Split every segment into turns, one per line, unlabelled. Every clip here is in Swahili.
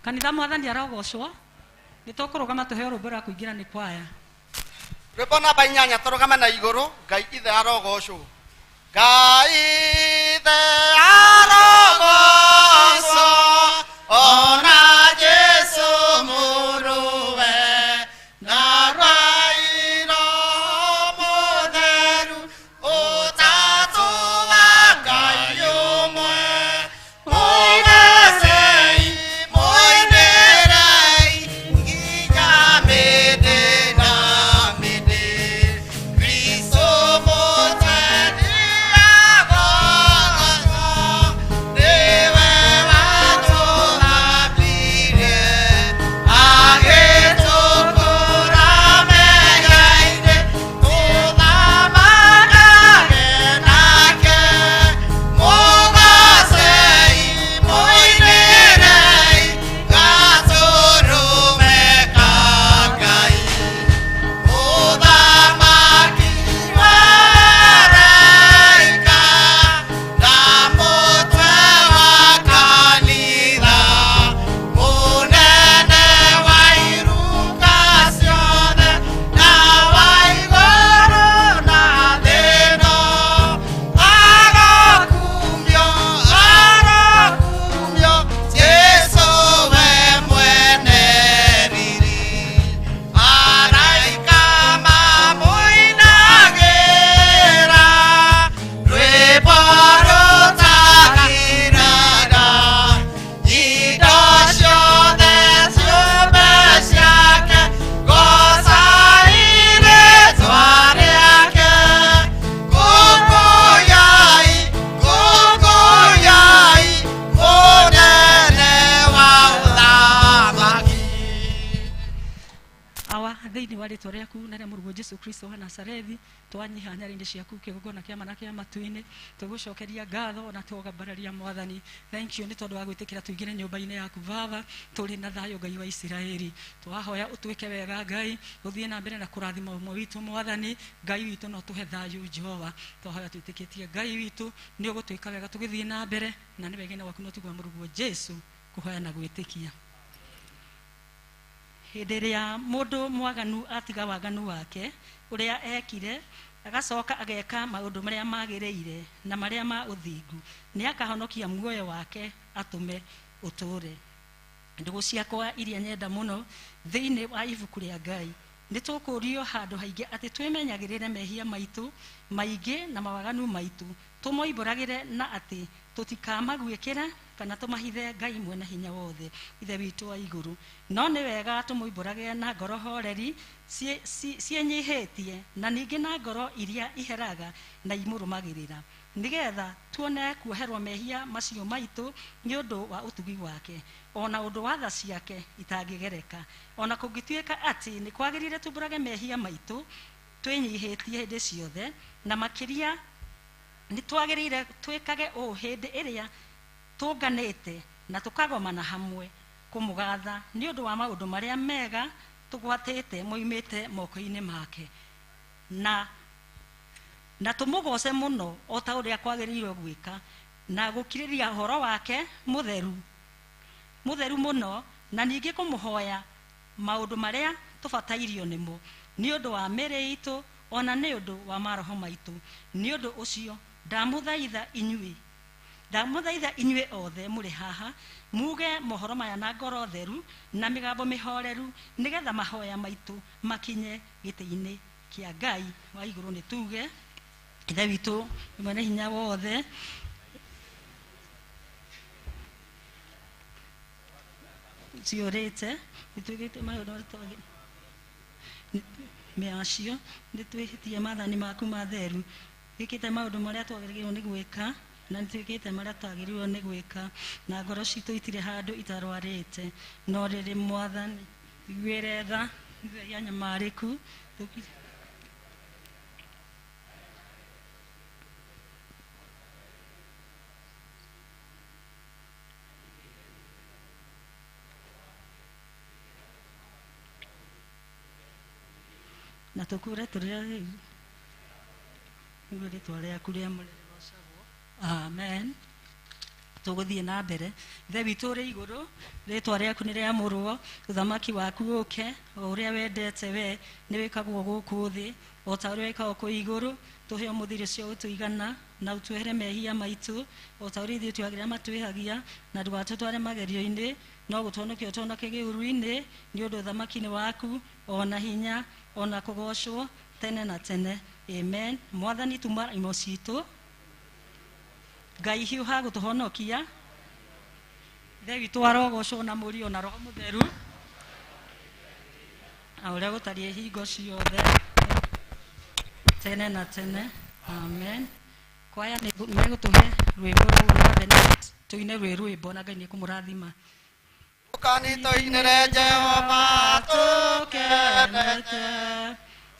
Kanitha mwathani arogocwo. Nitukurugama tuheo rwimbo rwa kuingira ni kwaya.
Rwimbo namba 8 turugame na iguru. Ngai ithe arogocwo. Ngai ithe arogocwo. Ona Jesu muruwe. Na rairo mutheru. Utatu wa Ngai umwe. Muinasei, muinerei, nginya mĩthĩ na mĩthĩ. Kristo mũtheni agogocwo, nĩwe watũhambirie, agĩtũkũra mehia-inĩ, tũthamakage nake. Mũgocei, mũinĩrei, gatũrũme ka Ngai. Mũthamaki wa araika, na mũtwe wa kanitha, mũnene wa iruka ciothe, na wa igũrũ na thĩ ĩno. Arokumio, arokumio, Jesũ we mwene riri. Araika mamũinagĩra, rwĩmbo rũtagĩraga. Indo ciothe ciũmbe ciake, gocai rĩĩtwa rĩake. Ngũngũyai, ngũngũyai, mũnene wa ũthamaki.
Awa thiini wa ritwa riaku na ria murugo Jesu Kristo wa Nazarethi twanyiha nyari-ini ciaku kigongona kia mana kia matu-ini tugucokeria ngatho na tugambararia mwathani. Thank you ni tondu wa gwitikira tuingire nyumba-ini yaku Baba, turi na thayo Ngai wa Isiraeli. Twahoya utwike wega Ngai, uthie na mbere na kurathima umwe witu mwathani. Ngai witu no tuhe thayo Jehova. Twahoya twitikitie Ngai witu ni ugutwika wega tugithie na mbere, na ni wegine waku no tugwa murugo Jesu kuhoya na gwitikia. Hĩndĩ ĩrĩa mũndũ mwaganu atiga waganu wake ũrĩa ekire, agacoka ageka maũndũ marĩa magĩrĩire na marĩa ma ũthingu, nĩ akahonokia muoyo wake atũme ũtũre. Ndũgũ ciakwa iria nyenda mũno thĩinĩ wa ibuku rĩa Ngai, nĩ tũkũrio handũ haingĩ atĩ twĩmenyagĩrĩre mehia maitũ maingĩ na mawaganu maitũ, tũmoimbũragĩre na atĩ tũtikamagwĩkĩra kana tũmahithe Ngai mwene hinya wothe, ithe witũ wa igũrũ. No nĩ wega tũmoimbũrage na ngoro horeri ciĩnyihĩtie, na ningĩ na ngoro iria iheraga na imũrũmagĩrĩra, nĩgetha tuone kuoherwo mehia macio maitũ nĩ ũndũ wa ũtugi wake, ona ũndũ wa tha ciake itangĩgereka. Ona kũngĩtuĩka atĩ nĩ kwagĩrĩire tumbũrage mehia maitũ twĩnyihĩtie hĩndĩ ciothe, na makĩria nĩ twagĩrĩire twĩkage ũũ hĩndĩ ĩrĩa tũnganĩte na tũkagomana hamwe kũmũgatha nĩ ũndũ wa maũndũ marĩa mega tũgwatĩte moimĩte moko-inĩ make, na tũmũgoce mũno o ta ũrĩa kwagĩrĩirwo gwĩka, na gũkirĩria ũhoro wake mũtheru mũno, na ningĩ kũmũhoya maũndũ marĩa tũbatairio nĩmo nĩ ũndũ wa mĩĩrĩ itũ, ona nĩ ũndũ wa maroho maitũ. Nĩ ũndũ ũcio ndamũthaitha inyuĩ othe mũrĩ haha muge mohoro maya na ngoro theru na mĩgambo mĩhoreru, nĩgetha mahoya maitũ makinye gĩtĩ-inĩ kĩa Ngai wa igũrũ. Nĩ tuge ithe witũ mwene hinya wothe, ciũrĩte nĩtwĩkĩte maũndũ macio, nĩtwĩhĩtie maathani maku matheru, twĩkĩte maũndũ marĩa twagĩrĩirwo nĩ gwĩka na nĩtwĩkĩte marĩa twagĩrĩirwo nĩ gwĩka, na ngoro citũ itirĩ handũ itarwarĩte. No rĩrĩ mwathani iguĩre tha ya nyamarĩku na tũkũre tũrĩa rĩtwa rĩaku rĩamũre rĩgocagwo. Amen. tuguthie na mbere ithe witũ ũrĩ igũrũ rĩtwa rĩaku nĩ rĩamũrwo ũthamaki waku ũke o ũrĩa wendete we nĩ wĩkagwo gũkũ thĩ o ta ũrĩa wĩkagwo kũ igũrũ tũhe mũthiri ũcio ũtũigana na ũtwehere mehia maitũ o ta ũrĩa ithuĩ twagĩrĩra matwĩhagia na ndũgatũtware magerio-inĩ no gũtũhonokia ũtũhonokie gĩũru-inĩ nĩ ũndũ ũthamaki-nĩ waku ona hinya ona kũgocwo tene na tene amen. Mwathani tuma imo citũ Ngai hiũha gũtũhonokia ithe witũ arogocwo na mũriũ na roho mũtheru na ũrĩa gũtariĩ hingo ciothe tene na tene amen. Kwaya nĩmegũtũhe rwĩmbo rũu na Benedict tũine rwĩmbo na Ngai nĩkũmũrathima.
Ũkanitũinĩre Jehova tũkenete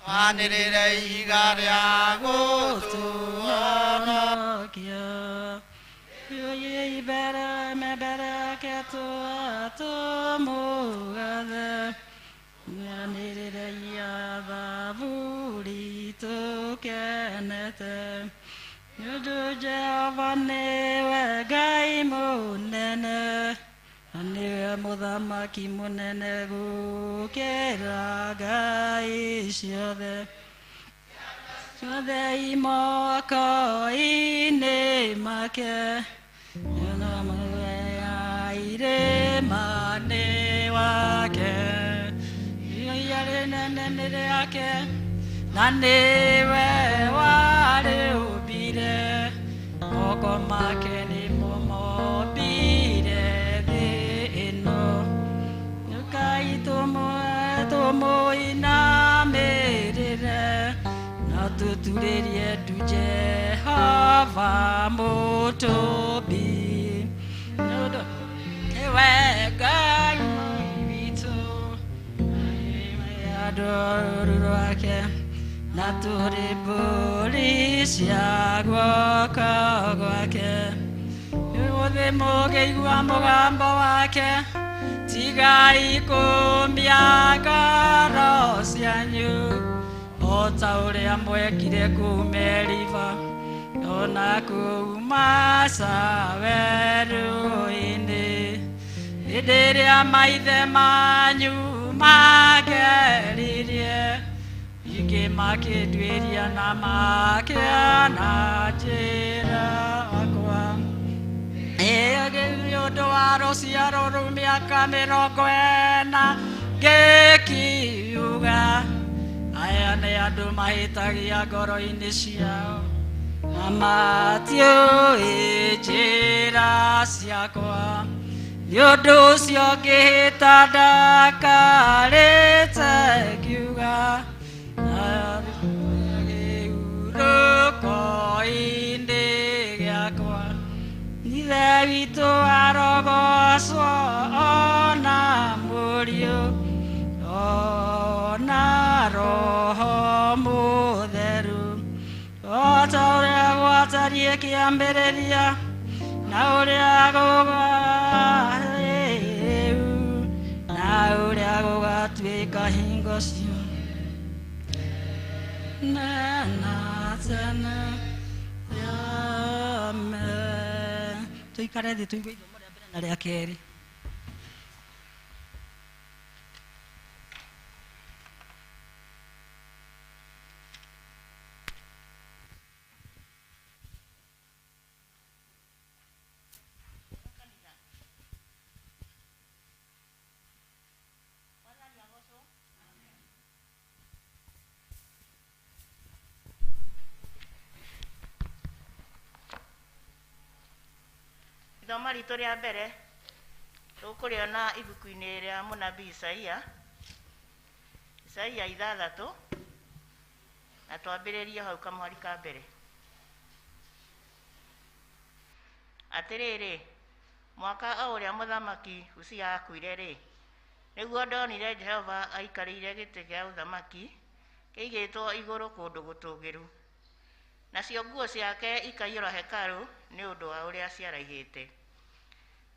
twanĩrĩre ihiga rĩa gũtũhonokia
ibere mebereke tũmũgathe twanĩrĩre iathaburi tũkenete nĩũndũ Jehova nĩwe Ngai mũnene na nĩwe mũthamaki mũnene gũkĩra ngai ciothe imoko-inĩ make irĩma-inĩ wake iria rĩnene nĩ rĩake na nĩwe warĩũmbire moko make nĩmo mombire thĩ ĩno Ngai tũmũinamĩrĩre na tũturĩrie ndu Jehova mũtũmbi nĩwe Ngai witũ andũ rwake na tũrĩ mbũri cia guoko gwake ũthĩ mũkĩigua mũgambo wake tigai kũmia ngoro cianyu o ta ũrĩa mwekire kũu Meriba ona kũu Masa werũ-inĩ hĩndĩ ĩrĩa maithe manyu makeririe ingĩ makĩnduĩria na makĩana njĩra yakwa ĩyo nĩ ũndũ wa rũciaro rũu mĩaka 40 ngĩkiuga aya nĩ andũ mahĩtagia ngoro-inĩ ciao na matiũĩ njĩra ciakwa nĩ ũndũ ũcio ngĩhĩta ndakarĩte ngiuga gĩurũko-inĩ gĩakwa ithe witũ arogocwo ona mũriũ ona roho mũtheru o ta ũrĩa gwatariĩ kĩambĩrĩria na ũrĩa gũgatũĩka na ũrĩa gũgatuĩka hingo ciothe na tene amen. Tuikare thĩ tũigue ithomo rĩa mbere na rĩa kerĩ.
Ithomo ritũ rĩa mbere tũkũrĩona ibuku-inĩ rĩa mũnabii Isaia 6 na twambĩrĩrie hau kamwari ka mbere. Atĩrĩrĩ, mwaka o ũrĩa mũthamaki Uzia akuire-rĩ, nĩguo ndonire Jehova aikarĩire gĩtĩ gĩa ũthamaki kĩigĩtwo igũrũ kũndũ gũtũũgĩru, nacio nguo ciake ikaiyũra hekarũ nĩ ũndũ wa ũrĩa ciaraihĩte.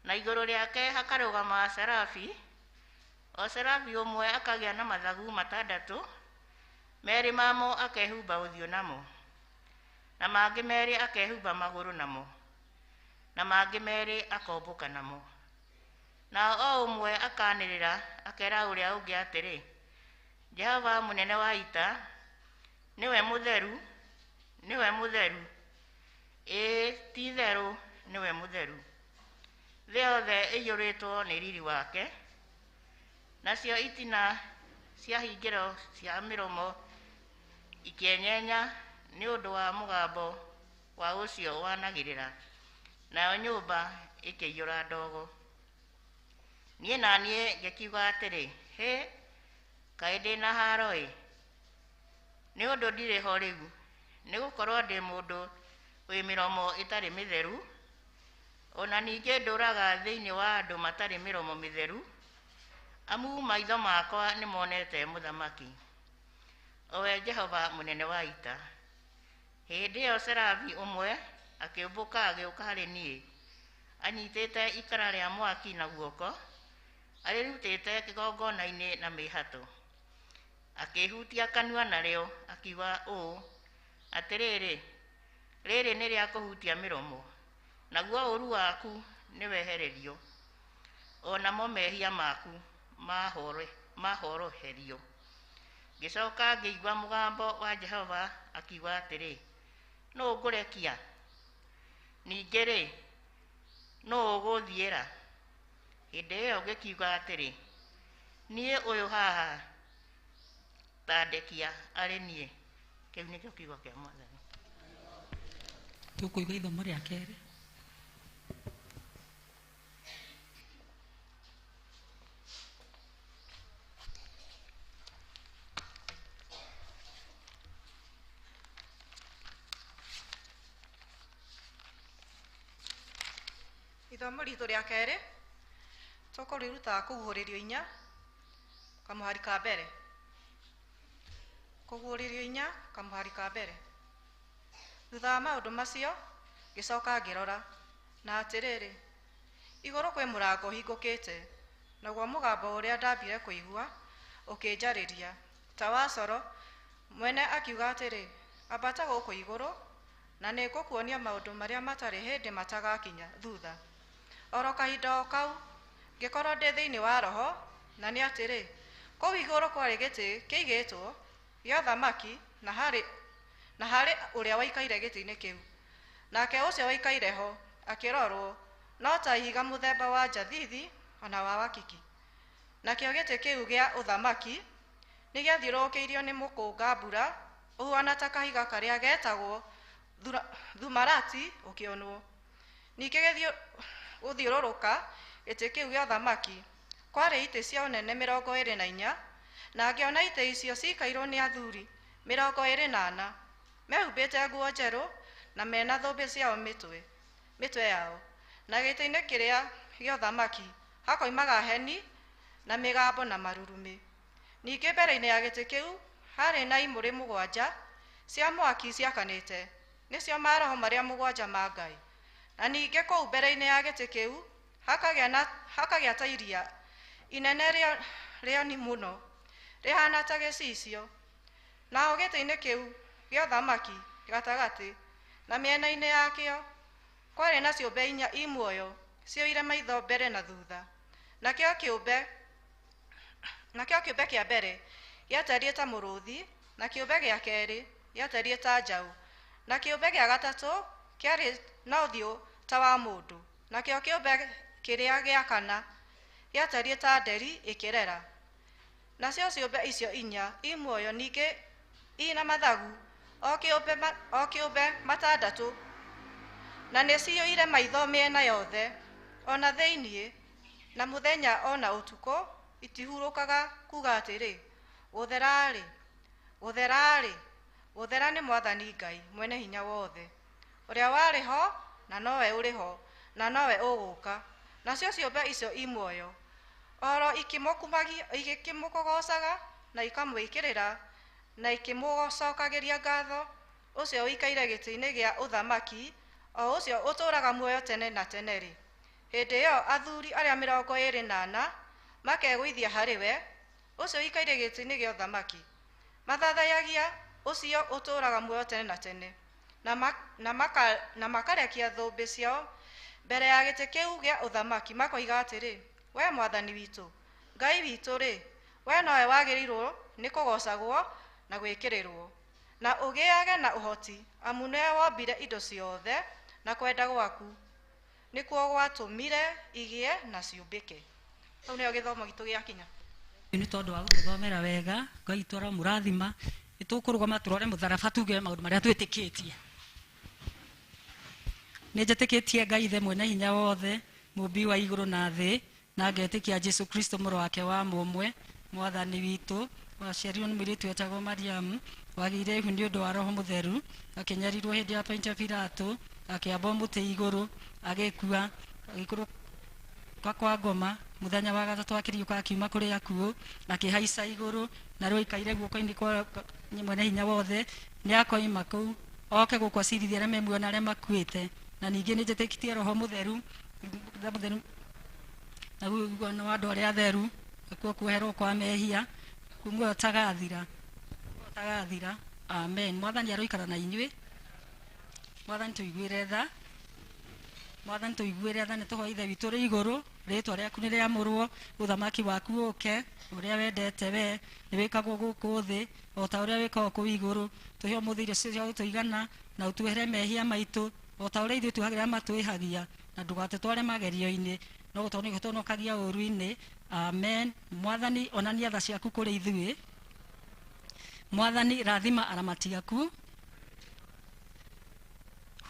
Na igũrũ rĩake hakarũgama serafi, o serafi ũmwe akagĩa na mathagu 6, merĩ mamo akehumba ũthiũ namo, na mangĩ merĩ akehumba magũrũ namo. na mangĩ merĩ akombũka namo. Na o ũmwe akanĩrĩra akera ũrĩa ũngĩ atĩrĩ, Jehova mũnene wa ita, nĩwe mũtheru, nĩwe mũtheru, ti itherũ nĩwe mũtheru. Thĩ yothe ĩiyũrĩtwo nĩ riri wake, nacio itina cia hingĩro cia mĩromo ikĩenyenya nĩ ũndũ wa mũgambo wa ũcio wanagĩrĩra, nayo nyũmba ĩkĩiyũra ndogo. Niĩ na niĩ ngĩkiuga atĩrĩ, hĩ, kaĩ ndĩ na haro-ĩ, nĩ ũndũ ndirĩ ho rĩu, nĩ gũkorwo ndĩ mũndũ wĩ mĩromo ĩtarĩ mĩtheru, ona ningĩ ndũraga thĩinĩ wa andũ matarĩ mĩromo mĩtheru, amu maitho makwa nĩ monete mũthamaki, owe Jehova mũnene wa ita. Hĩndĩ ĩyo Serafi ũmwe akĩũmbũka agĩũka harĩ niĩ, anyitĩte ikara rĩa mwaki na guoko, arĩrutĩte kĩgongona-inĩ na mĩĩhatũ. Akĩhutia kanua narĩo, akiuga ũũ atĩrĩrĩ, rĩrĩ nĩ rĩa kũhutia mĩromo, naguo ũũru waku nĩ wehererio, onamo mehia maku mahoroherio. Ngĩcoka ngĩigua mũgambo wa Jehova akiuga atĩrĩ, nũũ ngũrekia? Ningĩ-rĩ, nũũ ũgũthiĩra? Hĩndĩ ĩyo ngĩkiuga atĩrĩ, niĩ ũyũ haha, tandĩkia arĩ niĩ. Kĩu nĩkĩo kiugo kĩa Mwathani.
Tũkũigua ithomo rĩa kerĩ.
Ithomo ritũ rĩa kerĩ tũkũriruta kũguũrĩrio inya kamũhari ka mbere. Kũguũrĩrio inya kamũhari ka mbere. Thutha wa maũndũ macio ngĩcoka ngĩrora, na atĩrĩrĩ, igũrũ kwĩ mũrango ũhingũkĩte, naguo mũgambo ũrĩa ndambire kũigua ũkĩnjarĩria ta wa coro, mwene akiuga atĩrĩ, ambata gũkũ igũrũ, na nĩ ngũkuonia maũndũ marĩa matarĩ hĩndĩ matagakinya thutha. Oro kahinda o kau ngĩkorwo ndĩ thĩinĩ wa roho, na nĩ atĩrĩ, kũu igũrũ kwarĩ gĩtĩ kĩigĩtwo gĩa ũthamaki, na harĩ ũrĩa waikaire gĩtĩ-inĩ kĩu. Nake ũcio waikaire ho akĩrorwo no ta ihiga mũthemba wa njathithi ona wa wakiki. Nakĩo gĩtĩ kĩu gĩa ũthamaki nĩ gĩathiũrũrũkĩirio nĩ mũkũnga-mbura ũhuana ta kahiga karĩa getagwo thumarati ũkĩonwo. Ningĩ gũthiũrũrũka gĩtĩ kĩu gĩa ũthamaki kwarĩ itĩ cia ũnene 24, na ngĩona itĩ icio ciikairwo nĩ athuri 24, mehumbĩte nguo njerũ na mena thũmbĩ ciao mĩtwe yao. Na gĩtĩ-inĩ kĩrĩa gĩa ũthamaki hakoimaga heni na mĩgambo na marurumĩ. Ningĩ mbere-inĩ ya gĩtĩ kĩu harĩ na imũrĩ 7 cia mwaki ciakanĩte, nĩcio maroho marĩa 7 ma Ngai. Na ningĩ kũu mbere-inĩ ya gĩtĩ kĩu hakagĩa ta iria inene rĩoni mũno rĩhana ta gĩcicio. Naho gĩtĩ-inĩ kĩu gĩa ũthamaki gatagatĩ na mĩena-inĩ yakĩo kwarĩ na ciũmbe 4 imuoyo cioire maitho mbere na thutha. Nakĩo kĩũmbe kĩa mbere gĩatariĩ ta mũrũũthi, na kĩũmbe gĩa kerĩ gĩatariĩ ta njaũ, na kĩũmbe gĩa gatatũ kĩarĩ na ũthiũ ta wa mũndũ, nakĩo kĩũmbe kĩrĩa gĩa kana gĩatariĩ ta nderi ĩkĩrera. Nacio ciũmbe icio 4 imuoyo ningĩ ina mathagu o kĩũmbe 6, na nĩ ciyũire maitho mĩena yothe, ona thĩiniĩ na mũthenya ona ũtukũ itihurũkaga kuga atĩrĩ, gũthera-rĩ, gũthera-rĩ, gũthera nĩ Mwathani Ngai mwene hinya wothe, ũrĩa warĩ ho na nowe ũrĩ ho na nowe ũgũũka. Nacio ciũmbe icio imuoyo oro ikĩmũkũgocaga na ikamwĩkĩrĩra na ikĩmũcokagĩria ngatho ũcio ũikaire gĩtĩ-inĩ gĩa ũthamaki, o ũcio ũtũũraga muoyo tene na tene-rĩ. Hĩndĩ ĩyo athuri arĩa 24 makegũithia harĩ we ũcio ũikaire gĩtĩ-inĩ gĩa ũthamaki, mathathayagia ũcio ũtũũraga muoyo tene na tene, na makarekia thũmbĩ ciao mbere ya gĩtĩ kĩu gĩa ũthamaki makoiga atĩrĩ, we mwathani witũ, Ngai witũ rĩ, we nowe wagĩrĩirwo nĩ kũgocagwo na gwĩkĩrĩrwo na ũgĩage na ũhoti, amu nĩwe wombire indo ciothe, na kwenda gwaku nĩkuo gwatũmire igĩe na ciũmbĩke. Hau nĩyo gĩthomo gitũ gĩakinya.
Nĩ tondũ wa gũtũthomera wega, Ngai twara mũrathima, nĩtũkũrũgama tũrore mũtharaba tuge maũndũ marĩa twĩtĩkĩtie. Nĩnjĩtĩkĩtie Ngai ithe mwene hinya wothe, mũmbi wa igũrũ na thĩ, na ngetĩkia Jesũ Kristo mũrũ wake wa mũmwe, mwathani witũ, waciarirwo nĩ mũirĩtu wetagwo Mariamu, wagĩire ihu nĩ ũndũ wa Roho Mũtheru, akĩnyarirwo hĩndĩ ya Pontia Pilato, akĩambwo mũtĩ igũrũ, agĩkua, agĩkũrũka kwa ngoma, mũthenya wa gatatũ akĩriũka akiuma kũrĩ akuũ, akĩhaica igũrũ, na rĩu aikaire guoko-inĩ kwa mwene hinya wothe, nĩ akoima kũu, oke gũkũ acirithie arĩa memuoyo na arĩa makuĩte. Na ningĩ nĩnjĩtĩkĩtie Roho Mũtheru, na guono wa andũ arĩa atheru, akuo kuoherwo kwa mehia, kumwe ũtagathira. Amen. Mwathani aroikara na inyuĩ. Mwathani tũiguĩre tha. Mwathani tũiguĩre tha, nĩtũhoe ithe witũ rĩ igũrũ, rĩĩtwa rĩaku nĩ rĩamũrwo, ũthamaki waku ũke, ũrĩa wendete we, nĩ wĩkagwo gũkũ thĩ, o ta ũrĩa wĩkagwo kũu igũrũ. Tũhe ũmũthĩ irio cia gũtũigana, na ũtuohere mehia maitũ, o ta ũrĩa ithuĩ tuohagĩra matwĩhagia, na ndũgatũtware magerio-inĩ, no gũtũhonokagia ũũru-inĩ. Amen. Mwathani onania tha ciaku kũrĩ ithuĩ. Mwathani rathima aramati aku,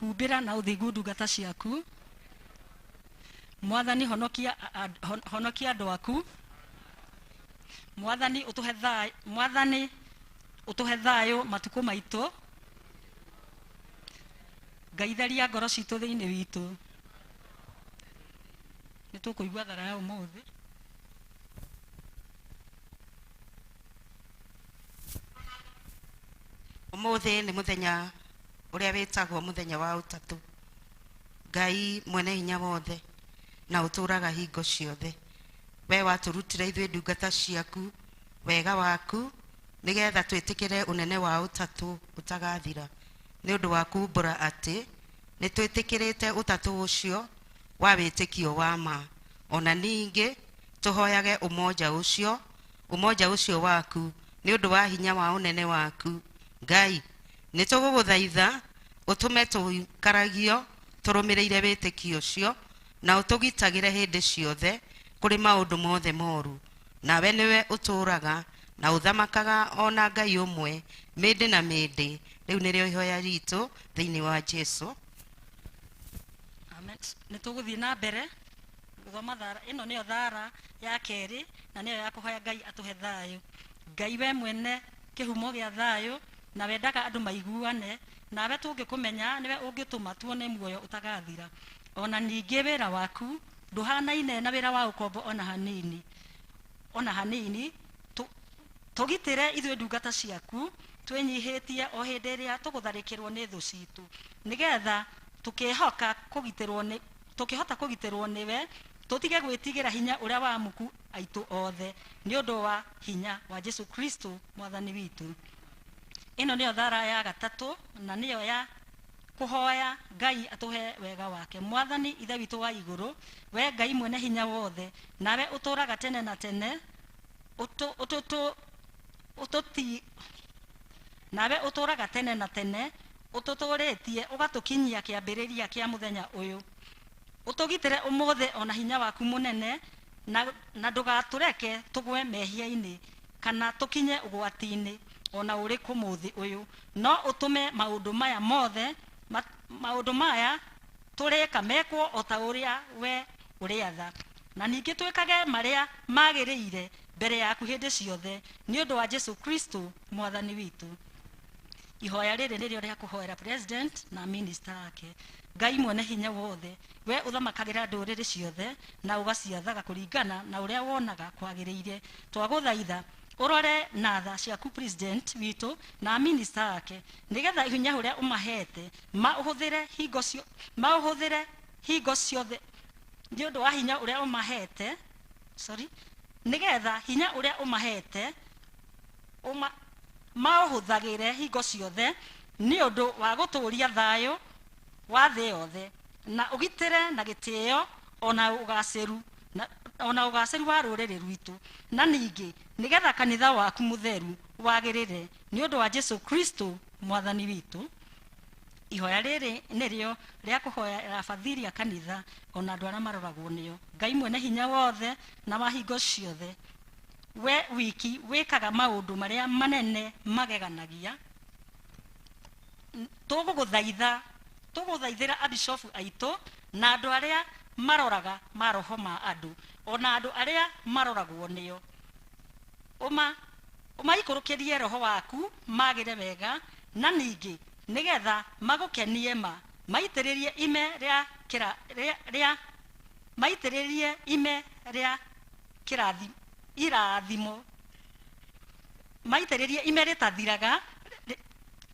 humbĩra na ũthingu ndungata ciaku. Mwathani honokia andũ aku. Mwathani ũtũhe thayũ matukũ maitũ. Ngai theria ngoro citũ thĩinĩ witũ. Nĩtũkũigua thara ya ũmũthĩ.
Ũmũthĩ nĩ mũthenya ũrĩa wĩtagwo mũthenya wa ũtatũ. Ngai mwene hinya wothe na ũtũraga hingo ciothe, we watũrutire ithuĩ ndungata ciaku wega waku, nĩgetha twĩtĩkĩre ũnene wa ũtatũ ũtagathira. Nĩ ũndũ wa kumbũra atĩ nĩ twĩtĩkĩrĩte ũtatũ ũcio wa wĩtĩkio wa ma. Ona ningĩ tũhoyage ũmoja ũcio waku nĩ ũndũ wa hinya wa ũnene waku. Ngai, nĩ tũgũgũthaitha ũtũme tũikaragio tũrũmĩrĩire wĩtĩkio ũcio, na ũtũgitagĩre hĩndĩ ciothe kũrĩ maũndũ mothe moru. Nawe nĩwe ũtũraga na ũthamakaga ona Ngai ũmwe mĩndĩ na mĩndĩ. Rĩu nĩrĩo ihoya ritũ thĩinĩ wa Jesũ.
Amen. Nĩtũgũthiĩ na mbere gũthoma thara. Ĩno nĩyo thara ya kerĩ, na nĩyo ya kũhoya Ngai atũhe thayũ. Ngai we mwene kĩhumo gĩa thayũ, na wendaga andũ maiguane, nawe tũngĩkũmenya nĩwe ũngĩtũma tuone muoyo ũtagathira. Ona ningĩ wĩra waku ndũhanaine na wĩra wa ũkombo ona hanini. Tũgitĩre ithuĩ ndungata ciaku, twĩnyihĩtie o hĩndĩ ĩrĩa tũgũtharĩkĩrwo nĩ thũ citũ, nĩgetha tũkĩhota kũgitĩrwo nĩwe, tũtige gwĩtigĩra hinya ũrĩa wa muku aitũ othe, nĩ ũndũ wa hinya wa Jesũ Kristo mwathani witũ. Ĩno nĩyo thara ya gatatũ, na nĩyo ya kũhoya Ngai atũhe wega wake. Mwathani ithe witũ wa igũrũ, we Ngai mwene hinya wothe, nawe ũtũraga tene na tene, nawe ũtũraga tene na tene, ũtũtũrĩtie ũgatũkinyia kĩambĩrĩria kĩa mũthenya ũyũ. Ũtũgitĩre ũmũthĩ ona hinya waku mũnene, na ndũgatũreke tũgwe mehia-inĩ kana tũkinye ũgwati-inĩ ona ũrĩkũ mũthĩ ũyũ, no ũtũme maũndũ maya tũrĩka mekwo o ta ũrĩa we ũrĩatha, na ningĩ twĩkage marĩa magĩrĩire mbere yaku hĩndĩ ciothe, nĩ ũndũ wa Jesũ Kristo mwathani witũ. Ihoya rĩrĩ nĩrĩo rĩa kũhoera president na minister ake. Ngai mwene hinya wothe, we ũthamakagĩra ndũrĩrĩ ciothe na ũgaciathaga kũringana na ũrĩa wonaga kwagĩrĩire. Twagũthaitha ũrore na tha ciaku president witũ na minister ake, nĩgetha hinya ũrĩa ũmahete maũhũthĩre hingo ciothe, nĩ ũndũ wa hinya ũrĩa ũmahete, nĩgetha hinya ũrĩa ũmahete maũhũthagĩre hingo ciothe, nĩ ũndũ wa gũtũũria thayũ wa thĩ yothe. na ugitire na gitio ona ugaceru wa ruriri rwitu na ningi nigetha kanitha waku mutheru wagirire ni undu wa Jesu Kristo mwathani witu. Ihoya riri nirio ria kuhoya fadhili kanitha ona andu aria maroragwo nio. Ngai mwene hinya wothe na mahingo ciothe, we wiki wikaga maundu maria manene mageganagia, tuguthaithira abishofu aitu na andu aria maroraga maroho ma andu ona andu aria maroragwo nio. Umaikurukirie roho waku magire wega na ningi nigetha magukenie maitiririe ime irathimo maitiririe ime ritathiraga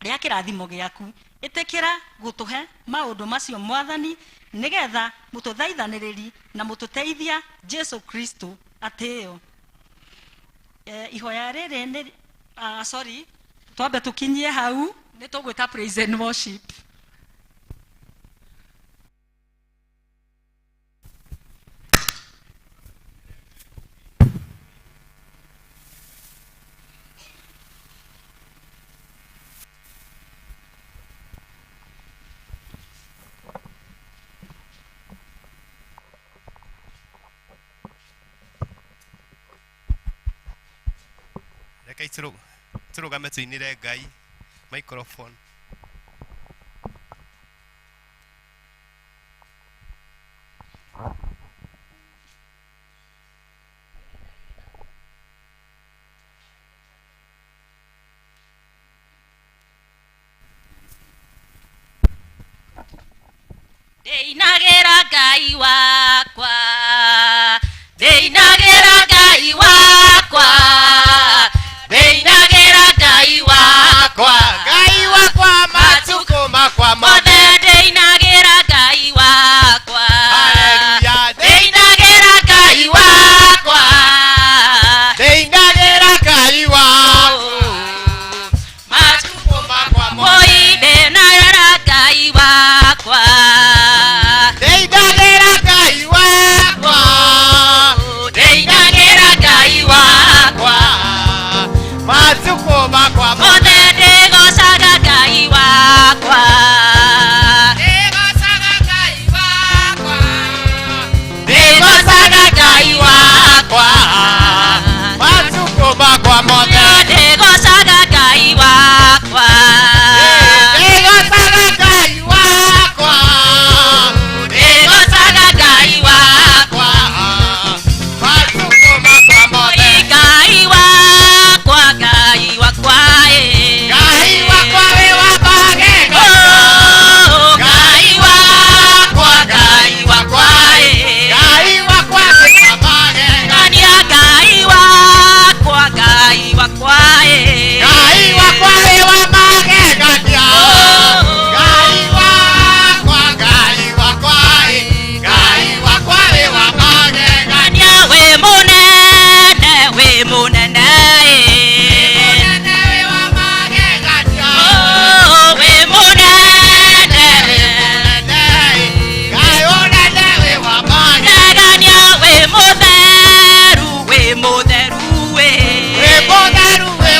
ria kirathimo giaku. Itikira gutuhe maundu macio mwathani nigetha mututhaithaniriri na mututeithia Jesu Kristo ateo. Ihoya riri ni twambe tukinyie hau ni tugwita praise and worship.
Turugame tuinire Ngai microphone.
Deinagera Ngai wakwa, deinagera Ngai wakwa, deinagera Ngai wakwa,
Ngai wakwa matuko makwa
mothe, deinagera Ngai wakwa,
Hallelujah.
deinagera Ngai wakwa,
Deinagera Ngai wakwa
matuko
makwa
moi, deinagera Ngai wakwa,
Deinagera Ngai wakwa,
deinagera Ngai wakwa,
matuko makwa
mothe ndigocaga Ngai wakwa,
Ndigocaga Ngai wakwa,
ndigocaga Ngai wakwa,
matuko makwa mothe
ndigocaga Ngai wakwa,
Ndigocaga Ngai wakwa,
ndigocaga Ngai wakwa,
matuko makwa mothe
Ngai wakwa, Ngai wakwa,
Ngai wakwa we wabagega
oh, Ngai wakwa, Ngai wakwa,
Ngai wakwa we wabagega
Ngania Ngai wakwa, Ngai wakwa,
Ngai wakwa we wabagega dia Ngai wakwa Ngai wakwa Ngai wakwa we wabagega
Ngania we munene, we munene,
we wabagega dia
oh, we munene,
Ngai onene we wabagega
Ngania we mutheru, we mutheru,
we botheru we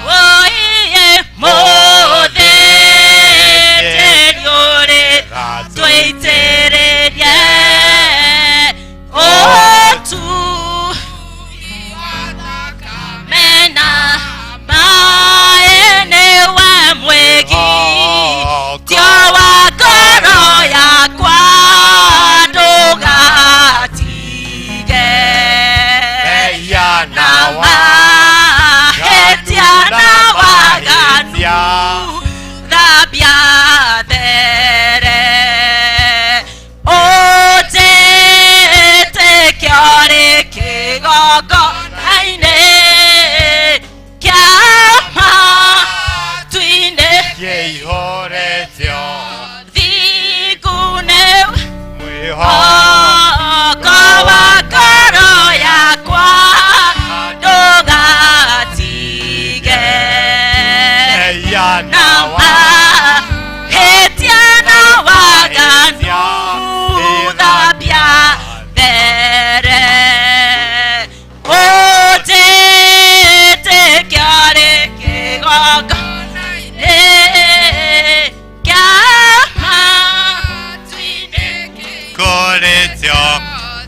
Oye mothe teriore tweitererie otu mena maene wa mwegi tiwa koro yakwa ndugatige nawa hetiana waganu thabia there otete kiore kigogo aine kiama tuine
Keihoretio
thigune
mwiho
kawa koro yakwa ndugatige nawa hetiana waganu thabia there otete kiore kigogo kiama tuine
Koretio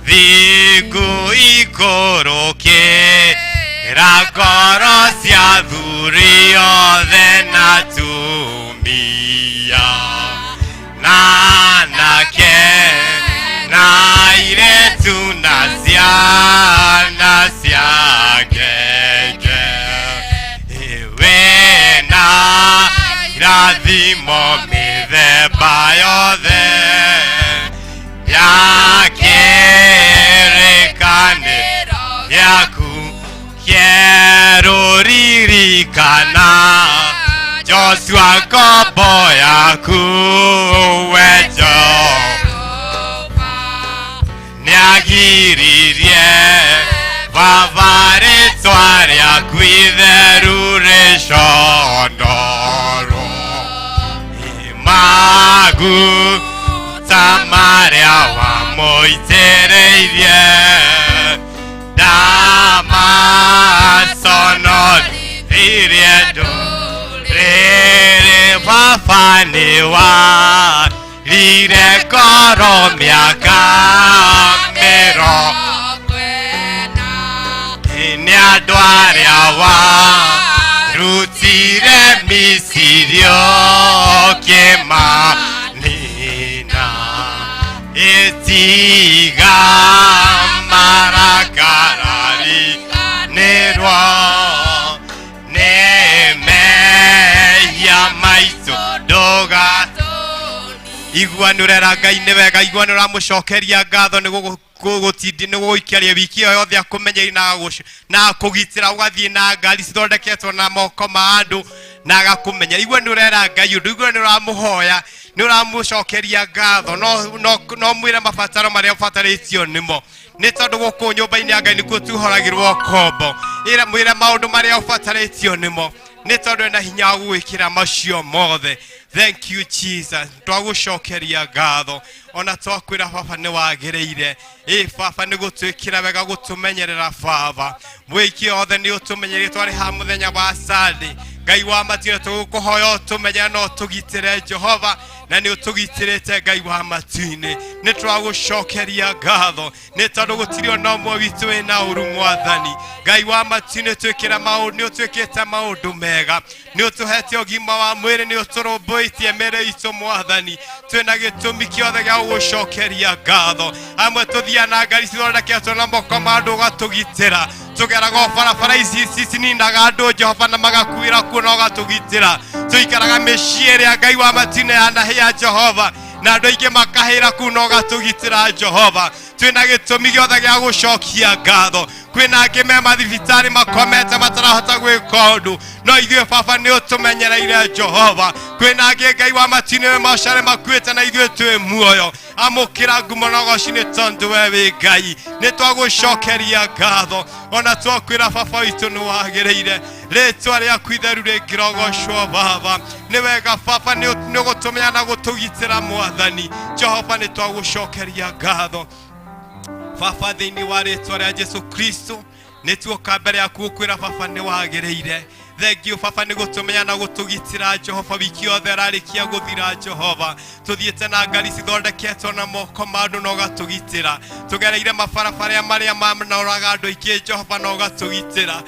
Vigu ikoroke Rakoro sia dhurio Thena tumia Nanake Naire tunasia Nasia gege Iwena Irathimo mithemba yothe Yakerekaniro yaku Kieruririkana Joshua kobo yaku wejo Niagiririe Vavaritwa ryaku itheru rishonoro Imagu Samaria wa moitereirie Damasono iriedo Rere wafaniwa Rire koro miaka mero Inyadwaria wa Rutire misirio Kema Etiga marakarari nerwa neme ya maiso doga igwanurera Ngai ni wega igwanura mucokeria ngatho ni gugutindi ni guikiaria wiki yothe akumenyera na kugitira ugathie na ngari cithondeketwo na moko ma andu na agakumenya igwanurera Ngai undu igwanura muhoya ni uramucokeria ngatho no mwire mabataro maria ubatarĩtio nimo nĩ tondũ gũkũ nyũmba-inĩ ya Ngai nĩkuo tuhoragĩrwo kombo ĩra mwire maũndũ maria ubatarĩtio nimo nĩ tondũ ena hinya wa gwĩkĩra macio mothe. Thank you Jesus, twagucokeria ngatho ona twakwĩra baba nĩ wagĩrĩire baba nĩ gũtwĩkĩra wega gũtũmenyerera baba mwĩki othe nĩ ũtũmenyerire twarĩ ha mũthenya wa Sunday Ngai wa matire tũgũkũhoya ũtũmenyerere na ũtũgitĩre Jehova na nĩ ũtũgitĩrĩte Ngai wa matu-inĩ nĩ twagucokeria ngatho nĩ tondũ gũtirĩ ona ũmwe witũ wĩna ũru Mwathani Ngai wa matu-inĩ twĩkĩra maũndũ nĩ ũtwĩkĩte maũndũ mega nĩ ũtũhete ũgima wa mwĩrĩ nĩ ũtũrũmbũitie mĩĩrĩ itũ Mwathani twĩna gĩtũmi kĩothe gĩa gũgũcokeria ngatho amwe tũthiaga na ngari cithondeketwo na moko ma andũ ũgatũgitĩra tũgeraga barabara ici cininaga andũ Jehova na magakuĩra kuo na ũgatũgitĩra tũikaraga mĩciĩ ĩrĩa Ngai wa matu-inĩ yanahĩa Jehova na andũ aingĩ makahĩra kuo na ũgatũgitĩra Jehova twĩna gĩtũmi gĩothe gĩa gũcokia ngatho kwĩna angĩ me mathibitarĩ makomete matarahota gwĩka ũndũ no ithuĩ baba nĩ ũtũmenyereire Jehova kwĩna angĩ Ngai wa matu-inĩ macarĩ makuĩte na ithuĩ twĩ muoyo amũkĩra ngumo na ũgooci nĩ tondũ we wĩ Ngai nĩ twagũcokeria ngatho ona twakwĩra baba witũ nĩ wagĩrĩire rĩtwa rĩaku itheru rĩngĩrogocwo baba nĩ wega baba nĩ ũgũtũmenya na gũtũgitĩra Mwathani Jehova nĩ twagũcokeria ngatho baba thĩinĩ wa rĩtwa rĩa Jesu Kristo nituoka mbere yaku gukwira baba nĩ wagĩrĩire. Thengiũ baba nĩ gũtũmenya na gũtũgitĩra Jehova wiki yothe rarĩkia gũthira Jehova. Tũthiĩte na ngari cithondeketwo na moko ma andũ na ũgatũgitĩra. Tũgereire mabarabara marĩa manoraga andũ aingĩ Jehova na ũgatũgitĩra.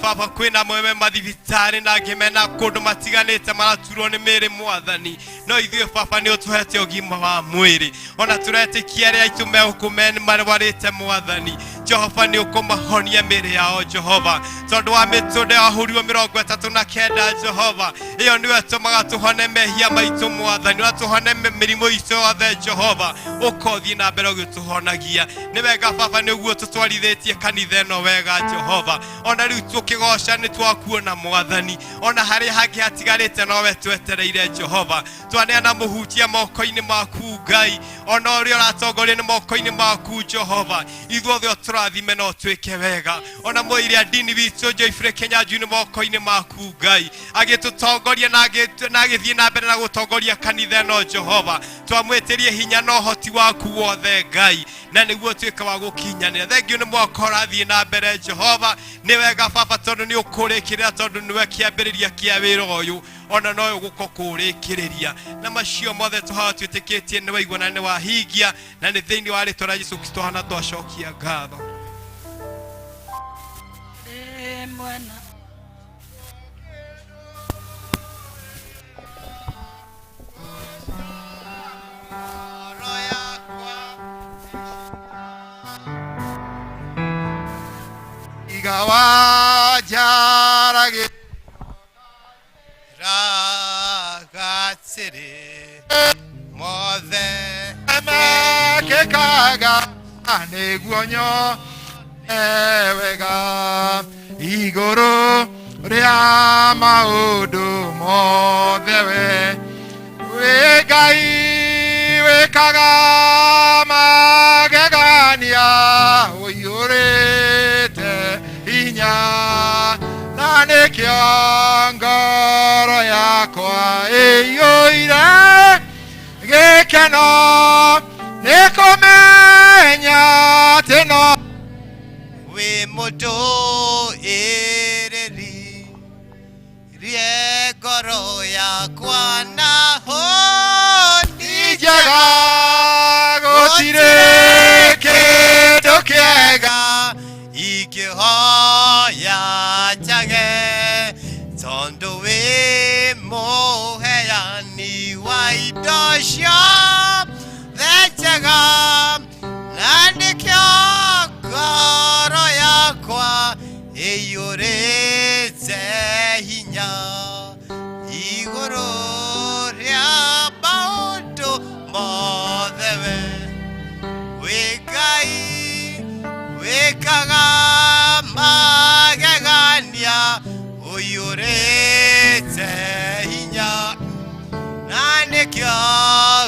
Baba kwĩna mweme mathibitarĩ na angĩ mena kũndũ matiganĩte maraturwo nĩ mĩĩrĩ Mwathani. No ithuĩ baba nĩ ũtũhete ũgima wa mwĩrĩ. Ona tũretĩkia arĩa aitũ megũkũmeni marwarĩte Mwathani. Jehova nĩ ũkũmahonia mĩĩrĩ yao Jehova. Tondũ wa mĩtũnde yahũrirwo 39 Jehova. Ĩyo nĩwe ĩtũmaga tũhone mehia maitũ Mwathani. Ũgatũhone mĩrimũ itũ yothe Jehova. Ũkothiĩ na mbere ũgĩtũhonagia. Nĩ wega baba nĩguo tũtwarithĩtie kanitha ĩno wega Jehova. Ona rĩu tũkĩgoca nĩ twakuona Mwathani. Ona harĩa hangĩ hatigarĩte nowe twetereire Jehova. Twaneana mũhutia moko-inĩ maku Ngai. Ona ũrĩa ũratongoria nĩ moko-inĩ maku Jehova. Ithuothe tũrathime no twĩke wega. Ona mũira ndini witũ Joyfrey Kĩnyanjui nĩ moko-inĩ maku Ngai. Agĩtũtongoria na agĩthiĩ na mbere na gũtongoria kanitha ĩno Jehova. Twamwĩtĩrie hinya na ũhoti waku wothe Ngai. Na nĩguo tuĩke wa gũkinyanĩra. Thengiũ nĩ mwaka ũrathiĩ na mbere Jehova. Nĩ wega baba tondũ nĩ ũkũrĩkĩrĩra tondũ nĩwe kĩambĩrĩria kĩa wĩra ũyũ. Ona no ũgũko kũrĩkĩrĩria. Na macio mothe tũhawa twĩtĩkĩtie nĩ waigua na nĩ wahingia. Na nĩ thĩinĩ wa rĩĩtwa rĩa Jesũ Kristo hana twacokia ngatho.
Mwana
Igawajarage
Ragatsiri mothe
mekekaga neguonyo ewega igoro ria maundu mothe we Ngai wekaga magegania ũiyũrĩte hinya na nĩkĩo ngoro yakwa ĩiyũire gĩkeno nĩ kũmenya atĩ no
wĩ mũndũ ĩrĩri rie ngoro yakwa na honi
njega gũtirĩ kĩndũ kĩega
ingĩhoya njage tondũ wĩ mũheani wa indo ciothe njega na nĩkĩo ngoro yakwa ĩiyũrĩte hinya igũrũ rĩa maũndũ mothe wĩ Ngai wĩkaga magegania ũiyũrĩte hinya na nĩkĩo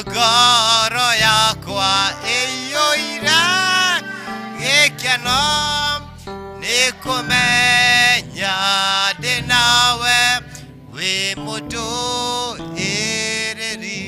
ngoro yakwa ĩiyũire gĩkeno nĩ kũmenya ndĩ nawe wĩ mũndũ ĩrĩri.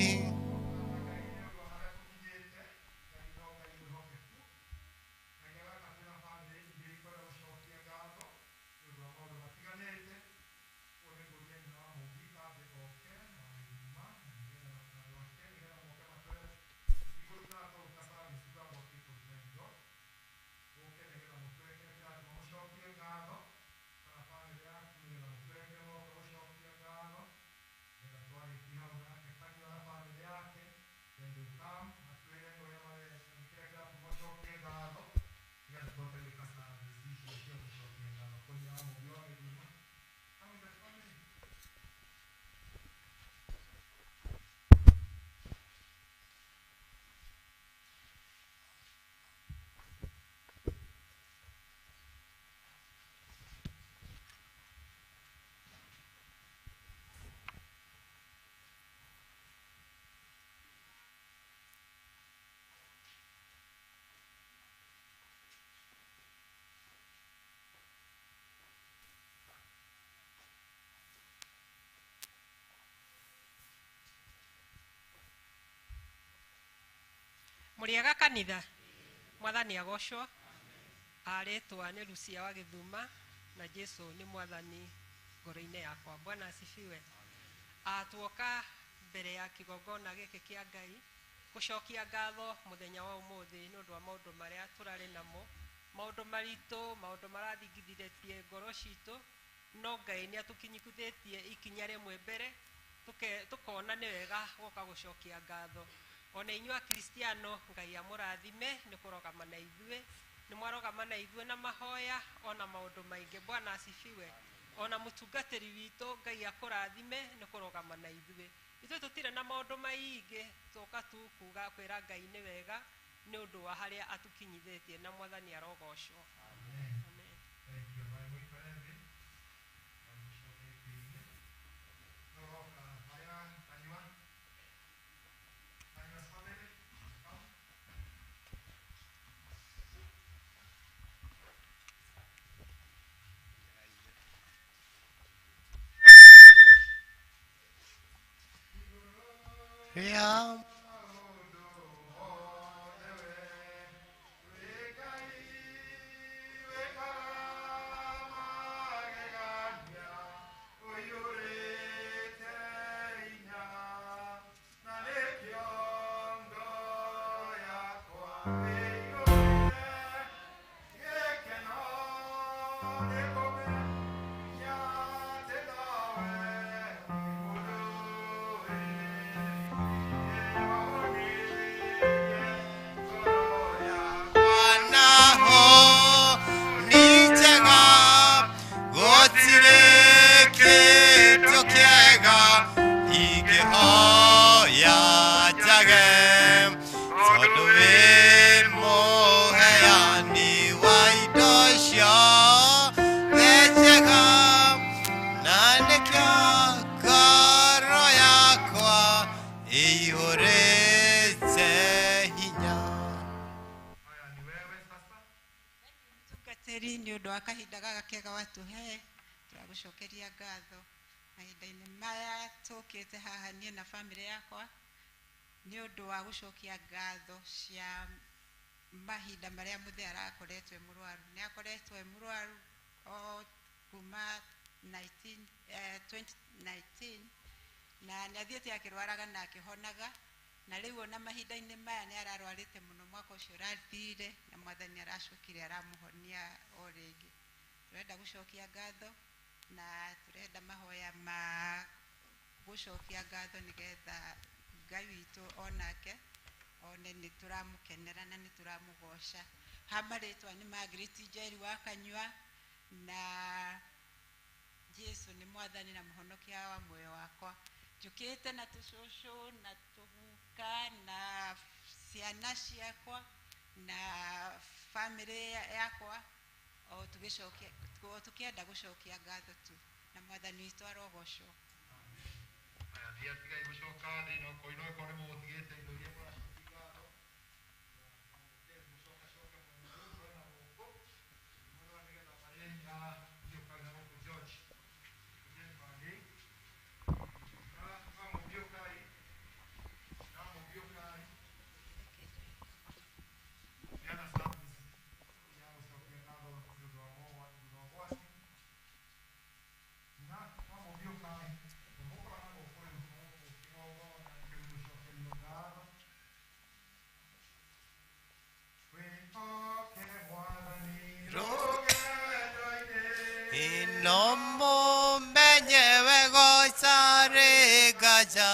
Mũrĩega kanitha, Mwathani agocwo. Aretwa nĩ Lucia wa Gĩthuma na Jesu nĩ mwathani ngoro-inĩ yakwa. Bwana asifiwe. Tuoka mbere ya kigongona gĩkĩ kĩa Ngai gũcokia ngatho mũthenya wa ũmũthĩ nĩ ũndũ wa maũndũ marĩa tũrarĩ namo, maũndũ maritũ, maũndũ marathingithithĩtie ngoro citũ, no Ngai nĩ atũkinyithĩtie ikinya rĩmwe mbere, tukona nĩ wega gũka gũcokia ngatho. Ona inyuĩ Akristiano, Ngai amũrathime nĩ kũrogama na ithuĩ, nĩ mwarogama na ithuĩ na mahoya ona maũndũ maingĩ. Bwana asifiwe. Ona mũtungatĩri witũ Ngai akũrathime nĩ kũrogama na ithuĩ. Ithuĩ tũtirĩ na maũndũ maingĩ, tũka tu kuga kwĩra Ngai nĩ wega nĩ ũndũ wa harĩa atũkinyithĩtie, na mwathani arogocwo.
Yeah.
Tũragucokeria ngatho mahinda-inĩ maya tũkĩte haha niĩ na bamĩrĩ yakwa nĩ ũndũ wa gũcokia ngatho cia mahinda marĩa mũthee arakoretwo e mũrwaru. Nĩ akoretwo e mũrwaru kuma 2019 na nĩ athiĩte akĩrwaraga na akĩhonaga, na rĩu ona mahinda-inĩ maya nĩ ararwarĩte mũno. Mwaka ũcio ũrathire na mwathani aracokire aramũhonia o rĩngĩ. Tũrenda gũcokia ngatho na tũrenda mahoya ma gũcokia ngatho nĩgetha Ngai witũ onake one nĩ tũramũkenera na nĩ tũramũgoca. Ha marĩtwa nĩ Margaret Njeri wa Kanyua na Jesu nĩ mwathani na mũhonokia wa muoyo wakwa. Njũkĩte na tũcũcũ na tũguka na ciana ciakwa na bamĩrĩ yakwa o tũkĩenda gũcokia ngatho tu, na mwathani witũ arogocwo.
Nomo menyewe goisare gaja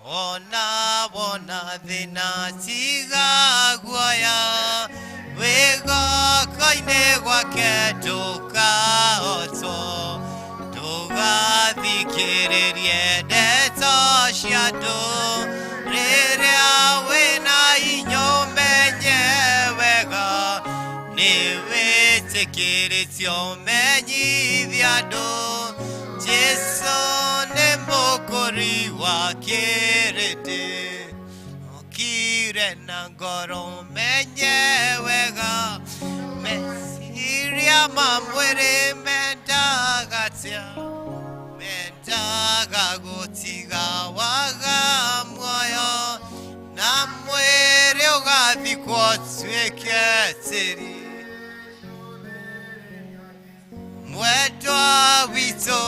ona bona thina tiga guaya wega kaine gwake tukaoto tugathikiririe ndeto cia andu riria wina inyo menyewega ni wĩtĩkĩrĩtio menyithia andũ Jesu nĩ mũkũri wa kĩrĩndĩ okire na ngoro menyewega meciria ma mwĩrĩ mendaga gũtiga waga muoyo na mwĩrĩ ũgathikwo tuĩke tĩri witũ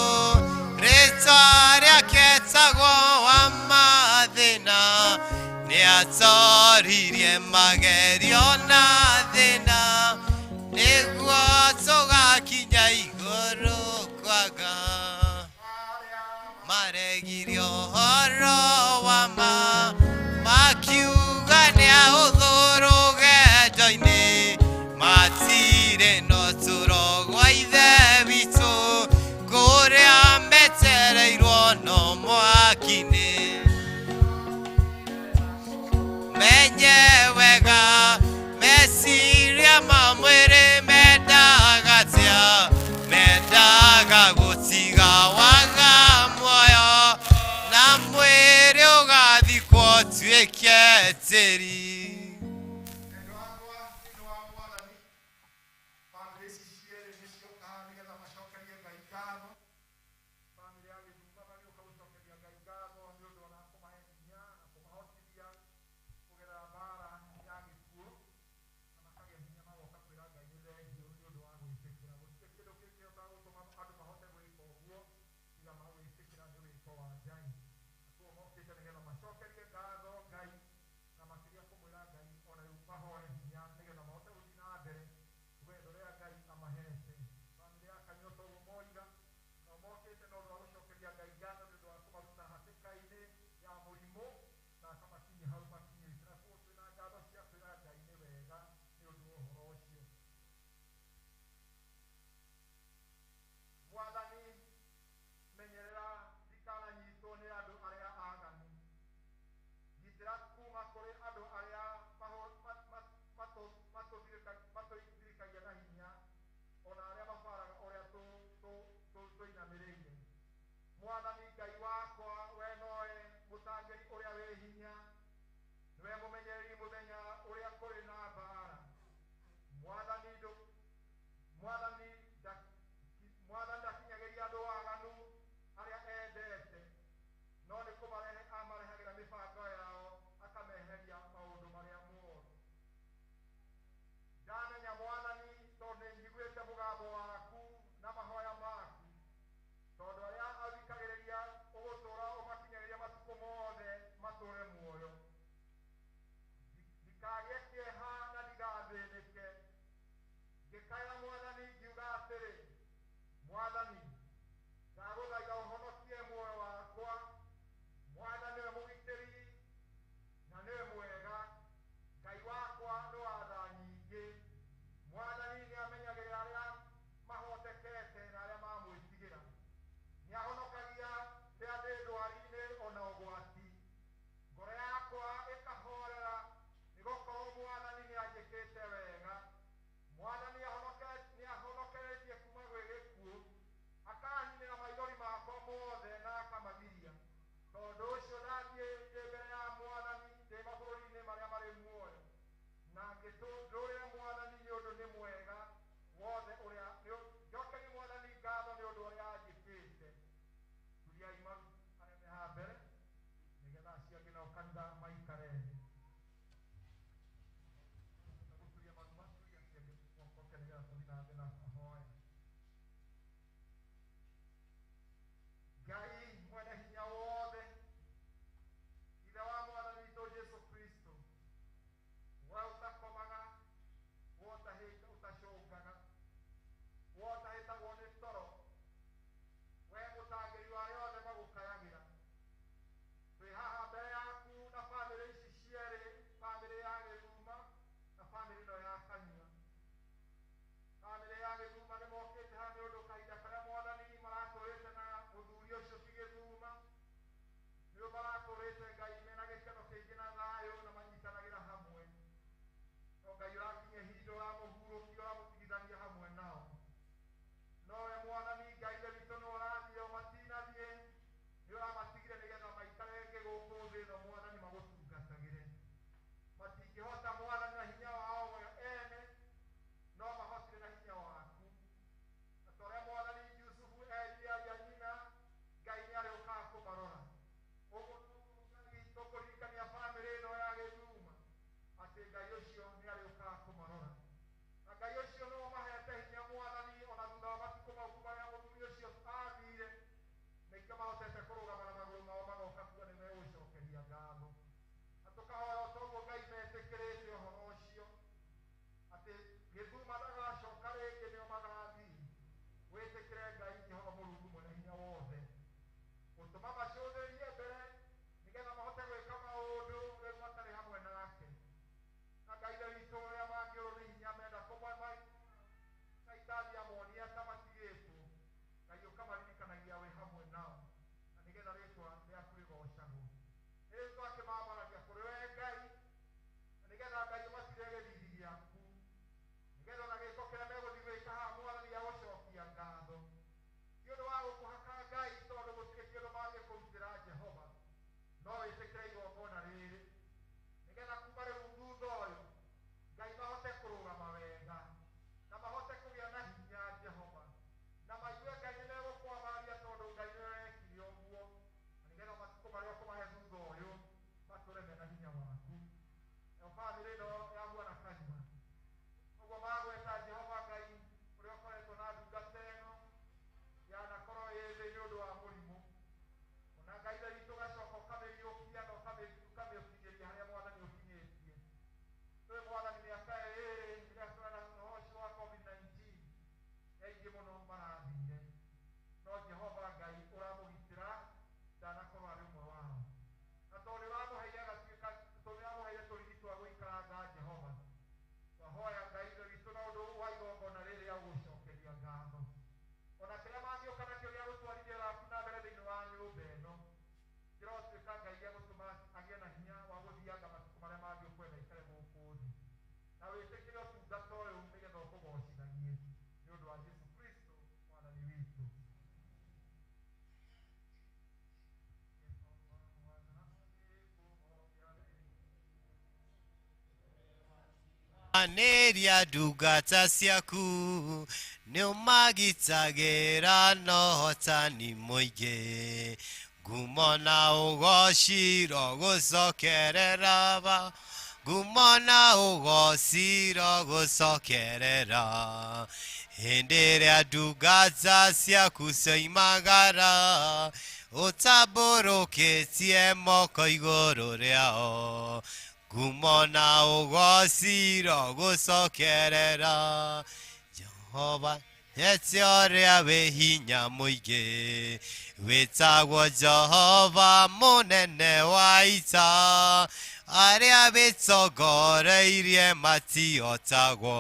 rĩtwa rĩake etagwo wa mathĩna nĩ atoririe magerio na thĩna nĩguo tũgakinya igũrũ kwa Ngai maregirio ũhoro wa ma makiuga nĩ ahũthũ rũgendo-inĩ matirĩ no ũtũũro gwa ithe witũ kũrĩa metereirwo no mwaki-inĩ menye wega meciria ma mwĩrĩ mendaga atĩa mendaga gũtiga waga muoyo na mwĩrĩ ũgathikwo tuĩke tĩri
Mwathani Ngai wakwa we noe mũtangĩri ũrĩa wĩ hinya niwe mũmenyereri mũthenya ũrĩa kũrĩ na mbara Mwathani ndakinyagĩria andũ waganu arĩa endete no nĩ kũmarehe amarehagĩra mĩbango yao akameheria maũndũ marĩa moru ndamenya Mwathani tondũ nĩnjiguĩte mũgambo waku na mahoya maku tondũ arĩa athikagĩrĩria ũgũtũũra ũmakinyagĩria matukũ mothe matũũre muoyo wĩtĩkĩre igongona rĩrĩ nĩgetha kuma rĩu thutha ũyũ Ngai mahote kũrũgama wega na mahote kũgĩa na hinya Jehova na maigue Ngai nĩmegũkwamaria tondũ Ngai nĩwe wekire ũguo na nĩgetha matukũ marĩa ũkũmahe thutha ũyũ matũre mena hinya waku. Nayo bamĩrĩ ĩno ya mwana Kanyua ũguo magweta Jehova Ngai ũrĩa ũkoretwo na ndungata ĩno yanakorwo ĩ thĩ nĩ ũndũ wa mũrimũ, ona Ngai witũ ũgacoka ũkamĩriũkia na ũkamĩũkinyĩria harĩa Mwathani ũkinyĩtie. Tũĩ Mwathani mĩaka ĩrĩ rĩrĩa tũrĩ na ũhoro ũcio wa COVID-19 aingĩ mũno marathire, no Jehova Ngai ũramũgitĩra ndanakorwo arĩ ũmwe wao, na tondũ nĩwamũheire tũrigi twa gũikaranga Jehova, twahoya Ngai witũ na ũndũ wa igongona rĩrĩ ya gũgũcokeria ngatho, ona kĩrĩa mangĩũka nakĩo gĩa gũtwarithia waku na mbere thĩinĩ wa nyũmba ĩno kĩrotuĩka Ngai gĩa gũtũma agĩe na hinya wa gũthianga matukũ marĩa mangĩ ũkwenda ikare gũkũ thĩ, na wĩtĩkĩre ũtungata ũyũ nĩgetha ũkũgocithanie nĩ ũndũ wa Jesũ Kristo Mwathani witũ.
Aneria ndungata ciaku nĩ ũmagitagĩra na ũhotani mũingĩ, ngumo na ũgoci rogũcokerera ba, ngumo na ũgoci rogũcokerera hĩndĩ ĩrĩa ndungata ciaku cioimagara, ũtambũrũkĩtie moko igũrũ rĩao, ngumo na ũgoci rogũcokerera Jehova nyete ũrĩa wĩ hinya mũingĩ, wĩtagwo Jehova mũnene wa ita, arĩa wĩtongoreirie matiotagwo,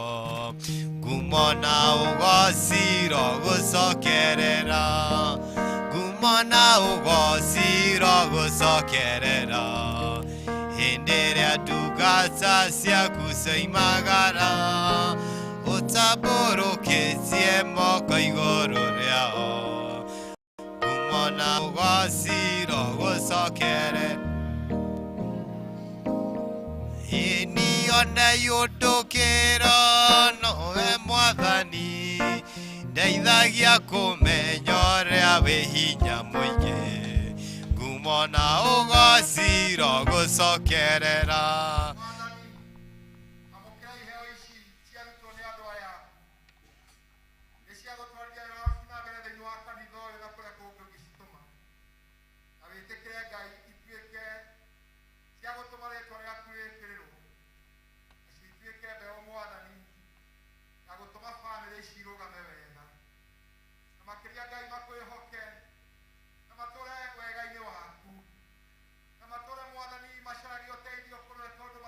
ngumo na ũgoci rogũcokerera, ngumo na ũgoci rogũcokerera hĩndĩ ĩrĩa ndungata ciaku cioimagara, ũtambũrũkĩtie moko igũrũ rĩao, ngumo na ũgoci rogũcokerera ĩni ona yũndũkĩra nowe Mwathani, ndeithagia kũmenya ũrĩa wĩ hinya mũingĩ, ngumo na ũgoci rogũcokerera.
Amũkĩra iheo ici ciarutwo nĩ andũ aya nĩ cia gũtwarithia wĩra waku na mbere thĩinĩ wa kanitha ũyũ na kũrĩa kũngĩ ũngĩcitũma, na wĩtĩkĩre Ngai ituĩke cia gũtũma rĩtwa rĩaku rĩkĩrĩrwo, nacio ituĩke mbeũ Mwathani ya gũtũma bamĩrĩ ici irũgame wega, na makĩria Ngai makwĩhoke na matũre wega-inĩ waku, na matũre Mwathani macaragia ũteithio kũrĩ tondũ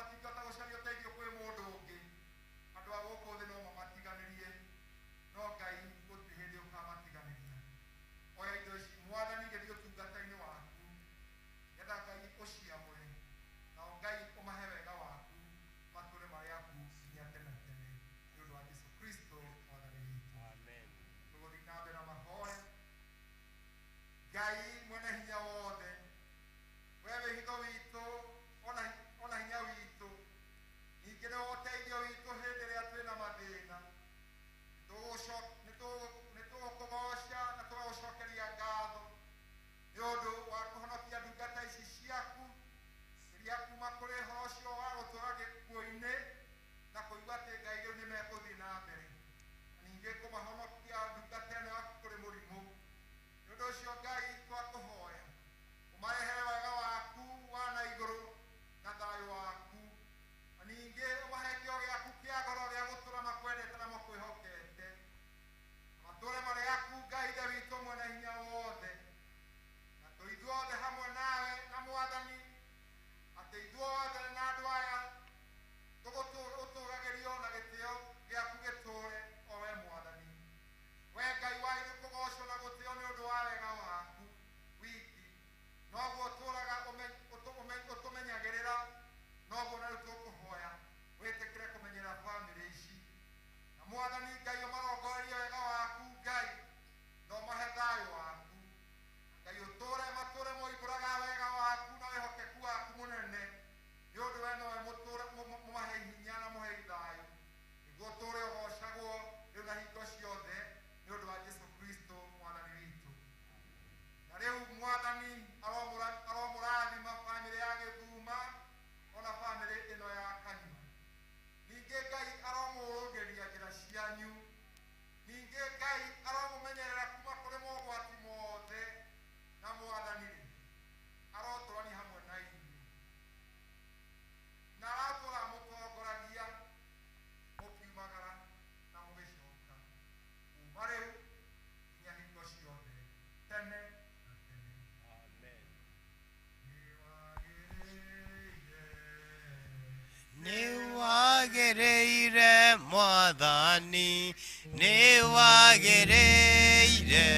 nĩ wagĩrĩire,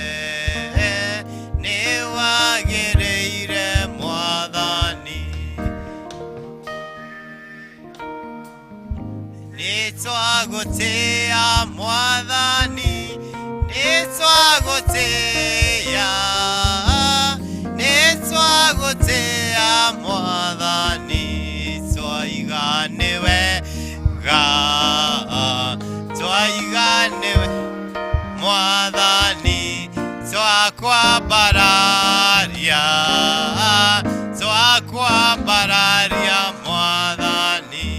nĩ wagĩrĩire Mwathani. Nĩ twagũtĩĩa Mwathani, nĩ twagũtĩĩa, nĩ twagũtĩĩa Mwathani, twaiga nĩ wega, twaiga nĩ Mwathani, twakwambararia, twakwambararia Mwathani,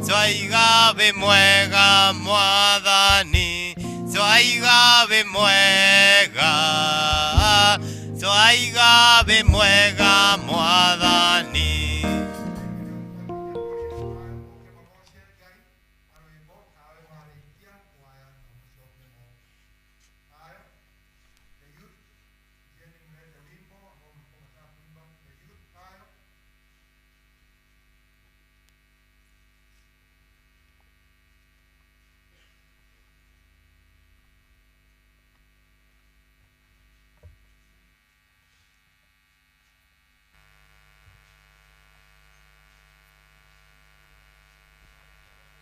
twaiga wĩ mwega Mwathani, twaiga wĩ mwega, twaiga wĩ mwega Mwathani.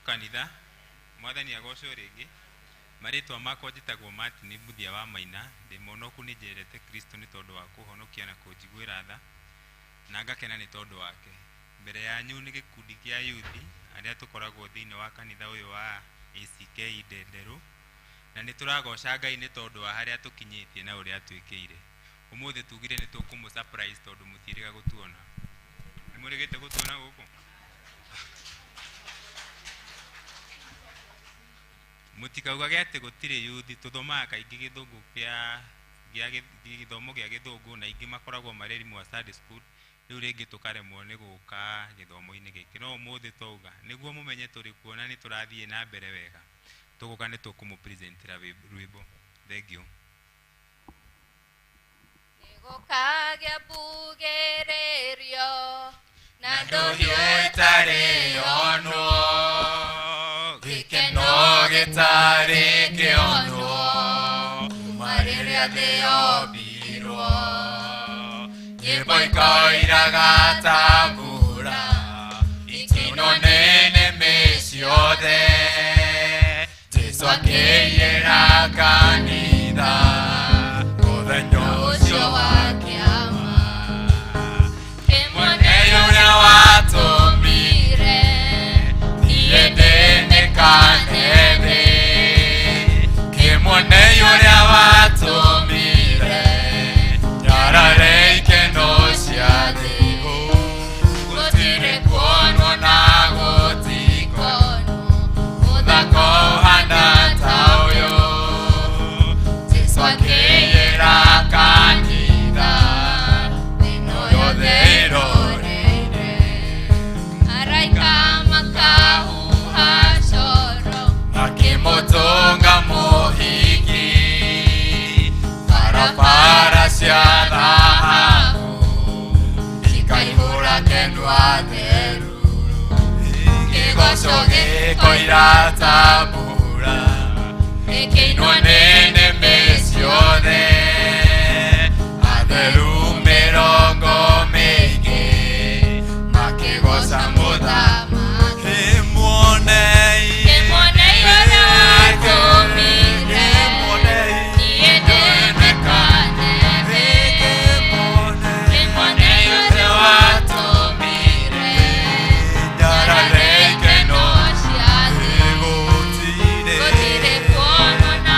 Kanitha Mwathani agocwo rĩngĩ. Marĩtwa makwa njĩtagwo Martin Mbuthia wa Maina. Ndĩ mũhonoku nĩ njerete Kristo nĩ tondũ wa kũhonokia na kũnjiguĩra tha, na ngakena nĩ tondũ wake. Mbere yanyu nĩ gĩkundi kĩa yuthi arĩa tũkoragwo thĩinĩ wa kanitha ũyũ wa ACK Ndenderu, na nĩ tũragoca Ngai nĩ tondũ wa harĩa tũkinyĩtie na ũrĩa twĩkĩire. Ũmũthĩ tugire nĩ tũkũmũ surprise tondũ mũtiĩrĩga gũtuona. Nĩ mũrĩgĩte gũtuona gũkũ? Mũtikaugage atĩ gũtirĩ yuthi. Tũthomaga kaingĩ gĩthũngũ gĩthomo gĩa gĩthũngũ, na ingĩ makoragwo marĩ arimu a Sunday school. Rĩu rĩngĩ tũkaremwo nĩ gũka gĩthomo-inĩ gĩkĩ. No ũmũthĩ twauga nĩguo mũmenye tũrĩ kuo na nĩ tũrathiĩ na mbere wega, tũgũka nĩ tũkũmũpresentĩra rwĩmbo. Thank you.
Gũkagĩa mbugĩrĩrio na
ndũhiũ itarĩ onwo, gĩkeno gĩtarĩ kĩonwo, kuma rĩrĩa thĩ yombirwo, nyĩmbo ikoiraga ta mbura, ikino nĩnĩmĩ ciothe, Jesũ akĩiyĩra kanitha, mũthenya ũcio wa kĩama, kĩmone ũrĩa watũmire, niĩ ndĩnĩkane thĩ, kĩmone ũrĩa watũmire, nyarare ikeno cia thĩ, gũtirĩ kuonwo na gũtikonwo, mũthako ũhana ta ũyũ, Jesũ akĩiyĩra kanitha, thĩinĩ yothe ĩroreire,
araika makahuha coro,
makĩmũtũnga mũhiki, barabara cia thahabu, ikaihũra kendwa theru, kĩgoco gĩkoira ta mbura, gĩkĩinwo nĩ nĩmĩ ciothe, atheru mĩrongo mĩingĩ, makĩgoca mũthamaki, kĩmuonei
ũrĩa watũmire, niĩ ndĩnĩkane thĩ, kĩmuonei ũrĩa watũmire, nyarare ikeno cia thĩ, gũtirĩ kuonwo na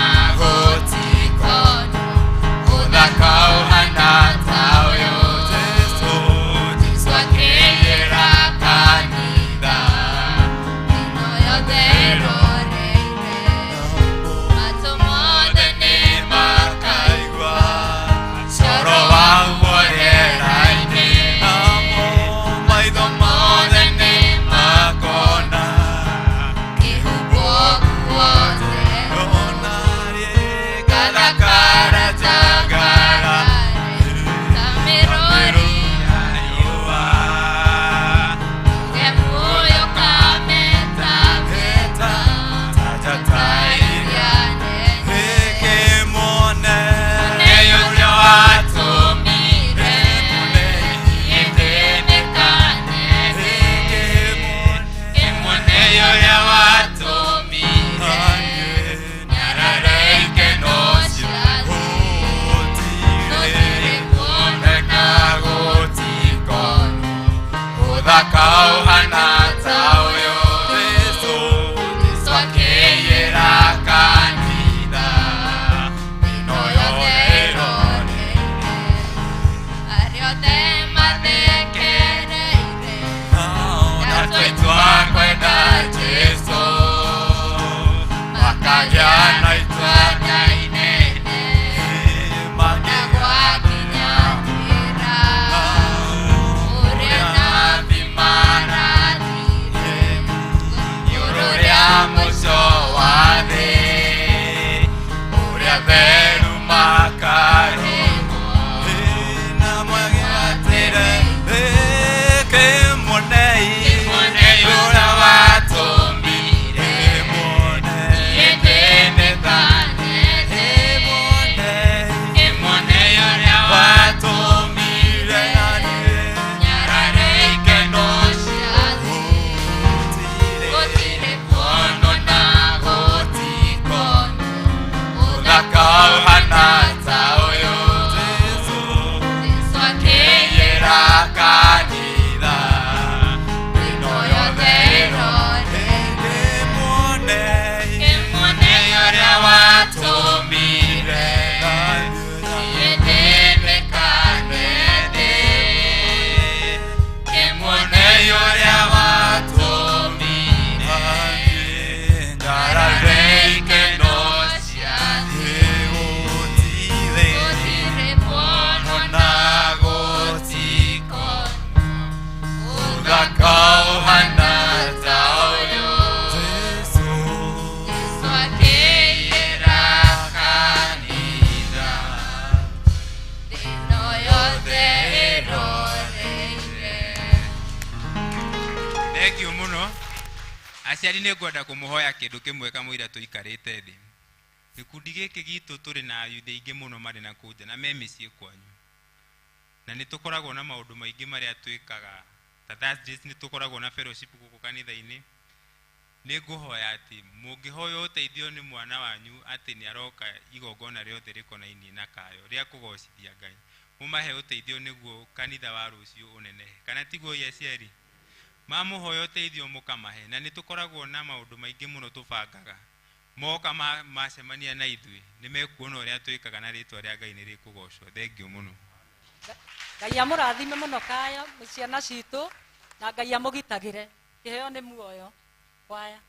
Aciari nĩ ngwenda kũmũhoya kĩndũ kĩmwe kamũira tũikarĩte thĩ. Gĩkundi gĩkĩ gitũ tũrĩ na ayuthi aingĩ mũno marĩ na kũu nja na me mĩciĩ kwanyu. Na nĩ tũkoragwo na maũndũ maingĩ marĩa twĩkaga. Ta Thursdays nĩ tũkoragwo na fellowship gũkũ kanitha-inĩ. Nĩ ngũhoya atĩ mũngĩhoya ũteithio nĩ mwana wanyu atĩ nĩ aroka igongona rĩothe rĩkonainie na kayo rĩa kũgocithia Ngai. Mũmahe ũteithio nĩguo kanitha wa rũciũ ũnenehe. Kana tiguo ya aciari. Mamũhoya ũteithio mũkamahe na nĩ tũkoragwo na maũndũ maingĩ mũno tũbangaga. Moka macemania na ithuĩ nĩ mekuona ũrĩa twĩkaga na rĩtwa rĩa Ngai nĩ rĩkũgocwo. Thengio mũno.
Ngai amũrathime mũno kayo ciana citũ na Ngai amũgitagĩre. Kĩheo nĩ muoyo. Kwaya.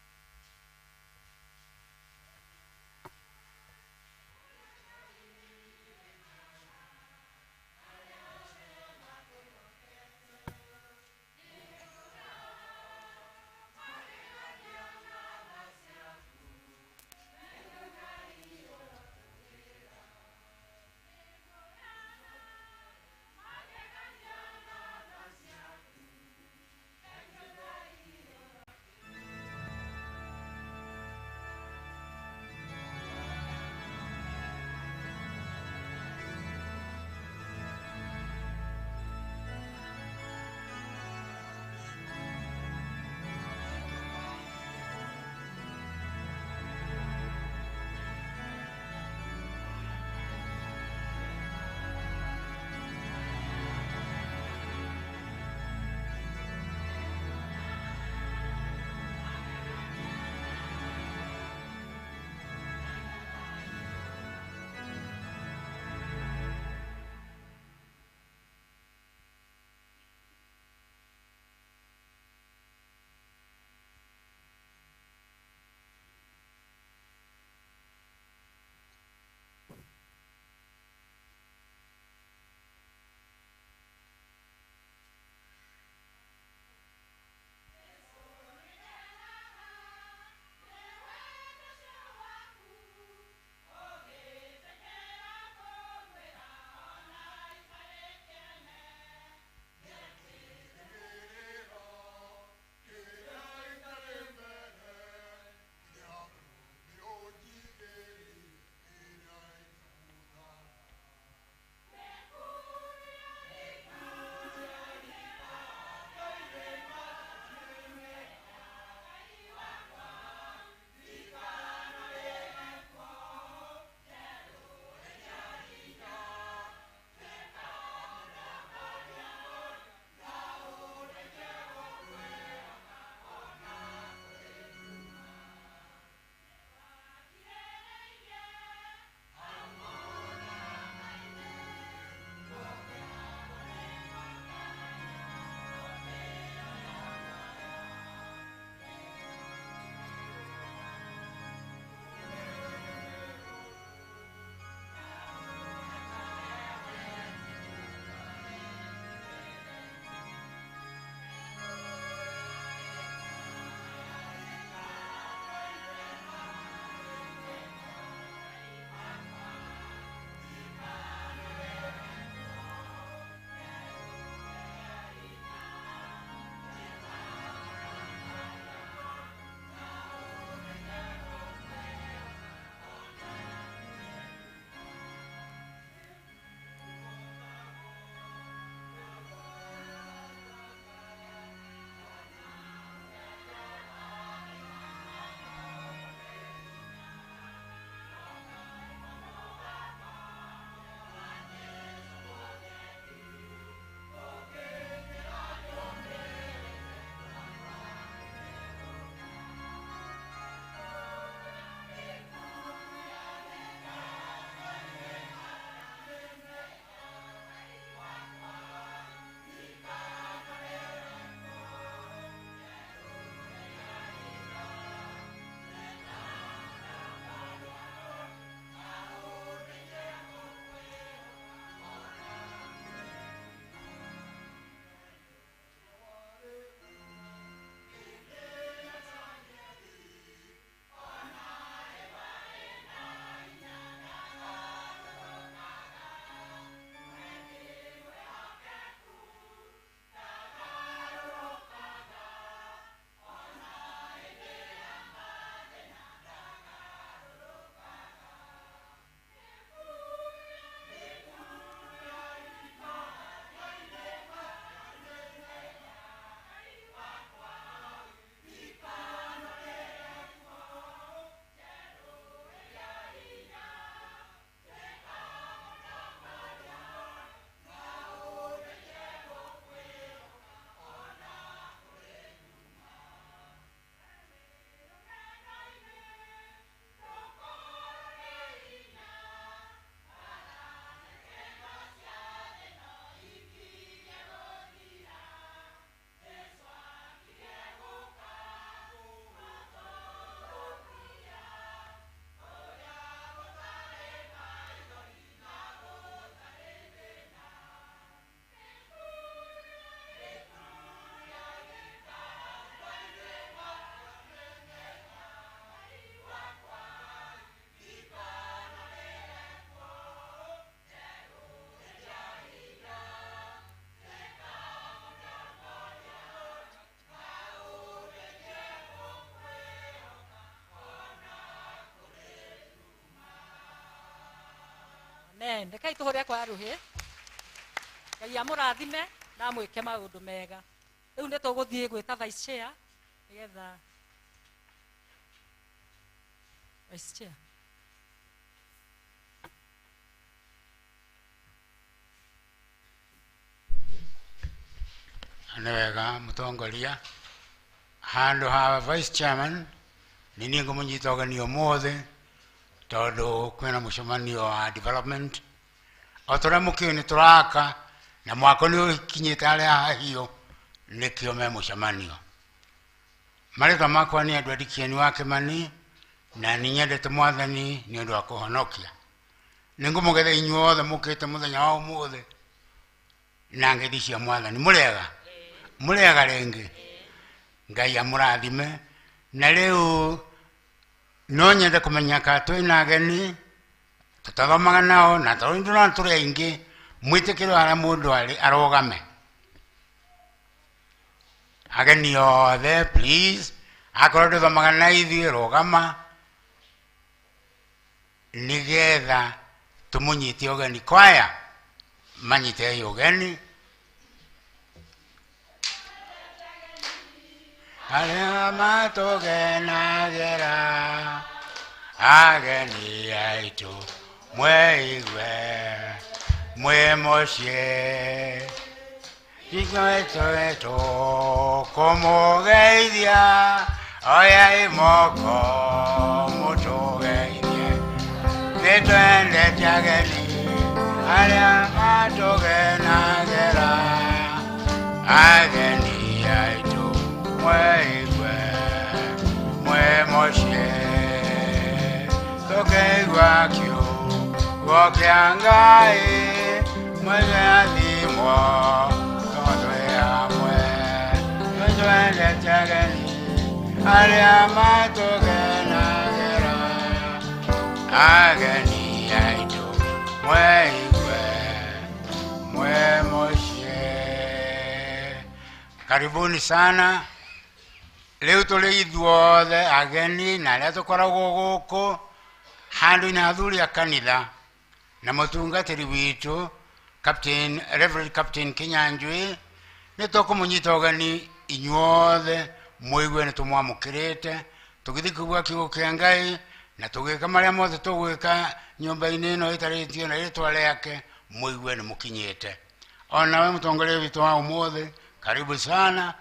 Rekai tũhũre kwa rũhĩ. Ngai amũrathime na amwĩke maũndũ mega. Rĩu nĩ tũgũthiĩ gwĩta vice chair nĩgetha vice chair.
Nĩ wega mũtongoria, handũ ha vice chairman nĩ niĩ ngũmũnyita ũgeni ũmũthĩ tondũ kwĩna mũcemanio wa development. O tũrĩa mũkĩũĩ nĩ tũraka na mwako nĩ ũkinyĩte harĩa hahio nĩkĩo me mũcemanio. Marĩtwa makwa nĩ Edward Kieni wa Kĩmani na nĩ nyendete Mwathani nĩ ũndũ wa kũhonokia. Nĩ ngũmũgetha inyuothe mũkĩte mũthenya wa ũmũthĩ na ngeithi cia Mwathani. Mũrĩega rĩngĩ. Ngai amũrathime. Na rĩu no nyende kũmenya ka twĩna ageni tũtathomaga nao na tondũ tũrĩ aingĩ mwĩtĩkĩrwo harĩa mũndũ arĩ arũgame. Ageni othe please, akorwo ndũthomaga na ithuĩ rũgama nĩgetha tũmũnyite ũgeni. Kwaya manyite ũgeni. Arĩa matũgenagĩra ageni aitũ mwĩigue mwĩ mũciĩ ithuĩ tũkũmũgeithia oyai moko mũtũgeithie nĩtwendete ageni arĩa matũgenagĩra ageni aitũ mwĩigue mwĩ mũciĩ tũkĩigua kiugo kĩa Ngai mwĩgathimwo tondũ hamwe nĩtwendete ageni arĩa matũgenagĩra ageni aitũ mwĩigue mwĩ mũciĩ. Karibuni sana. Leo tũrĩ ithuothe ageni na arĩa tũkoragwo gũkũ handũ-inĩ hathuri a kanitha na mũtungatĩri witũ Reverend Captain Kinyanjui. Nĩ tũkũmũnyita ũgeni inyuothe mũigue nĩ tũmwamũkĩrĩte tũgĩthiĩ kũigua kiugo kĩa Ngai na tũgĩka marĩa mothe tũgwĩka nyũmba-inĩ ĩno ĩtarĩtio na rĩtwa rĩake mũigue nĩ mũkinyĩte. Ona we mũtongoria witũ wa ũmũthĩ karibu sana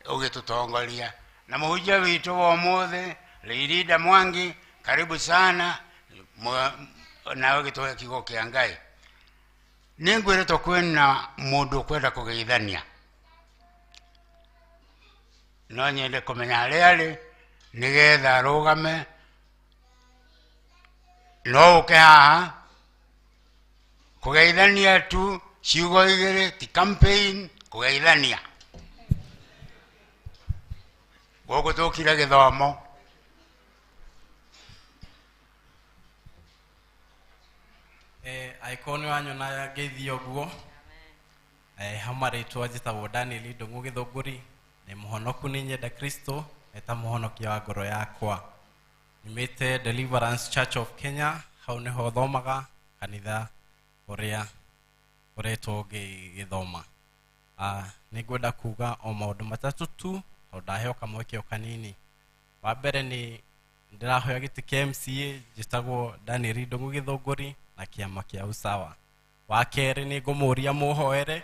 ũgĩtũtongoria. Na mũhunjia witũ wa ũmũthĩ Leirida Mwangi karibu sana nawe ũgĩtũhe kiugo kĩa Ngai. Nĩ ngwĩrĩtwo kwĩna mũndũ ũkwenda kũgeithania. No nyende kũmenya harĩa arĩ nĩgetha arũgame. No ũke haha kũgeithania tu, ciugo igĩrĩ, ti campaign, kũgeithania. Gũkũ tũkire gĩthomo.
Aiko nĩ wanyona ngeithi ũguo. Hamarĩtwo njĩtagwo Daniel Ndung'u Gĩthũngũri. Nĩ mũhonoku nĩ nyenda Kristo eta mũhonokia wa ngoro yakwa. Nyumĩte Deliverance Church of Kenya. Hau nĩho thomaga kanitha ũrĩa ũretwo gĩthoma. Nĩ ngwenda kuga o maũndũ matatũ tu tondũ ndaheo kamweke o kanini. Wa mbere nĩ ndĩrahoya gĩtĩ kĩa MCA njĩtagwo Daniel Ndung'u Gĩthũngũri na kĩama kĩa Usawa. Wa kerĩ nĩ ngũmũria mũhoere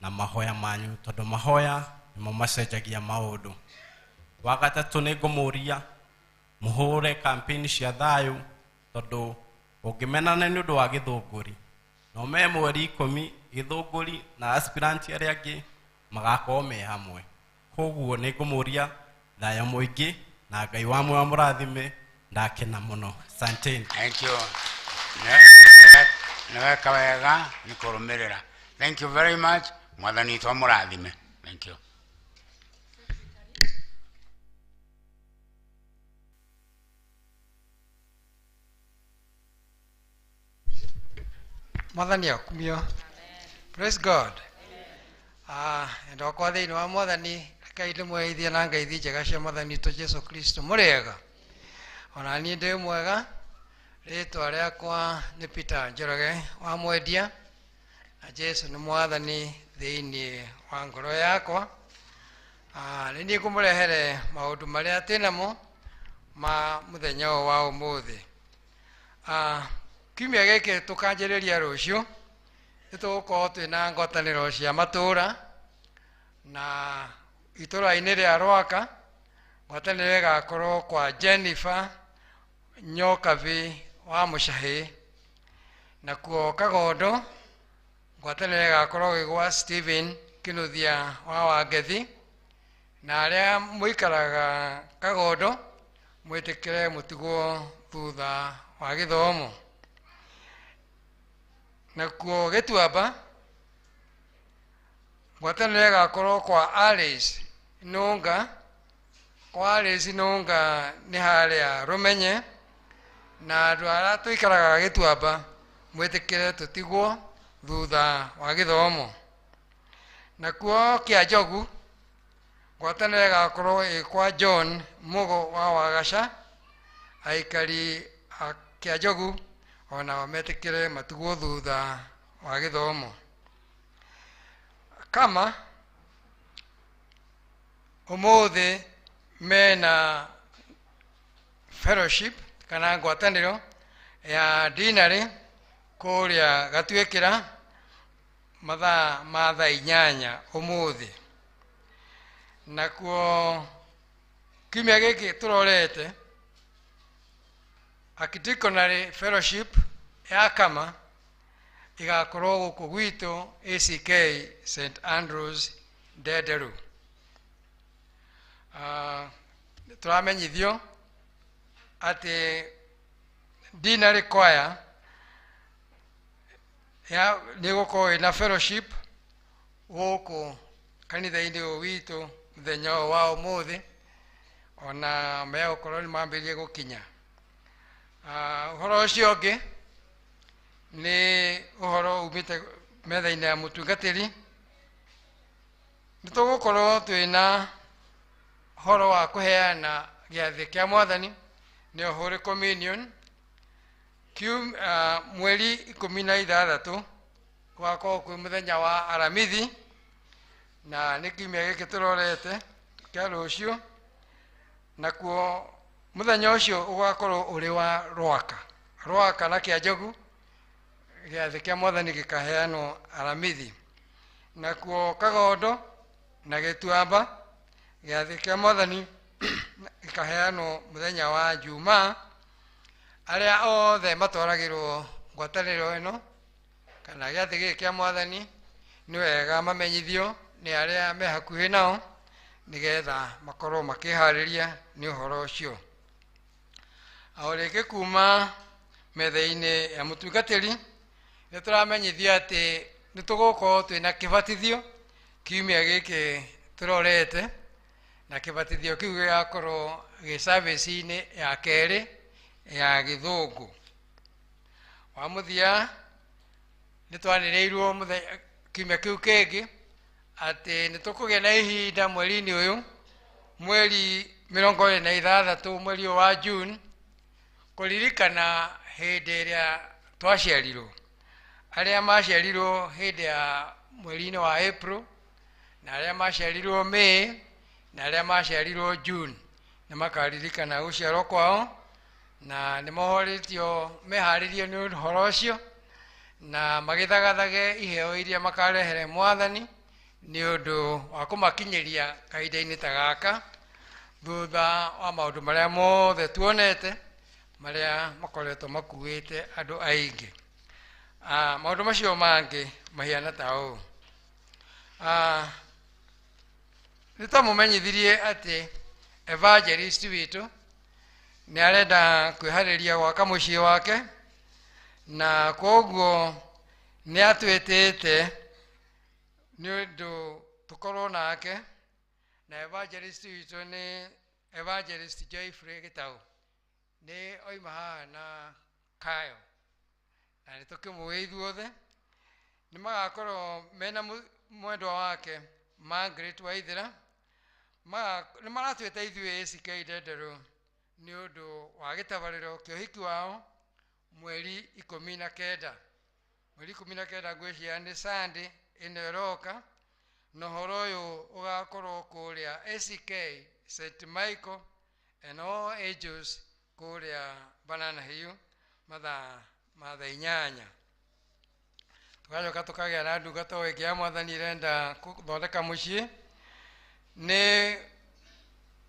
na mahoya manyu tondũ mahoya nĩmo macenjagia maũndũ. Wa gatatũ nĩ ngũmũria mũhũre campaign cia thayũ tondũ ũngĩmenana nĩ ũndũ wa Gĩthũngũri no me mweri 10 Gĩthũngũri na aspirant arĩa angĩ magakorwo me hamwe. Koguo nĩ ngũmũria thayũ mũingĩ na Ngai wa mwe amũrathime. Ndakena mũno. Asanteni.
Thank you. Nĩweka wega nĩ kũrũmĩrĩra. Thank you very much. Mwathani witũ amũrathime. Thank you.
Mwathani akumio. Praise God. Ndokwa thĩinĩ wa Mwathani Ngai ndĩmũgeithie na ngeithi njega cia Mwathani witũ Jesu Kristo. Mũrĩega. Ona niĩ ndĩ mwega Rĩtwa rĩakwa nĩ Peter Njoroge wa Mwendia, na Jesu nĩ mwathani thĩinĩ wa ngoro yakwa. Nĩ niĩ ngũmũrehere maũndũ marĩa twĩnamo ma mũthenya ũyũ wa ũmũthĩ. Kiumia gĩkĩ tũkanjĩrĩria rũciũ nĩ tũgũkorwo twĩna ngwatanĩro cia matũũra, na itũũra-inĩ rĩa Rwaka ngwatanĩro ĩgakorwo kwa Jennifer Nyokabi wa Mũcahĩ, na kuo Kagondo ngwatanĩro ĩgakorwo gwa Stephen Kinuthia wa Wangethi, na arĩa mũikaraga Kagondo mwĩtĩkĩre mũtigwo thutha wa gĩthomo. Na kuo Gĩtuamba ngwatanĩro ĩgakorwo kwa Alice Nũnga. Kwa Alice Nũnga nĩ harĩa Rũmenye, na andũ arĩa tũikaraga Gĩtuamba mwĩtĩkĩre tũtigwo thutha wa gĩthomo. Na kuo Kĩanjogu ngwatanĩro ĩgakorwo kwa John Mũgo wa Wagaca, aikari a Kĩanjogu onao metĩkĩre matigwo thutha wa gĩthomo. Kama ũmũthĩ mena fellowship kana ngwatanĩro ya dinarĩ kũrĩa Gatuĩkĩra mathaa ma thaa 8 ũmũthĩ. Nakuo kiumia gĩkĩ tũrorete Archdiaconary Fellowship ya Kama igakorwo gũkũ gwitũ ACK St Andrews Ndenderu. Tũramenyithio atĩ dinarĩ choir nĩ gũkorwo ĩna fellowship gũkũ kanitha-inĩ ũyũ witũ mũthenya ũyũ wa ũmũthĩ, ona megũkorwo nĩ mambĩrĩrie gũkinya. Ũhoro ũcio ũngĩ nĩ ũhoro umĩte metha-inĩ ya mũtungatĩri. Nĩ tũgũkorwo twĩna ũhoro wa kũheana gĩathĩ kĩa Mwathani, nĩyo Holy Communion, mweri 16 gũgakorwo kwĩ mũthenya wa Aramithi, na nĩ kiumia gĩkĩ tũrorete kĩa rũciũ. Nakuo mũthenya ũcio ũgakorwo ũrĩ wa Rwaka na Kĩanjogu, gĩathĩ kĩa Mwathani gĩkaheanwo Aramithi. Nakuo Kagondo na Gĩtuamba gĩathĩ kĩa Mwathani gĩkaheanwo mũthenya wa Jumaa. Arĩa othe matwaragĩrwo ngwatanĩro ĩno kana gĩathĩ gĩkĩ kĩa Mwathani nĩ wega mamenyithio nĩ arĩa me hakuhĩ nao, nĩgetha makorwo makĩharĩria nĩ ũhoro ũcio. O rĩngĩ kuma metha-inĩ ya mũtungatĩri nĩ tũramenyithio atĩ nĩ tũgũkorwo twĩna kĩbatithio kiumia gĩkĩ tũrorete, na kĩbatithio kĩu gĩgakorwo gĩ service-inĩ ya kerĩ ya Gĩthũngũ. Wa mũthia nĩ twanĩrĩirwo kiumia kĩu kĩngĩ atĩ nĩ tũkũgĩa na ihinda mweri-inĩ ũyũ, mweri 26 mweri ũyũ wa June, kũririkana hĩndĩ ĩrĩa twaciarirwo. Arĩa maciarirwo hĩndĩ ya mweri-inĩ wa April, na arĩa maciarirwo May, na arĩa maciarirwo June nĩ makaririkana gũciarwo kwao, na nĩ mohorĩtio meharĩrie nĩ ũhoro ũcio, na magĩthagathage iheo iria makarehere Mwathani nĩ ũndũ wa kũmakinyĩria kahinda-inĩ ta gaka, thutha wa maũndũ marĩa mothe tuonete marĩa makoretwo makuĩte andũ aingĩ. Maũndũ macio mangĩ mahiana ta ũũ. Nĩ tũmũmenyithirie atĩ evangelist witũ nĩ arenda kwĩharĩria gwaka mũciĩ wake, na koguo nĩ atwĩtĩte nĩ ũndũ tũkorwo nake, na evangelist witũ nĩ Evangelist Joyfrey Gĩtaũ. Nĩ oima haha na Kayo, na nĩ tũkĩmũĩ ithuothe. Nĩ magakorwo mena mwendwa wake Margaret Waithĩra, nĩ maratwĩta ithuĩ ACK Ndenderu nĩ ũndũ wa gĩtabarĩro kĩa ũhiki wao mweri 19 mweri 19 ngwĩciria nĩ Sunday ĩno ĩroka na ũhoro ũyũ ũgakorwo kũrĩa ACK St Michael and all ages kũrĩa Banana Hill mathaa 8 tukajoka tukagĩa na ndungata ĩngĩ ya Mwathani irenda gũthondeka mũciĩ nĩ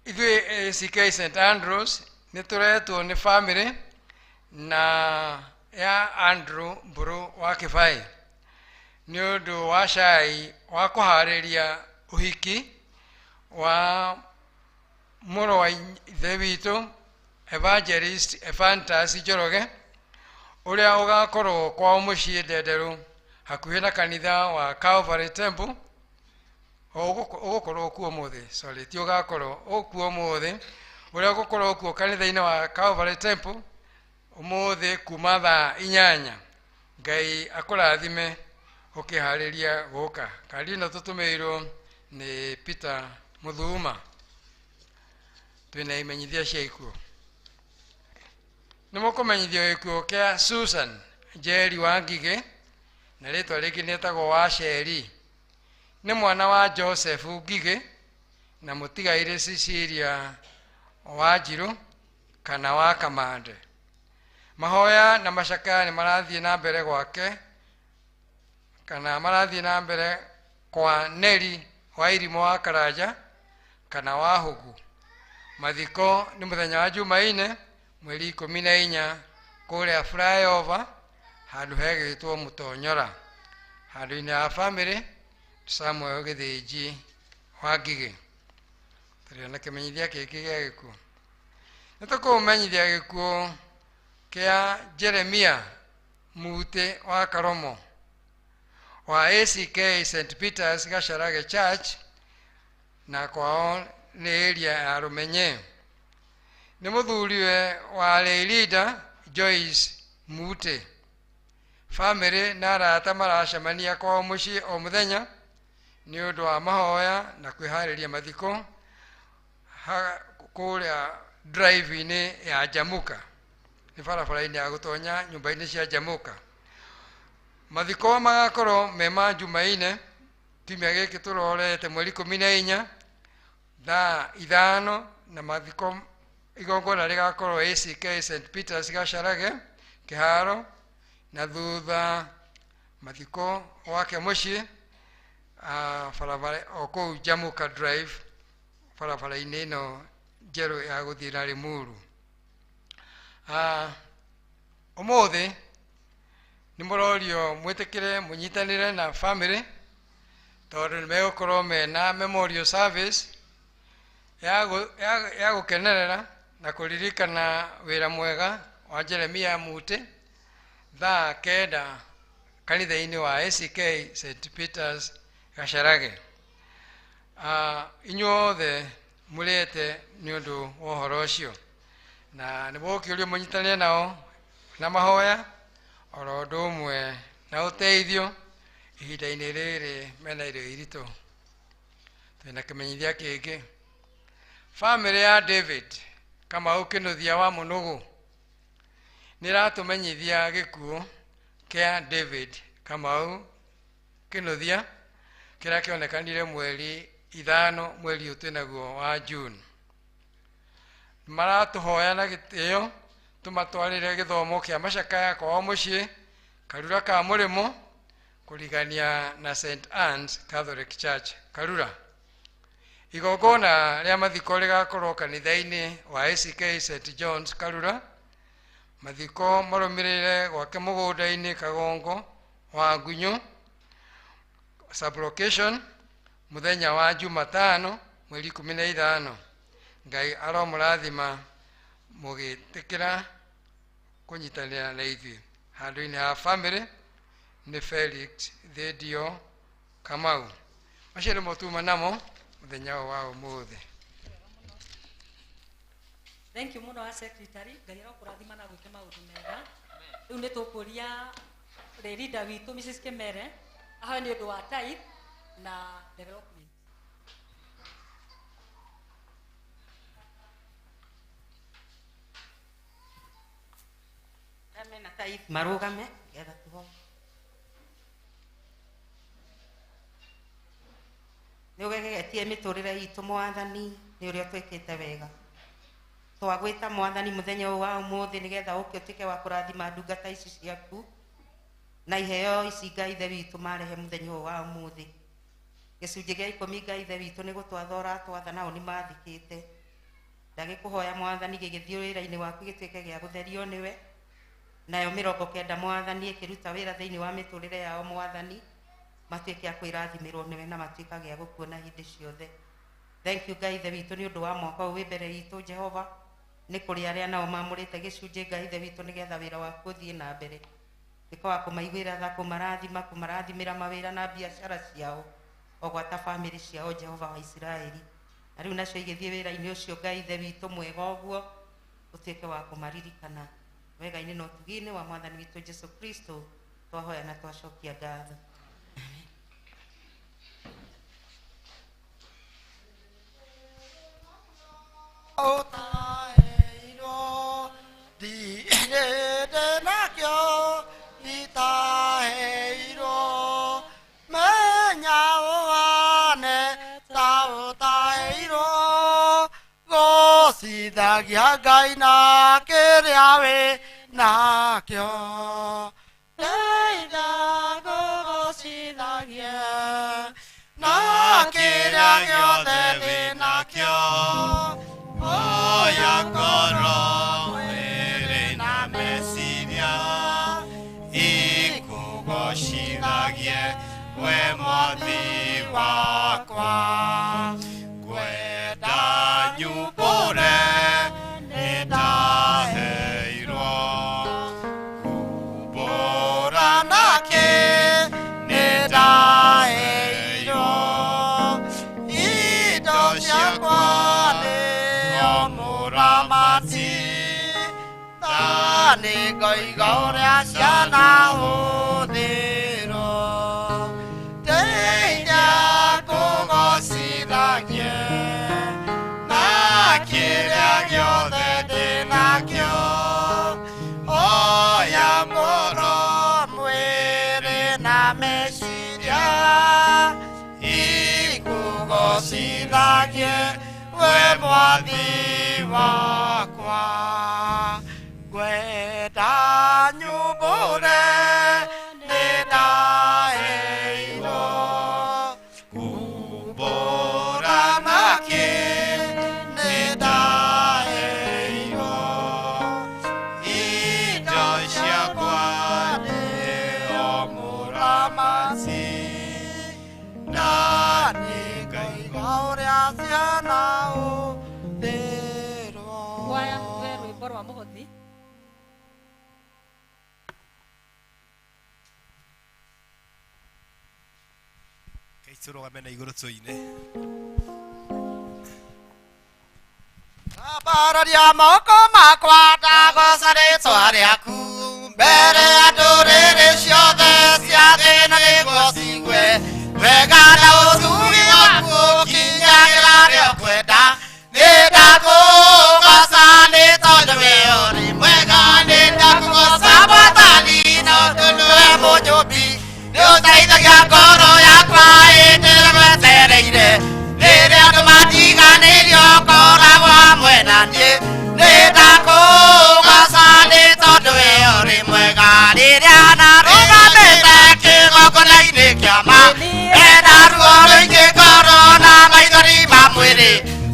ithuĩ ACK St Andrews nĩ tũretwo nĩ family na ya Andrew Mburu wa Kĩbai nĩ ũndũ wa cai wa kũharĩria ũhiki wa mũrũ wa ithe witũ Evangelist Ephantus Njoroge ũrĩa ũgakorwo kwao mũciĩ Ndenderũ hakuhĩ na kanitha wa Calvary Temple ũgũkorwo kuo mũthĩ sorry ti ũgakorwo ũkuo mũthĩ ũrĩa ũgũkorwo kuo kanitha-inĩ wa Calvary Temple ũmũthĩ kuma thaa 8 Ngai akũrathime ũkĩharĩria gũka kandi ĩno tũtũmĩirwo nĩ Peter Muthuma twĩna imenyithia cia ikuũ nĩ mũkũmenyithio gĩkuũ kĩa Susan Njeri wa Ngigĩ na rĩtwa rĩngĩ nĩtagwo wa Sheri nĩ mwana wa Joseph Ngigĩ na mũtigaire Cecilia wa Njirũ kana wa Kamande mahoya na macakaya nĩ marathiĩ na mbere gwake kana marathiĩ na mbere kwa Neri wa Irimũ wa Karanja kana wa Hugu mathiko nĩ mũthenya wa Jumaine mweri 14 kũrĩa flyover handũ hegĩtwo Mũtonyora handũ-inĩ ha family Samuel Gĩthĩnji wa Ngigĩ tũrĩ na kĩmenyithia kĩngĩ gĩa gĩkuũ nĩ tũkũmenyithia gĩkuũ kĩa Jeremia Mute wa Karomo wa ACK St Peter's Gacarage Church na kwao nĩ area ya Rũmenye nĩ mũthuriwe wa lay leader Joyce Mute family na arata maracemania kwao mũciĩ o mũthenya nĩ ũndũ wa mahoya na kwĩharĩria mathiko kũrĩa drive-inĩ ya Jamuka nĩ barabara-inĩ ya gũtonya nyũmba-inĩ cia Jamuka mathiko magakorwo me ma Jumaine kiumia gĩkĩ tũrorete mweri 14 thaa 5 na mathiko igongona rĩgakorwo ACK St Peter's Gacarage kĩharo na thutha mathiko wake mũciĩ barabara o kũu Jamuka Drive barabara-inĩ ĩno njerũ ya gũthiĩ na Limuru ũmũthĩ nĩ mũrorio mwĩtĩkĩre mũnyitanĩre na family tondũ nĩ megũkorwo mena memorial service ya gũkenerera na kũririkana wĩra mwega wa Jeremia Mute thaa 9 kanitha-inĩ wa ACK St Peter's Gacarage inyuothe mũrĩte nĩ ũndũ wa ũhoro ũcio na nĩ mũgũkĩũrio mũnyitanĩre nao na mahoya oro ũndũ ũmwe na ũteithio ihinda-inĩ rĩrĩ mena irio iritũ twĩna kĩmenyithia kĩngĩ family ya David Kamau Kĩnuthia wa Mũnũgũ nĩ ratũmenyithia gĩkuũ kĩa David Kamau Kĩnuthia kĩrĩa kĩonekanire mweri 5 mweri ũyũ twĩnaguo wa June maratũhoya na gĩtĩo tũmatwarĩre gĩthomo kĩa macakaya kwao mũciĩ Karura ka Mũrĩmo kũrigania na St Anne's Catholic Church Karura igongona rĩa mathiko rĩgakorwo kanitha-inĩ wa ACK St John's Karura mathiko marũmĩrĩire gwake mũgũnda-inĩ Kagongo wa Ngunyũ sublocation mũthenya wa Jumatano mweri 15 Ngai aromũrathima mũgĩtĩkĩra kũnyitanĩra na ithuĩ handũ-inĩ ha family nĩ Felix Thedio Kamau macio nĩmo tuma namo mũthenya wa ũmũthĩ
thank you mũno wa secretary Ngai arokũrathima na gwĩka maũndũ mega rĩu nĩ tũkũria leader witũ Mrs Kemere ahoe nĩ ũndũ wa tithe na development
Amen. tithe marugame getha tuho nĩ ũgegetie mĩtũrĩre itũ Mwathani nĩ ũrĩa twĩkĩte wega twagwĩta Mwathani mũthenya ũyũ wa ũmũthĩ nĩgetha ũke ũtuĩke wa kũrathima ndungata ici ciaku na iheo ici Ngai Ithe witũ marehe mũthenya ũyũ wa ũmũthĩ gĩcunjĩ gĩa 10 Ngai Ithe witũ nĩ gũtwatha ũratwatha nao nĩ mathikĩte ndagĩkũhoya Mwathani gĩgĩthiĩ wĩra-inĩ waku gĩtuĩke gĩa gũtherio nĩwe nayo 90 Mwathani ĩkĩruta wĩra thĩinĩ wa mĩtũrĩre yao Mwathani matuĩke a kwĩrathimirwo nĩwe na matuĩka gĩa gũkuona hĩndĩ ciothe. Thank you Ngai Ithe witũ nĩ ũndũ wa mwaka ũyũ wĩ mbere itũ Jehova nĩ kũrĩ arĩa nao mamũrĩte gĩcunjĩ Ngai Ithe witũ nĩgetha wĩra waku ũthiĩ na mbere tuĩka wa kũmaiguĩra tha kũmarathimĩra mawĩra na biacara ciao o gwata bamĩrĩ ciao Jehova wa Isiraeli na rĩu nacio igĩthiĩ wĩra-inĩ ũcio Ngai Ithe witũ mwega ũguo ũtuĩke wa kũmaririkana wega-inĩ na ũtugi-inĩ wa Mwathani witũ Jesu Kristo twahoya na twacokia ngatho.
Otairo di de nakyo itairo menyaoane ta otairo gosidagia gaina keriawe nakyo deida gosidagia nakeriayo de nakyo Oya koro ere na mesidia ikugoshidagie we mwathi wakwa gwenda nyumbũre nĩndaheirwo kumbũra nake nĩndaheirwo indo ciakwa Muramati Tani goigoria ciana hũthĩrwo Teithia kũgocithagie na kĩrĩa gĩothe ndĩnakĩo Oya mũro mwĩrĩ na meciria ikũgocithagie we mwathi wakwa gwenda nyumbũre nĩndaheirwo kumbũra nake nĩndaheirwo indo ciakwa nĩo mũramati na nĩngaiga ũrĩa ciana
Kwaya tuwe rwĩmbo rwa mũhothi
Kaitũrũgame na igũrũ tũine
Ambararia moko makwa ndagoca rĩtwa rĩaku mbere ya ndũrĩrĩ ciothe cia thĩ na nĩguo cigue wega na ũtugi waku ũkinyagĩra rĩo kwenda nĩndakũgoca nĩ tondũ we ũrĩ mwega nĩndakũgoca Mwathani na ũndũ nĩwe mũnyũmbi nĩũteithagia ngoro yakwa hĩndĩ ĩrĩa gwetereire rĩrĩa andũ matiganĩirio ngoragwo hamwe na niĩ nĩndakũgoca nĩ tondũ we ũrĩ mwega rĩrĩa narũgamĩte kĩgongona-inĩ kĩa ma ena ruo rũingĩ ngoro na maithori ma mwĩrĩ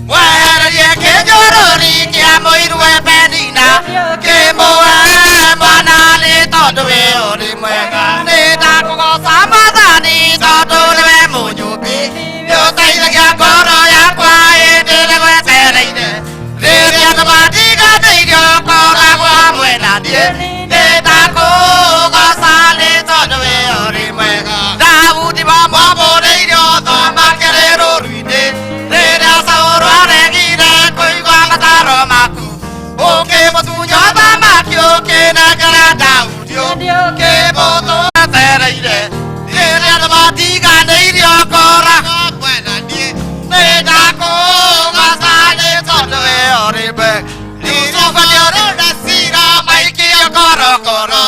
mwehererie kĩnyũrũri kĩa mũiru we Penina kĩmũhe mwana nĩ tondũ we ũrĩ mwega nĩndakũgoca Mwathani tondũ nĩwe mũnyũmbi nĩũteithagia ngoro yakwa hĩndĩ ĩrĩa gwetereire rĩrĩa andũ matiganĩirio ngoragwo hamwe na niĩ nĩndakũgoca nĩ tondũ we ũrĩ mwega Daudi mamwamũrĩirio thoma kĩrĩ rũru-inĩ rĩrĩa Saũlũ aregire kũigua mataro maku ũkĩmũtunya thamaki ũkĩnengera Daudi ũkĩmũtwetereire rĩrĩa andũ matiganĩirio ngoragwo hamwe na niĩ nĩndakũgoca nĩ tondũ we ũrĩ mwega Yusufu nĩũrĩ na Sira maikio korokoro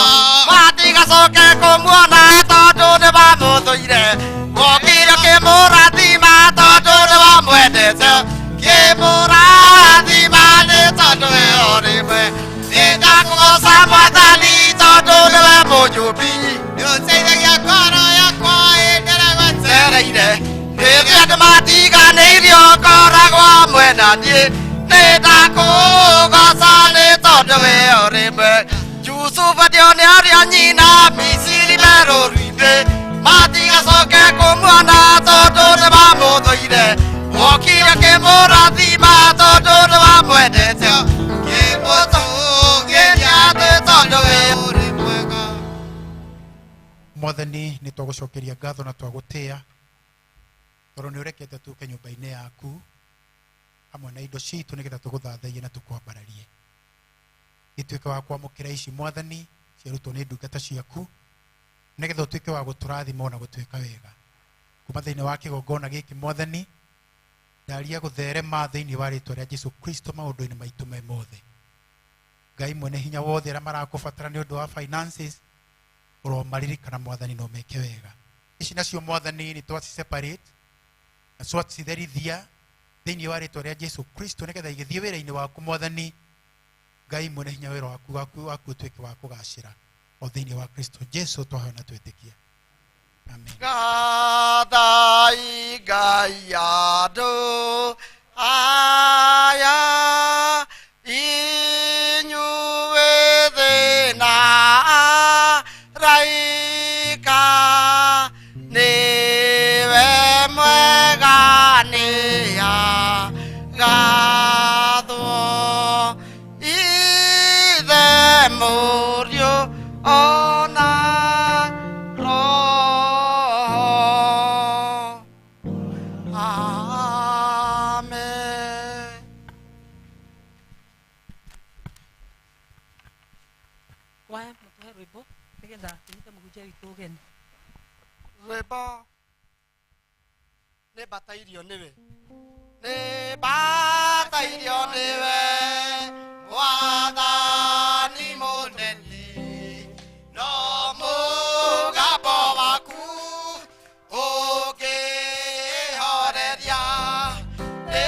gacoke kumuona tondu ni bamuthuire wokire kimurathima tondu ni bamwendete kimurathima ni tondu weo rimwe nĩndakũgoca Mwathani tondu niwe mũnjũmbi nĩũteithagia ngoro yakwa ĩndĩragũcereire rĩrĩa andũ matiganĩirio ngoragwo mwena niĩ nĩndakũgoca nĩ tondu weo rimwe Yusufu ndionĩaria nyina Misiri merũru-inĩ matigacoke kũmuona tondu nĩbamũthũire wokire kĩmũrathima tondu nĩwamwendete
Mwathani nĩ twagũcokeria ngatho na twagũtĩa tondũ nĩ ũrekete tũke nyũmba-inĩ yaku hamwe na indo citũ nĩgetha tũgũthathaiye na tũkwambararie gĩtuĩke wa kwamũkĩra ici Mwathani ciarutwo nĩ ndungata ciaku nĩgetha ũtuĩke wa gũtũrathima na gũtuĩka wega kuma thĩinĩ wa kĩgongona gĩkĩ Mwathani ndaria gũtherema thĩinĩ wa rĩtwa rĩa Jesũ Kristo maũndũ-inĩ maitũ me mothe Ngai mwene hinya wothe arĩa marakũbatara nĩ ũndũ wa finances ũromaririkana Mwathani no meke wega ici nacio Mwathani nĩ twaci separate na twacitherithia thĩinĩ wa rĩtwa rĩa Jesũ Kristo nĩgetha igĩthiĩ wĩra-inĩ waku Mwathani Ngai mwene hinya wĩra waku ũtuĩke wa kũgacĩra o thĩinĩ wa Kristo Jesũ twahoya na twĩtĩkia amen
Gathai Ngai andũ aya inyuĩ thĩna raika nĩwe mwega nĩagathwo ithe mũriũ ona roho amen
Waya mũtuhe rwĩmbo nĩgetha tũnyite mũhunjia witũ ũgeni
rwĩmbo nĩ batairio nĩwe nĩ batairio nĩwe Mwathani mũnene no mũgambo waku ũngĩhoreria nĩ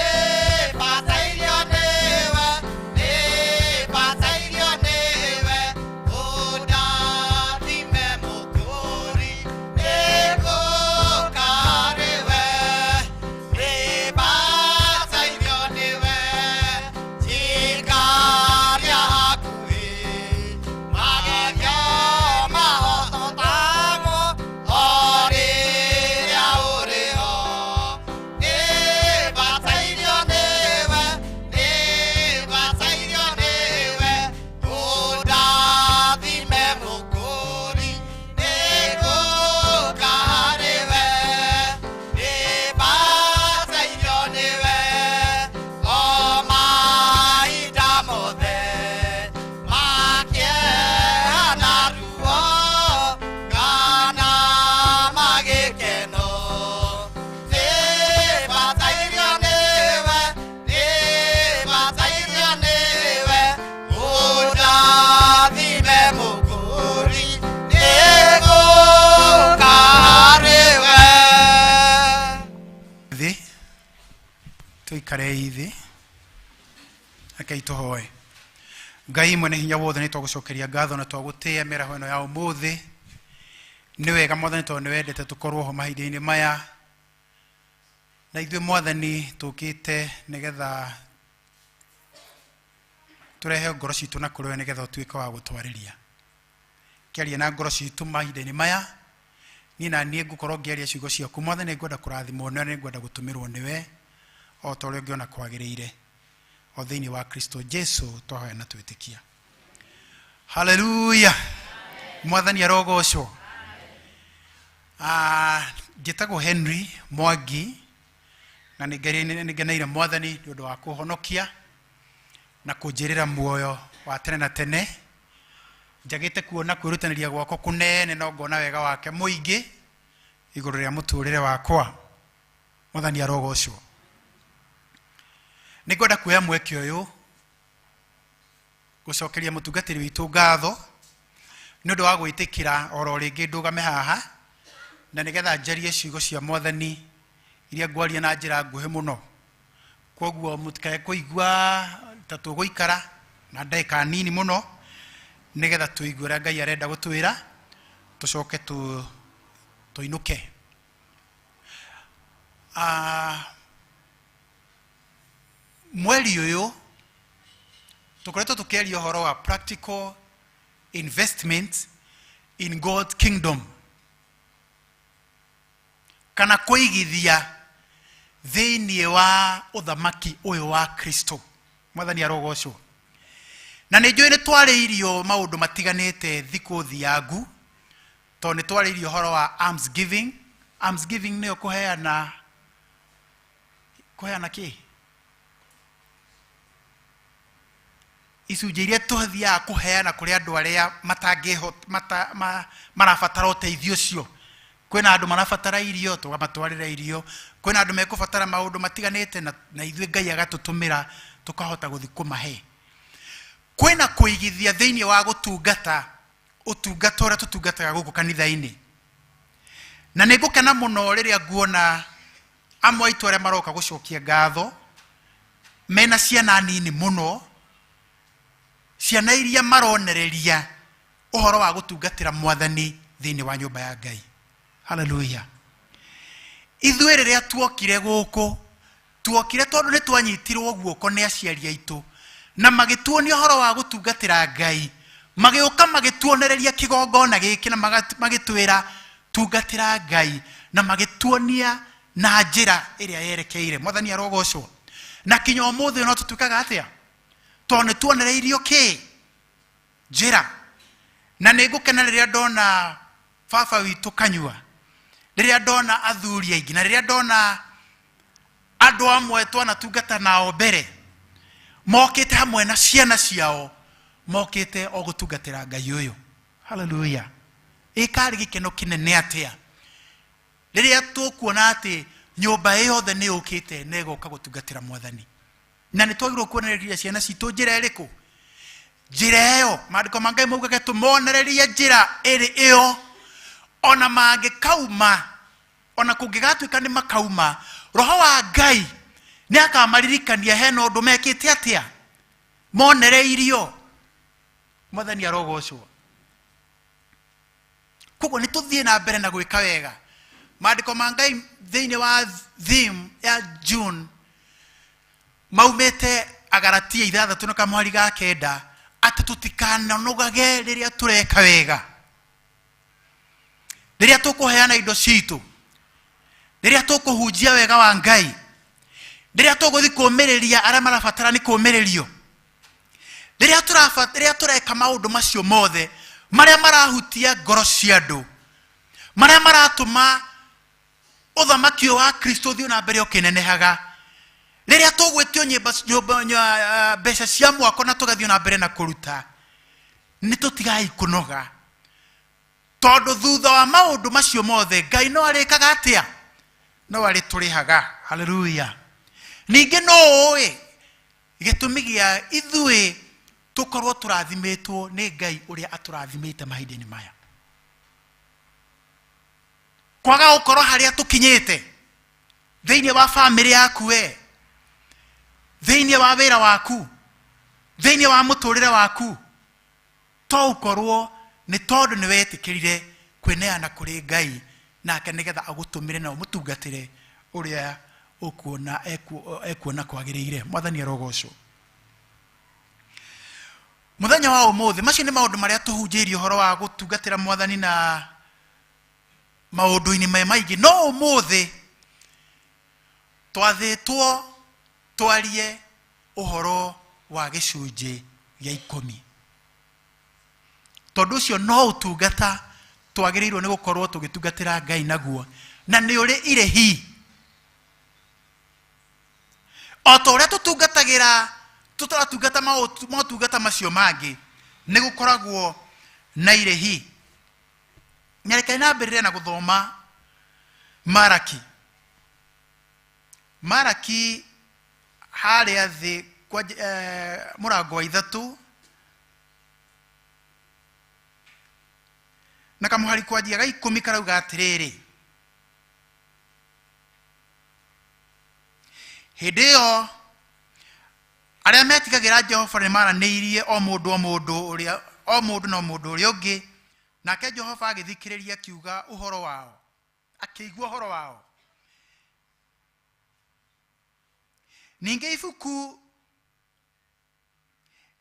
batairio nĩwe nĩ batairio nĩwe ũndathime mũkũri nĩgũkarĩwe nĩ batairio nĩwe njikaria hakuhĩ magegio mahototagwo o rĩrĩa ũrĩho nĩ batairio nĩwe nĩ batairio nĩwe ũndathime mũkũri nĩgũkarĩwe nĩ batairio nĩwe o mahinda mothe makĩeha na ruo kana magĩkeno nĩ batairio nĩwe nĩ batairio nĩwe ũndathime mũkũri nĩgũkarĩwe
thĩ tũikare thĩ rekei tũhoe Ngai mwene hinya wothe nĩ twagũcokeria ngatho na twagũtĩa mĩaraho ĩno ya ũmũthĩ nĩ wega Mwathani tondũ nĩ wendete tũkorwo ho mahinda-inĩ maya na ithuĩ Mwathani tũkĩte nĩgetha tũrehe ngoro citũ na kũrĩ we nĩgetha ũtuĩke wa gũtwarĩria kĩaria na ngoro citũ mahinda-inĩ maya niĩ na niĩ ngũkorwo ngĩaria ciugo ciaku Mwathani nĩngwenda kũrathimwo na nĩngwenda gũtũmĩrwo nĩwe o ta ũrĩa ũngĩona kwagĩrĩire o thĩinĩ wa Kristo Jesũ twahoya na twĩtĩkia haleluya Mwathani arogocwo njĩtagwo Henry Mwangi na nĩngeneire Mwathani nĩ ũndũ wa kũhonokia na kũnjĩrĩra muoyo wa tene na tene njagĩte kuona kwĩrutanĩria gwakwa kũnene no ngona wega wake mũingĩ igũrũ rĩa mũtũrĩre wakwa Mwathani arogocwo nĩngwenda kuoya mweke ũyũ gũcokeria mũtungatĩri witũ ngatho nĩ ũndũ wa gwĩtĩkĩra oro rĩngĩ ndũgame haha na nĩgetha njarie ciugo cia Mwathani iria ngwaria na njĩra nguhĩ mũno. Koguo mũtikae kũigua ta tũgũikara na ndagĩka nini mũno nĩgetha tũigue ũrĩa Ngai arenda gũtwĩra, tũcoke tũinũke. Mweri ũyũ tũkoretwo tũkĩaria ũhoro wa practical investment in God's kingdom, kana kũigithia thĩinĩ wa ũthamaki ũyũ wa Kristo. Mwathani arogocwo. Na nĩ njũĩ nĩ twarĩirio maũndũ matiganĩte thikũ thiangu, tondũ nĩ twarĩirio ũhoro wa alms giving. Alms giving nĩyo kũheana kĩ? Icunjĩ iria tũthiaga kũheana kũrĩ andũ arĩa marabatara ũteithio ũcio. Kwĩna andũ marabatara irio, tũkamatwarĩra irio. Kwĩna andũ mekũbatara maũndũ matiganĩte na ithuĩ Ngai agatũtũmĩra tũkahota gũthiĩ kũmahe. Kwĩna kũigithia thĩinĩ wa gũtungata ũtungata ũrĩa tũtungataga gũkũ kanitha-inĩ. Na nĩ ngũkena mũno rĩrĩa nguona amwe aitũ arĩa maroka gũcokia ngatho mena ciana nini mũno, ciana iria maronereria ũhoro wa gũtungatĩra Mwathani thĩinĩ wa nyũmba ya Ngai. Hallelujah. Ithuĩ rĩrĩa tuokire gũkũ, tuokire tondũ nĩ twanyitirwo guoko nĩ aciari aitũ na magĩtuonia ũhoro wa gũtungatĩra Ngai, magĩũka magĩtuonereria kĩgongona gĩkĩ na magĩtwĩra tungatĩra Ngai, na magĩtuonia na njĩra ĩrĩa yerekeire. Mwathani arogocwo. Na kinya ũmũthĩ no tũtuĩkaga atĩa? Tondũ nĩ tuonereirio kĩ? Njĩra. Na nĩ ngũkena rĩrĩa ndona baba witũ Kanyua, rĩrĩa ndona athuri aingĩ, na rĩrĩa ndona andũ amwe twanatungata nao mbere mokĩte hamwe na ciana ciao, mokĩte o gũtungatĩra Ngai ũyũ. Hallelujah. Ĩkarĩ gĩkeno kĩnene atĩa rĩrĩa tũkuona atĩ nyũmba yothe nĩ yũkĩte na ĩgoka gũtungatĩra Mwathani. Na nĩ twagĩrĩirwo kuonereria ciana citũ njĩra ĩrĩkũ? Njĩra ĩyo maandĩko ma Ngai maugaga tũmonererie njĩra ĩrĩ ĩyo, ona mangĩkauma, ona kũngĩgatuĩka nĩ makauma, Roho wa Ngai nĩ akamaririkania hena ũndũ mekĩte atĩa? Monereirio. Mwathani arogocwo. Koguo nĩ tũthiĩ na mbere na gwĩka wega. Maandĩko ma Ngai thĩinĩ wa theme ya June maumĩte Agalatia 6 na kamwari ga 9 atĩ tũtikananogage rĩrĩa tũreka wega, rĩrĩa tũkũheana indo citũ, rĩrĩa tũkũhunjia wega wa Ngai, rĩrĩa tũgũthiĩ kũũmĩrĩria arĩa marabatara nĩ kũũmĩrĩrio, rĩrĩa tũreka maũndũ macio mothe marĩa marahutia ngoro cia andũ, marĩa maratũma ũthamaki wa Kristo thiĩ na mbere ũkĩnenehaga, rĩrĩa tũgwĩtio mbeca cia mwako na tũgathiĩ na mbere na kũruta, nĩ tũtigai kũnoga, tondũ thutha wa maũndũ macio mothe Ngai no arĩkaga atĩa? No arĩtũrĩhaga. Hallelujah. Ningĩ no ũĩ gĩtũmi gĩa ithuĩ tũkorwo tũrathimĩtwo nĩ Ngai ũrĩa atũrathimĩte mahinda-inĩ maya. Kwaga gũkorwo harĩa tũkinyĩte thĩinĩ wa famĩlĩ yaku, thĩinĩ wa wĩra waku, thĩinĩ wa mũtũrĩre waku, to ũkorwo nĩ tondũ nĩ wetĩkĩrire kwĩneana kũrĩ Ngai, nake nĩgetha agũtũmĩre na ũmũtungatĩre ũrĩa ekuona kwagĩrĩire. Mwathani arogocwo. Mũthenya wa ũmũthĩ, macio nĩ maũndũ marĩa tũhunjĩirie ũhoro wa gũtungatĩra Mwathani na maũndũ-inĩ maingĩ. No ũmũthĩ twathĩtwo twarie ũhoro wa gĩcunjĩ gĩa 10. Tondũ ũcio no ũtungata twagĩrĩirwo nĩ gũkorwo tũgĩtungatĩra Ngai naguo, na nĩ ũrĩ irĩhi. O ta ũrĩa tũratungata motungata macio mangĩ, nĩ gũkoragwo na irĩhi. Nyareke na mbere na gũthoma Malaki. Malaki harĩa thĩ mũrango wa 3 kamuhari kwa njia ga 10 karauga atiriri hideo aria metigagira Jehova ni maranĩirie o mũndũ no mũndũ ũrĩa ũngĩ nake Jehova agĩthikĩrĩria kiuga ũhoro wao akĩigua ũhoro wao ningĩ ibuku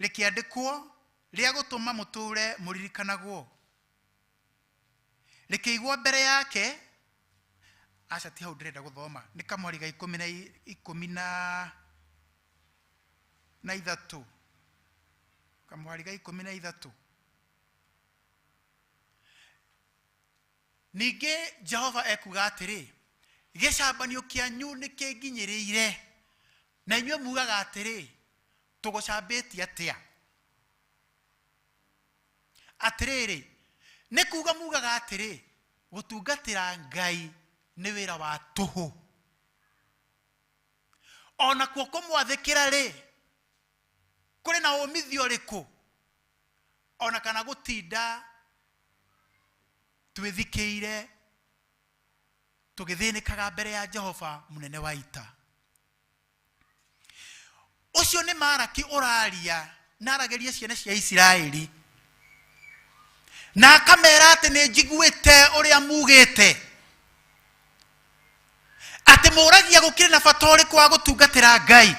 rĩkĩandĩkwo rĩa gũtũma mũtũre mũririkanagwo rĩkĩigwo mbere yake aca ti hau ndĩrenda gũthoma nĩ kamwari ga 13 kamwari ga 13 ningĩ Jehova ekuga atĩrĩ gĩcambanio kĩanyu nĩ kĩnginyĩrĩire na inyuĩ mugaga atĩrĩ tũgũcambĩtie atĩa atĩrĩrĩ nĩ kuga mugaga atĩrĩ gũtungatĩra Ngai nĩ wĩra wa tũhũ ona kuo kũmwathĩkĩra rĩ kũrĩ na ũmithio ũrĩkũ ona kana gũtinda twĩthikĩire tũgĩthĩnĩkaga mbere ya Jehova mũnene wa ita ũcio nĩ Maraki ũraria na aragĩria ciana cia Isiraeli na akamera atĩ nĩ njiguĩte ũrĩa mugĩte atĩ mũragia gũkĩrĩ na bata ũrĩkũ wa gũtungatĩra Ngai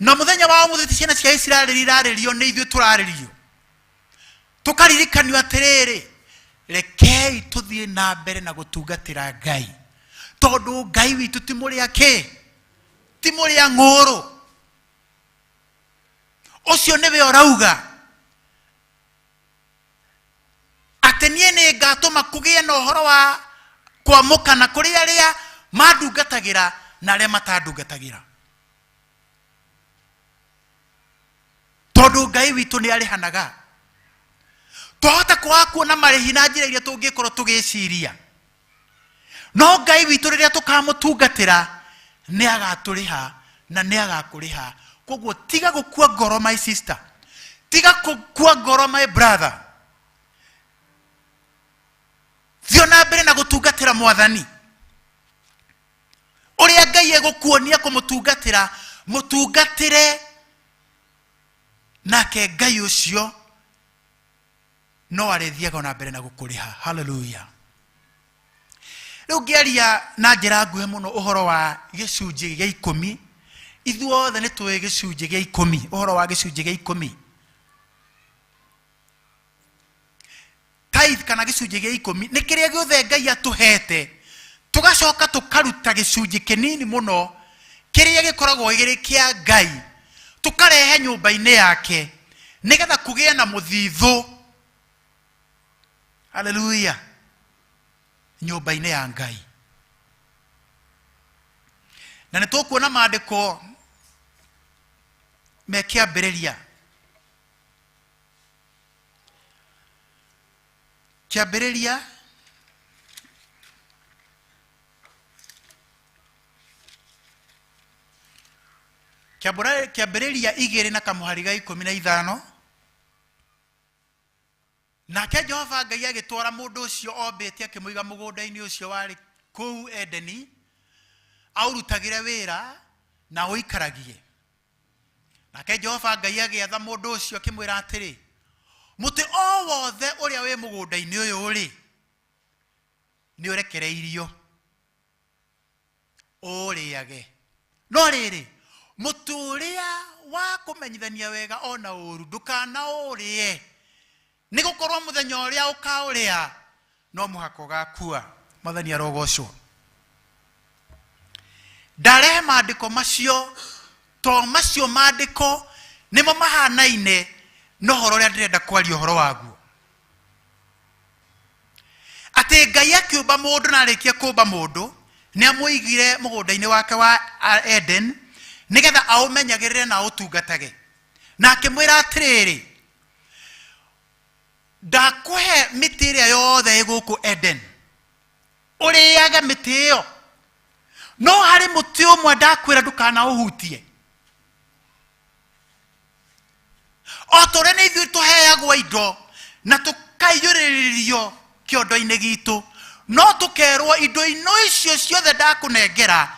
na mũthenya wa ũmũthĩ ciana cia Isiraeli irarĩrio nĩ ithuĩ tũrarĩrio tũkaririkanio atĩrĩrĩ rekei tũthiĩ na mbere na gũtungatĩra Ngai tondũ Ngai witũ ti mũrĩa ti mũrĩa ng'ũrũ ũcio nĩwe ũrauga atĩ niĩ nĩ ngatũma kũgĩe na ũhoro wa kwamũkana kũrĩ arĩa mandungatagĩra na arĩa matandungatagĩra tondũ Ngai witũ nĩ arĩhanaga twahota kwaga kuona marĩhi na njĩra iria tũngĩkorwo tũgĩciria no Ngai witũ rĩrĩa tũkamũtungatĩra nĩ agatũrĩha na nĩ agakũrĩha koguo tiga gũkua ngoro my sister tiga gũkua ngoro my brother thiĩ na mbere na gũtungatĩra Mwathani ũrĩa Ngai egũkuonia kũmũtungatĩra mũtungatĩre nake Ngai ũcio no arĩthiaga na mbere na gũkũrĩha hallelujah rĩu ngĩaria na njĩra nguhĩ mũno ũhoro wa gĩcunjĩ gĩa 10 ithuothe nĩ tũĩ gĩcunjĩ gĩa 10 ũhoro wa gĩcunjĩ gĩa 10 tithe kana gĩcunjĩ gĩa 10 nĩ kĩrĩa gĩothe Ngai atũhete tũgacoka tũkaruta gĩcunjĩ kĩnini mũno kĩrĩa gĩkoragwo gĩrĩ kĩa Ngai tũkarehe nyũmba-inĩ yake nĩgetha kũgĩe na mũthithũ hallelujah nyũmba-inĩ ya Ngai na nĩ tũkuona maandĩko me kĩambĩrĩria kĩambĩrĩria 2 na kamũhari ga 15 nake Jehova Ngai agĩtwara mũndũ ũcio ombĩte akĩmũiga mũgũnda-inĩ ũcio warĩ kũu Edeni aurutagĩre wĩra na ũikaragie nake Jehova Ngai agĩatha mũndũ ũcio akĩmwĩra atĩrĩ mũtĩ o wothe ũrĩa wĩ mũgũnda-inĩ ũyũ rĩ nĩ ũrekereirio ũrĩage no rĩrĩ mũtĩ ũrĩa wa kũmenyithania wega ona ũru ndũkana ũrĩe nĩ gũkorwo mũthenya ũrĩa ũkaũrĩa no mũhaka ũgakua Mwathani arogocwo ndarehe maandĩko macio to macio maandĩko nĩmo mahanaine no ũhoro ũrĩa ndĩrenda kwaria ũhoro waguo atĩ Ngai akĩũmba mũndũ na arĩkia kũũmba mũndũ nĩ amũigire mũgũnda-inĩ wake wa Eden nĩgetha aũmenyagĩrĩre na aũtungatage na akĩmwĩra atĩrĩrĩ ndakũhe mĩtĩ ĩrĩa yothe ĩgũkũ Eden ũrĩage mĩtĩ ĩyo no harĩ mũtĩ ũmwe ndakwĩra ndũkanaũhutie o ta ũrĩa nĩ ithuĩ tũheagwo indo na tukaiyũrĩrĩrio kĩondo-inĩ gitũ, no tukerwo indo ino icio ciothe ndakũnengera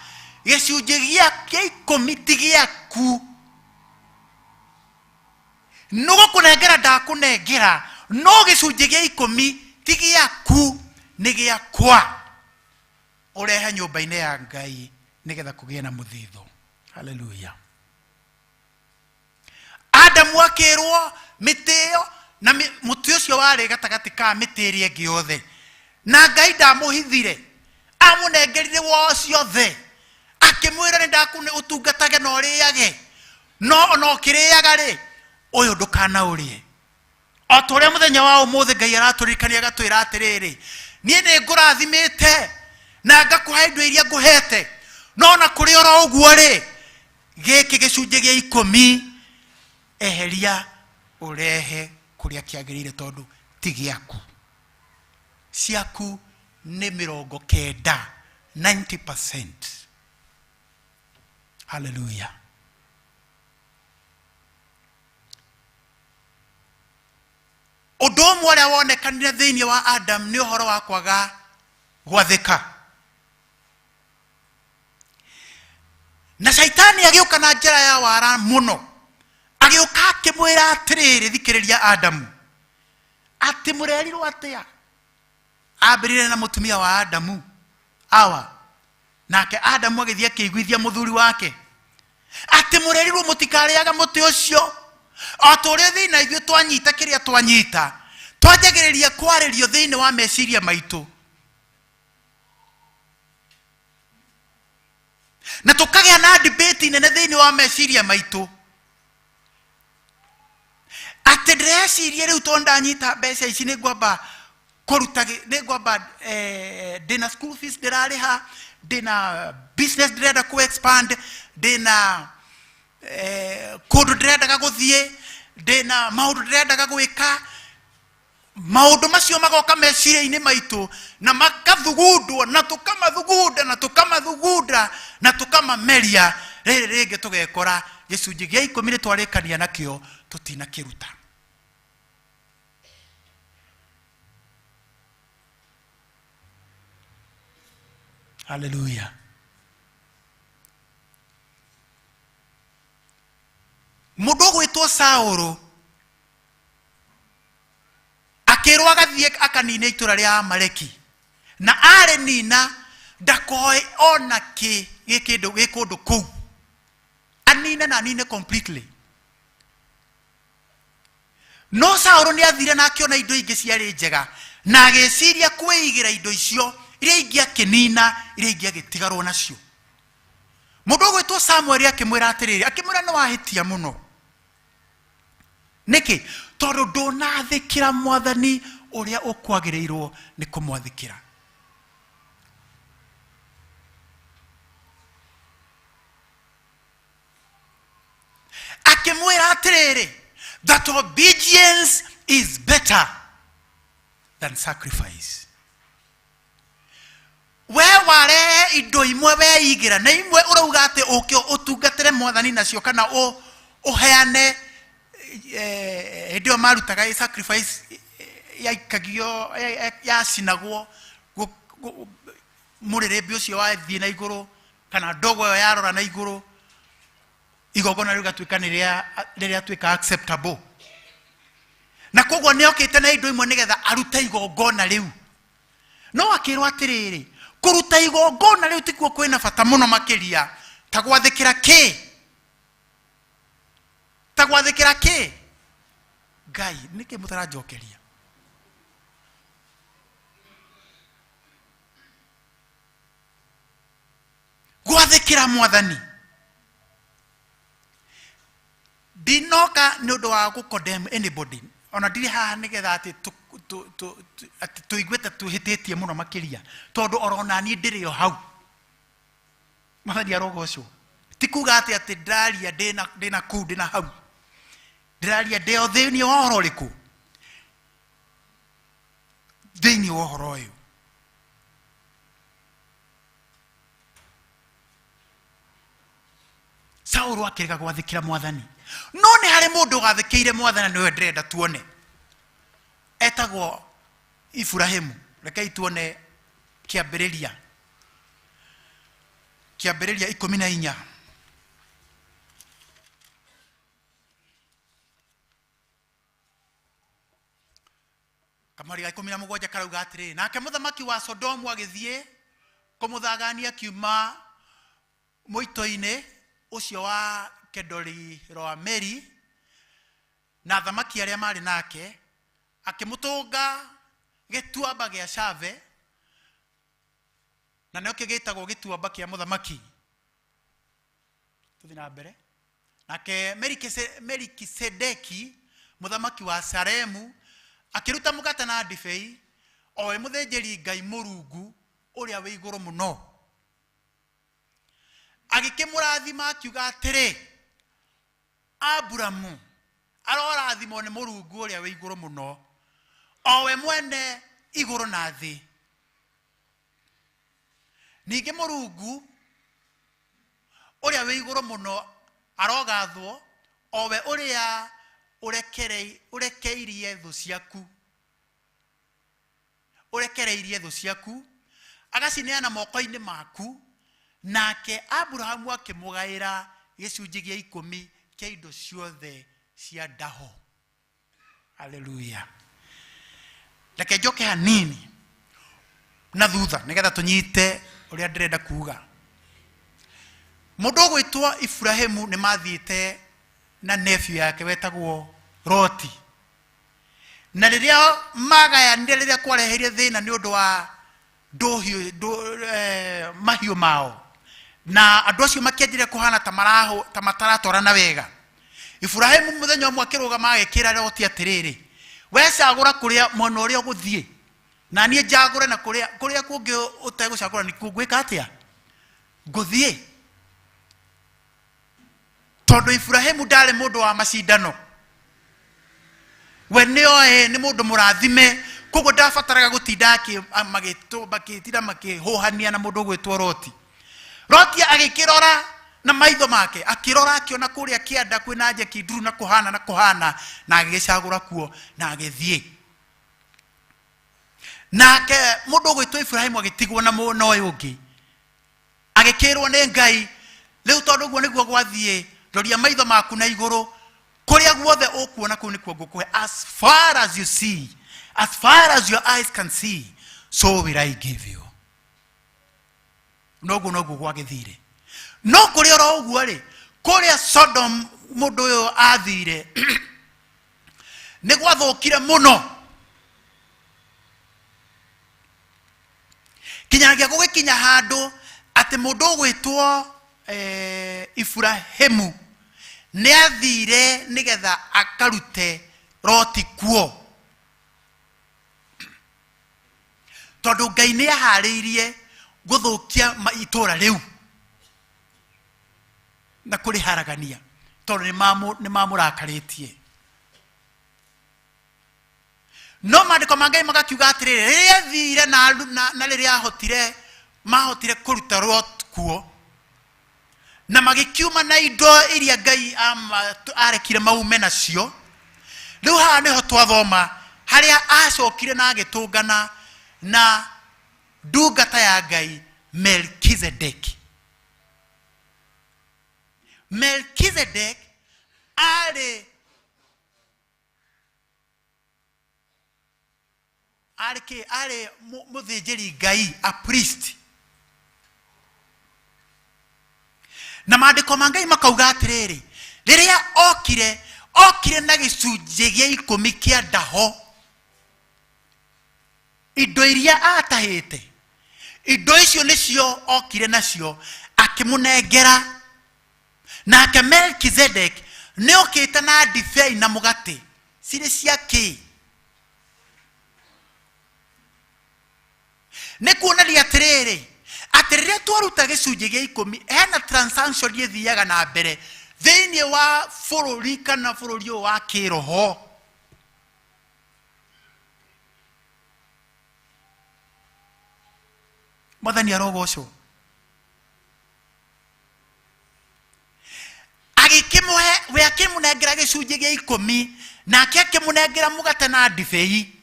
gĩcunjĩ gĩa 10 ti gĩaku. Nũgũkũnengera ndakũnengera, no gĩcunjĩ gĩa 10 ti gĩaku, nĩ gĩakwa. Ũrehe nyũmba-inĩ ya Ngai nĩgetha kũgĩe na mũthithũ. Hallelujah. Adamu akĩrwo mĩtĩ ĩyo, na mũtĩ ũcio warĩ gatagatĩ ka mĩtĩ ĩrĩa ĩngĩ yothe, na Ngai ndamũhithire, amũnengerire wo ciothe, akĩmwĩra nĩ ndakũne ũtungatage na ũrĩage, no ona ũkĩrĩaga rĩ, ũyũ ndũkanaũrĩe. O ta ũrĩa mũthenya wa ũmũthĩ Ngai aratũririkania agatwĩra atĩrĩrĩ, niĩ nĩ ngũrathimĩte na ngakũhe indo iria ngũhete, no na kũrĩ oro ũguo rĩ, gĩkĩ gĩcunjĩ gĩa 10 eheria ũrehe kũrĩa kĩagĩrĩire, tondũ ti gĩaku. Ciaku nĩ 90, 90%. Hallelujah. Ũndũ ũmwe ũrĩa wonekanire thĩinĩ wa Adam nĩ ũhoro wa kwaga gwathĩka. Na Shaitani agĩũka na njĩra ya wara mũno, agĩũka akĩmwĩra atĩrĩrĩ, thikĩrĩria Adamu, atĩ mũrerirwo atĩa? Ambĩrĩire na mũtumia wa Adamu, Hawa, nake Adamu agĩthiĩ akĩiguithia mũthuri wake atĩ mũrerirwo mũtikarĩaga mũtĩ ũcio. O ta ũrĩa thĩinĩ ithuĩ twanyita kĩrĩa twanyita, twanjagĩrĩria kwarĩrio thĩinĩ wa meciria maitũ, na tũkagĩa na debate nene thĩinĩ wa meciria maitũ, atĩ ndĩreciria rĩu to ndanyita mbeca ici nĩ ngwamba kũruta, nĩ ngwamba ndĩna school fees ndĩrarĩha, ndĩna business ndĩrenda ku expand, ndĩna kũndũ ndĩrendaga gũthiĩ, ndĩna maũndũ ndĩrendaga gwĩka. Maũndũ macio magoka meciria-inĩ maitũ na makathugundwo, na tũkamathugunda na tũkamathugunda na tũkamameria. Rĩrĩ rĩngĩ tũgekora gĩcunjĩ gĩa 10 twarĩkania nakĩo tũtinakĩruta. Hallelujah. Mũndũ ũgwĩtwo Saũlũ akĩrwo agathiĩ akanine itũũra rĩa Amaleki, na arĩ nina ndakoe ona gĩkĩndũ gĩkũndũ kũu, anine na anine completely. No Saũlũ nĩ athire na akĩona indo ingĩ ciarĩ njega, na agĩciria kwĩigĩra indo icio iria ingĩ akĩnina, iria ingĩ agĩtigarwo nacio. Mũndũ ũgwĩtwo Samueli akĩmwĩra atĩrĩrĩ, akĩmwĩra nĩ wahĩtia mũno. Nĩkĩ? Tondũ ndũnathĩkĩra Mwathani ũrĩa ũkwagĩrĩirwo nĩ kũmwathĩkĩra. Akĩmwĩra atĩrĩrĩ, that obedience is better than sacrifice. We warehe indo imwe weigĩra, na imwe ũrauga atĩ ũkĩo ũtungatĩre Mwathani nacio, kana ũheane hĩndĩ ĩyo marutaga sacrifice yaikagio yacinagwo, mũrĩrĩmbĩ ũcio wathiĩ na igũrũ, kana ndogo ĩyo yarora na igũrũ, igongona rĩu gatuĩka rĩrĩa tuĩka acceptable. Na koguo nĩ okĩte na indo imwe nĩgetha arute igongona rĩu. No akĩrwo atĩrĩrĩ, kũruta igongona rĩu tikuo kwĩna bata mũno makĩria ta gwathĩkĩra kĩ? Ta gwathĩkĩra kĩ? Ngai, nĩkĩ mũtaranjokeria? Gwathĩkĩra Mwathani. Ndinoka nĩ ũndũ wa gũcondemn anybody. Ona ndirĩ haha nĩgetha atĩ tũiguĩte twĩhĩtĩtie mũno makĩria, tondũ orona niĩ ndĩrĩ o hau. Mwathani arogocwo. Ti kuga atĩ ndĩraria ndĩna kũu ndĩna hau. Ndĩraria ndĩ o thĩinĩ wa ũhoro ũrĩkũ? Thĩinĩ wa ũhoro ũyũ. Saũlũ akĩrega gwathĩkĩra Mwathani. No nĩ harĩ mũndũ ũgathĩkĩire Mwathani, nĩwe ndĩrenda tuone. wetagwo Ibrahimu. Rekei tuone Kĩambĩrĩria 14. Kamari ga 17 karauga atĩrĩ, nake mũthamaki wa Sodomu agĩthiĩ kũmũthagania kiuma mũito-inĩ ũcio wa Kedorilaomeri, na thamaki arĩa marĩ nake akĩmũtũnga gĩtuamba gĩa Shave, na nĩkĩo gĩtagwo gĩtuamba kĩa mũthamaki. Tũthiĩ na mbere. Nake Melikisedeki mũthamaki wa Salemu akĩruta mũgate na ndibei, o we mũthĩnjĩri Ngai Mũrungu ũrĩa wĩ igũrũ mũno. Agĩkĩmũrathima akiuga atĩrĩ, Aburamu arorathimwo nĩ Mũrungu ũrĩa wĩ igũrũ mũno, o we mwene igũrũ na thĩ. Ningĩ Mũrungu ũrĩa wĩ igũrũ mũno arogathwo, o we ũrĩa ũrekeirie thũ ciaku, ũrekereirie thũ ciaku, agacineana moko-inĩ maku. Nake Aburahamu akĩmũgaĩra gĩcunjĩ gĩa 10 kĩa indo ciothe cia ndaho. Haleluya. Reke njoke hanini na thutha nĩgetha tũnyite ũrĩa ndĩrenda kuuga. Mũndũ ũgwĩtwo Ibrahimu nĩ mathiĩte na nephew yake wetagwo Loti, na rĩrĩa magayanire, rĩrĩa kwareheire thĩna nĩ ũndũ wa mahiũ mao, na andũ acio makĩanjire kũhana ta mataratwarana wega. Ibrahimu mũthenya ũmwe akĩrũgama agĩkĩra Loti atĩrĩrĩ, we cagũra kũrĩa mwena ũrĩa ũgũthiĩ, na niĩ njagũre na kũrĩa kũngĩ ũtegũcagũra nĩ kũngwĩka atĩa ngũthiĩ. Tondũ Ibrahimu ndarĩ mũndũ wa macindano, we nĩoĩ nĩ mũndũ mũrathime, koguo ndabataraga gũtinda magĩtinda makĩhũhania na mũndũ ũgwĩtwo Loti. Loti agĩkĩrora na maitho make, akĩrora akĩona kũrĩa kĩanda kwĩna njeki nduru na kũhana, na agĩcagũra kuo na agĩthiĩ. Nake mũndũ ũgwĩtwo Ibrahimu agĩtigwo na ũyũ ũngĩ, agĩkĩrwo nĩ Ngai, rĩu tondũ ũguo nĩguo gwathiĩ, roria maitho maku na igũrũ, kũrĩa guothe ũkuona kũu nĩkuo ngũkũhe. As far as you see, as far as your eyes can see, so will I give you. Noguo gwagĩthire. No kũrĩa oro ũguo rĩ, kũrĩa Sodom mũndũ ũyũ athire nĩ gwathũkire mũno, kinyagia gũgĩkinya handũ atĩ mũndũ ũgwĩtwo Ibrahimu nĩ athire nĩgetha akarute Loti kuo, tondũ Ngai nĩ aharĩirie gũthũkia itũũra rĩu na kũrĩharagania, tondũ nĩ mamũrakarĩtie. No maandĩko ma Ngai magakiuga atĩrĩrĩ, rĩrĩa athire na rĩrĩa mahotire kũruta Loti kuo, na magĩkiuma na indo iria Ngai arekire maume nacio, rĩu haha nĩho twathoma harĩa acokire na agĩtũngana na ndungata ya Ngai Melkizedeki. Melkizedeki arĩ mũthĩnjĩri Ngai, a priest. Na maandĩko ma Ngai makauga atĩrĩrĩ, rĩrĩa okire na gĩcunjĩ gĩa 10 kĩa ndaho, indo iria atahĩte, indo icio nĩcio okire nacio akĩmũnengera. Nake Melkizedeki nĩ okĩte na ndibei na mũgate, cirĩ cia kĩ? Nĩ kuoneria atĩrĩrĩ, atĩ rĩrĩa twaruta gĩcunjĩ gĩa 10, hena transaction ĩthiaga na mbere thĩinĩ wa bũrũri kana bũrũri ũyũ wa kĩroho. Mwathani arogocwo. Agĩkĩmũhe, we akĩmũnengera gĩcunjĩ gĩa 10, nake akĩmũnengera mũgate na ndibei.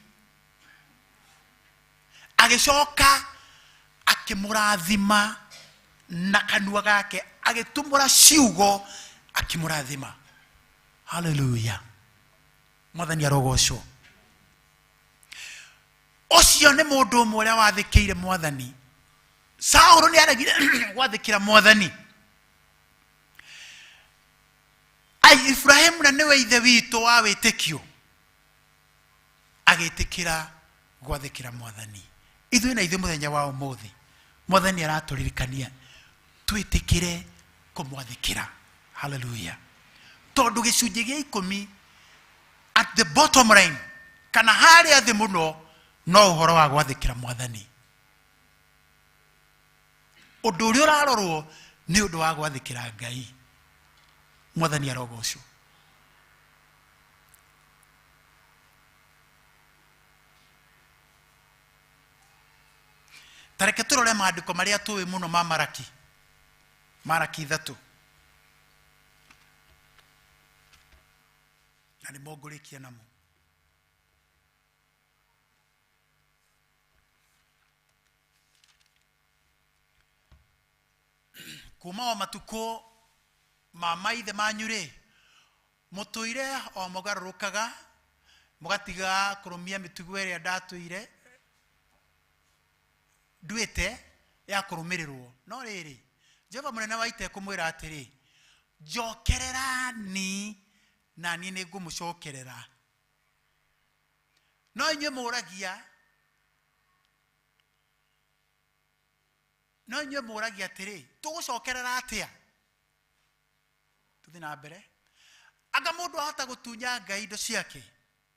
agicoka akimurathima na kanua gake agitumura ciugo akimurathima. Hallelujah. Mwathani arogocwo. Ucio nĩ mũndũ ũmwe ũrĩa wathĩkĩire Mwathani. Saũlũ nĩ aregire gwathĩkĩra Mwathani. Ibrahimu na nĩwe ithe witũ wa wĩtĩkio agĩtĩkĩra gwathĩkĩra Mwathani. Ithuĩ na ithuĩ mũthenya wa ũmũthĩ Mwathani aratũririkania twĩtĩkĩre kũmwathĩkĩra. Hallelujah. Tondũ gĩcunjĩ gĩa 10 at the bottom line kana harĩa thĩ mũno no ũhoro wa gwathĩkĩra Mwathani. Ũndũ ũrĩa ũrarorwo nĩ ũndũ wa gwathĩkĩra Ngai. Mwathani arogocwo. Tareke tũrore maandĩko marĩa tũĩ mũno ma Maraki. Maraki 3. Na nĩ mongũrĩkia namo. Kuma o matukũ ma maithe manyu rĩ, mũtũire o mũgarũrũkaga mũgatiga kũrũmia mĩtugo ĩrĩa ndatũire nduĩte ya kũrũmĩrĩrwo. No rĩrĩ Jehova mũnene wa ita ekũmwĩra atĩrĩ, njokerera ni na niĩ nĩngũmũcokerera. No inyuĩ mũragia atĩrĩ, tũgũcokerera atĩa? Tũthiĩ na mbere. Anga mũndũ ahota gũtunya Ngai indo ciake,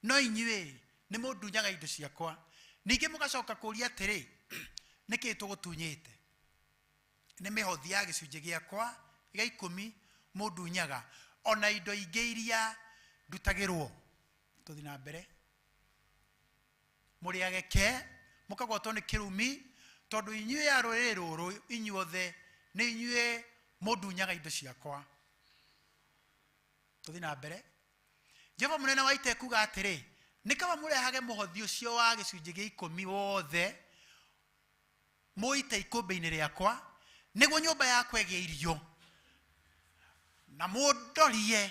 no inyuĩ nĩ mũndunyaga indo ciakwa. Ningĩ mũgacoka kũria atĩrĩ, nĩkĩ tũgũtunyĩte? Nĩ mĩhothi ya gĩcunjĩ gĩakwa gĩa 10 mũndunyaga, ona indo ingĩ iria ndutagĩrwo. Tũthiĩ na mbere. Mũrĩ ageke mũkagwatwo nĩ kĩrumi, tondũ inyuĩ ya rũrĩrĩ rũrũ inyuothe nĩ inyuĩ mũndunyaga indo ciakwa. Tũthiĩ na mbere. Jehova mũnene wa ita ekuga atĩrĩ, nĩ kaba mũrehage mũhothi ũcio wa gĩcunjĩ gĩa 10 wothe mũite ikũmbĩ-inĩ rĩakwa, nĩguo nyũmba yakwa ĩgĩe irio, na mũndorie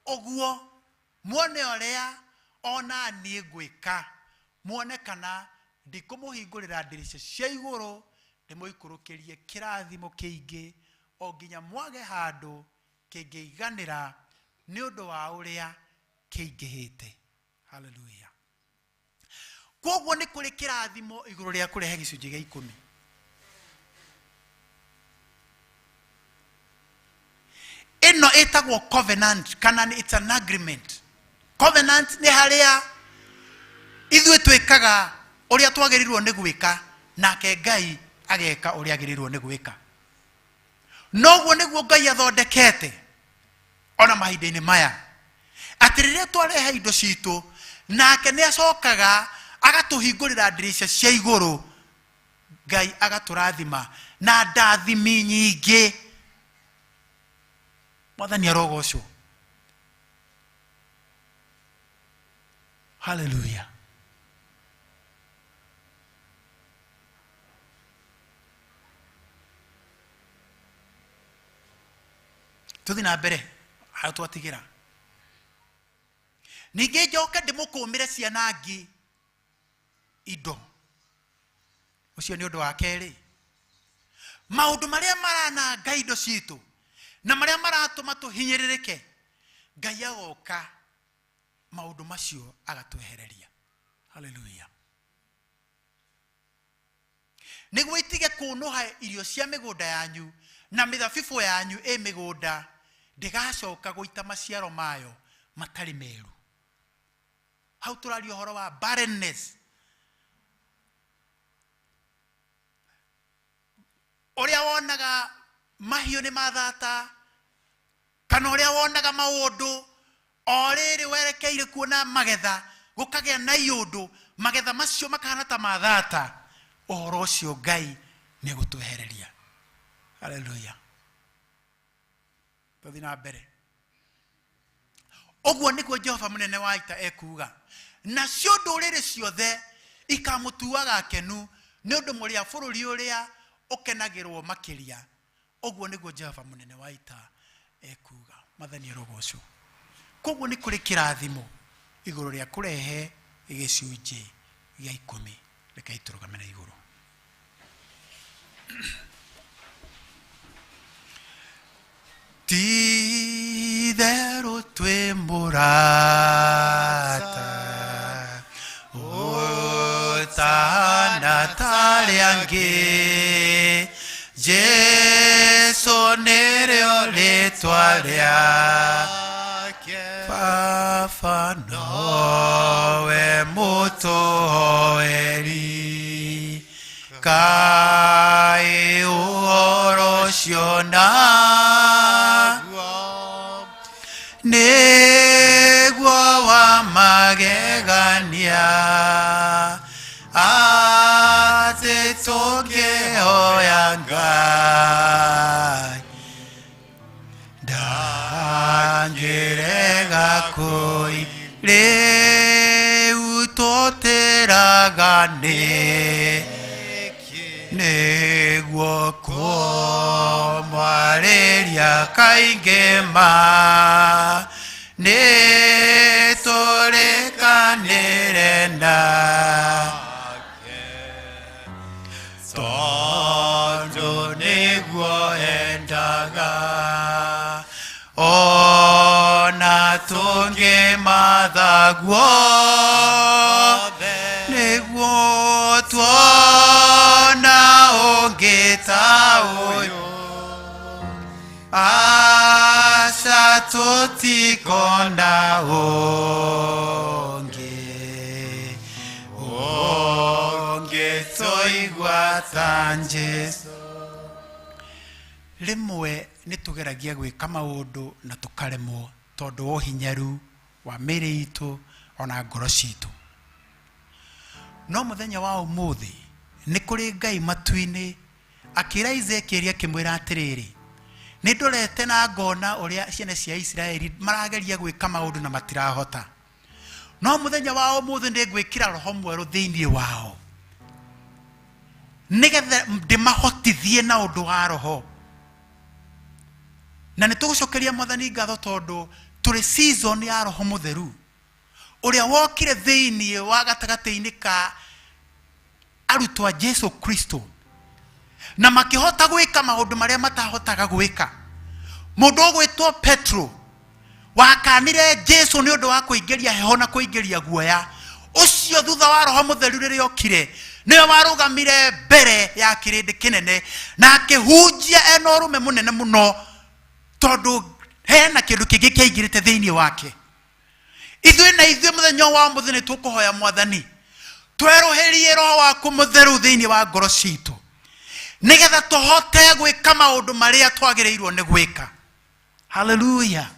ũguo muone ũrĩa ona niĩ ngwĩka, muone kana ndikũmũhingũrĩra ndirica cia igũrũ ndĩmũikũrũkĩrie kĩrathimo kĩingĩ o nginya mwage handũ kĩngĩiganĩra nĩ ũndũ wa ũrĩa kĩingĩhĩte. Hallelujah. Koguo nĩ kũrĩ kĩrathimo igũrũ rĩa kũrehe gĩcunjĩ gĩa 10. Ĩno ĩtagwo covenant kana it's an agreement. Covenant nĩ harĩa ithuĩ twĩkaga ũrĩa twagĩrĩirwo nĩ gwĩka, nake Ngai ageka ũrĩa agĩrĩirwo nĩ gwĩka. Noguo nĩguo Ngai athondekete ona mahinda-inĩ maya, atĩ rĩrĩa twarehe indo citũ nake nĩ acokaga agatũhingũrĩra ndirica cia igũrũ, Ngai agatũrathima na ndathimi nyingĩ. Mwathani arogocwo. Hallelujah. Tũthiĩ na mbere hayo twatigira. Ningĩ njoke ndĩmũkũmĩre ciana ngĩ indo. Ũcio nĩ ũndũ wa kerĩ. Maũndũ marĩa marananga indo citũ na marĩa maratũma tũhinyĩrĩrĩke, Ngai agoka maũndũ macio agatwehereria. Hallelujah. Nĩguo itige kũnũha irio cia mĩgũnda yanyu na mĩthabibũ yanyu mĩgũnda ndĩgacoka gũita maciaro mayo matarĩ meru. Hau tũraria ũhoro wa barrenness. Ũrĩa wonaga mahiũ nĩ mathata, kana ũrĩa wonaga maũndũ o rĩrĩ werekeire kuona magetha gũkagĩa na iũndũ, magetha macio makahana ta mathata, ũhoro ũcio Ngai nĩ gũtwehereria. Hallelujah. Tũthiĩ na mbere. Ũguo nĩguo Jehova mũnene wa ita ekuga. Nacio ndũrĩrĩ ciothe ikamutuaga kenu nĩ ũndũ mũrĩ a bũrũri ũrĩa ũkenagĩrwo makĩria. Ũguo nĩguo Jehova mũnene wa ita ekuga. Mathani arogocwo. Koguo nĩ kũrĩ kĩrathimo igũrũ rĩa kũrehe gĩcunjĩ gĩa 10. Reke tũrũgame na igũrũ. Ti-itherũ twĩ mũrata ũtana tarĩ angĩ. Jesu nĩrĩo rĩtwa rĩake. Baba nowe mũtũhoeri. Kaĩ ũhoro ũcio naguo nĩguo wa magegania atĩ tũngĩhoya Ngai ndangĩrega kũi. Rĩu tũtĩraga nĩguo kũmwarĩria kaingĩ ma nĩtũrĩkanĩre nake tondũ nĩguo endaga. Ona tũngĩmatha guothe nĩguo tuona ũngĩ ta ũyũ, aca tũtikona ũngĩ tũigua ta Jesũ. Rĩmwe nĩtũgeragia gwĩka maũndũ na tũkaremwo tondũ wa ũhinyaru wa mĩĩrĩ itũ ona ngoro citũ. No mũthenya wa ũmũthĩ nĩ kũrĩ Ngai matu-inĩ akĩra Ezekieli akĩmwĩra atĩrĩrĩ, nĩ ndorete na ngona ũrĩa ciana cia Isiraeli marageria gwĩka maũndũ na matirahota. No mũthenya wa ũmũthĩ nĩ ngwĩkĩra roho mwerũ thĩinĩ wao nĩgetha ndĩmahotithie na ũndũ wa roho. Na nĩtũgũcokeria Mwathani ngatho tondũ tũrĩ season ya roho mũtheru ũrĩa wokire thĩinĩ wa gatagatĩ-inĩ ka arutwo a Jesu Kristo na makĩhota gwĩka maũndũ marĩa matahotaga gwĩka. Mũndũ ũgwĩtwo Petro wakanire Jesu nĩ ũndũ wa kũingĩria heho na kũingĩria guoya. Ũcio thutha wa roho mũtheru rĩrĩa okire nĩwe warũgamire mbere ya kĩrĩndĩ kĩnene na akĩhunjia ena ũrũme mũnene mũno tondũ hena kĩndũ kĩngĩ kĩaingĩrĩte thĩinĩ wake. Ithuĩ mũthenya wa ũmũthĩ nĩ tũkũhoya Mwathani twerũhĩrie roho waku mũtheru thĩinĩ wa ngoro citũ nĩgetha tũhote gwĩka maũndũ marĩa twagĩrĩirwo nĩ gwĩka. Hallelujah.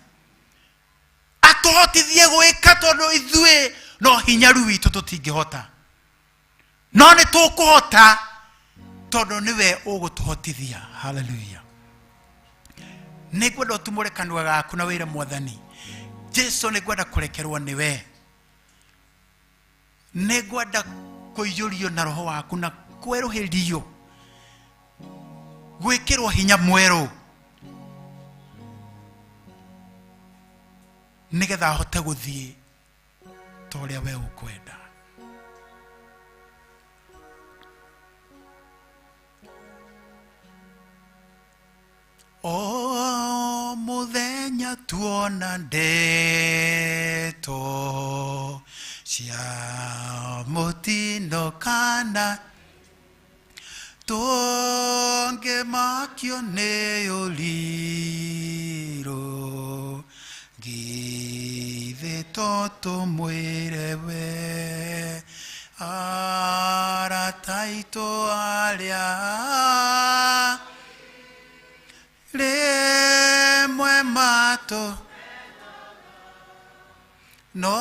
Atũhotithie gwĩka tondũ ithuĩ no hinyaru witũ tũtingĩhota, no nĩ tũkũhota tondũ nĩwe ũgũtũhotithia. Hallelujah. Nĩngwenda ũtumũre kanua gaku na wĩre Mwathani, Jesu nĩngwenda kũrekerwo nĩwe. Nĩngwenda kũiyũrio na roho waku na kwerũhĩrio gwĩkĩrwo hinya mwerũ nĩgetha hote gũthiĩ ta ũrĩa we ũkwenda. O mũthenya tuona ndeto cia mũtino kana tũngĩmakio nĩ ũrirũ githĩ to tũmwĩre we arata aitũ arĩa rĩmwe matũ no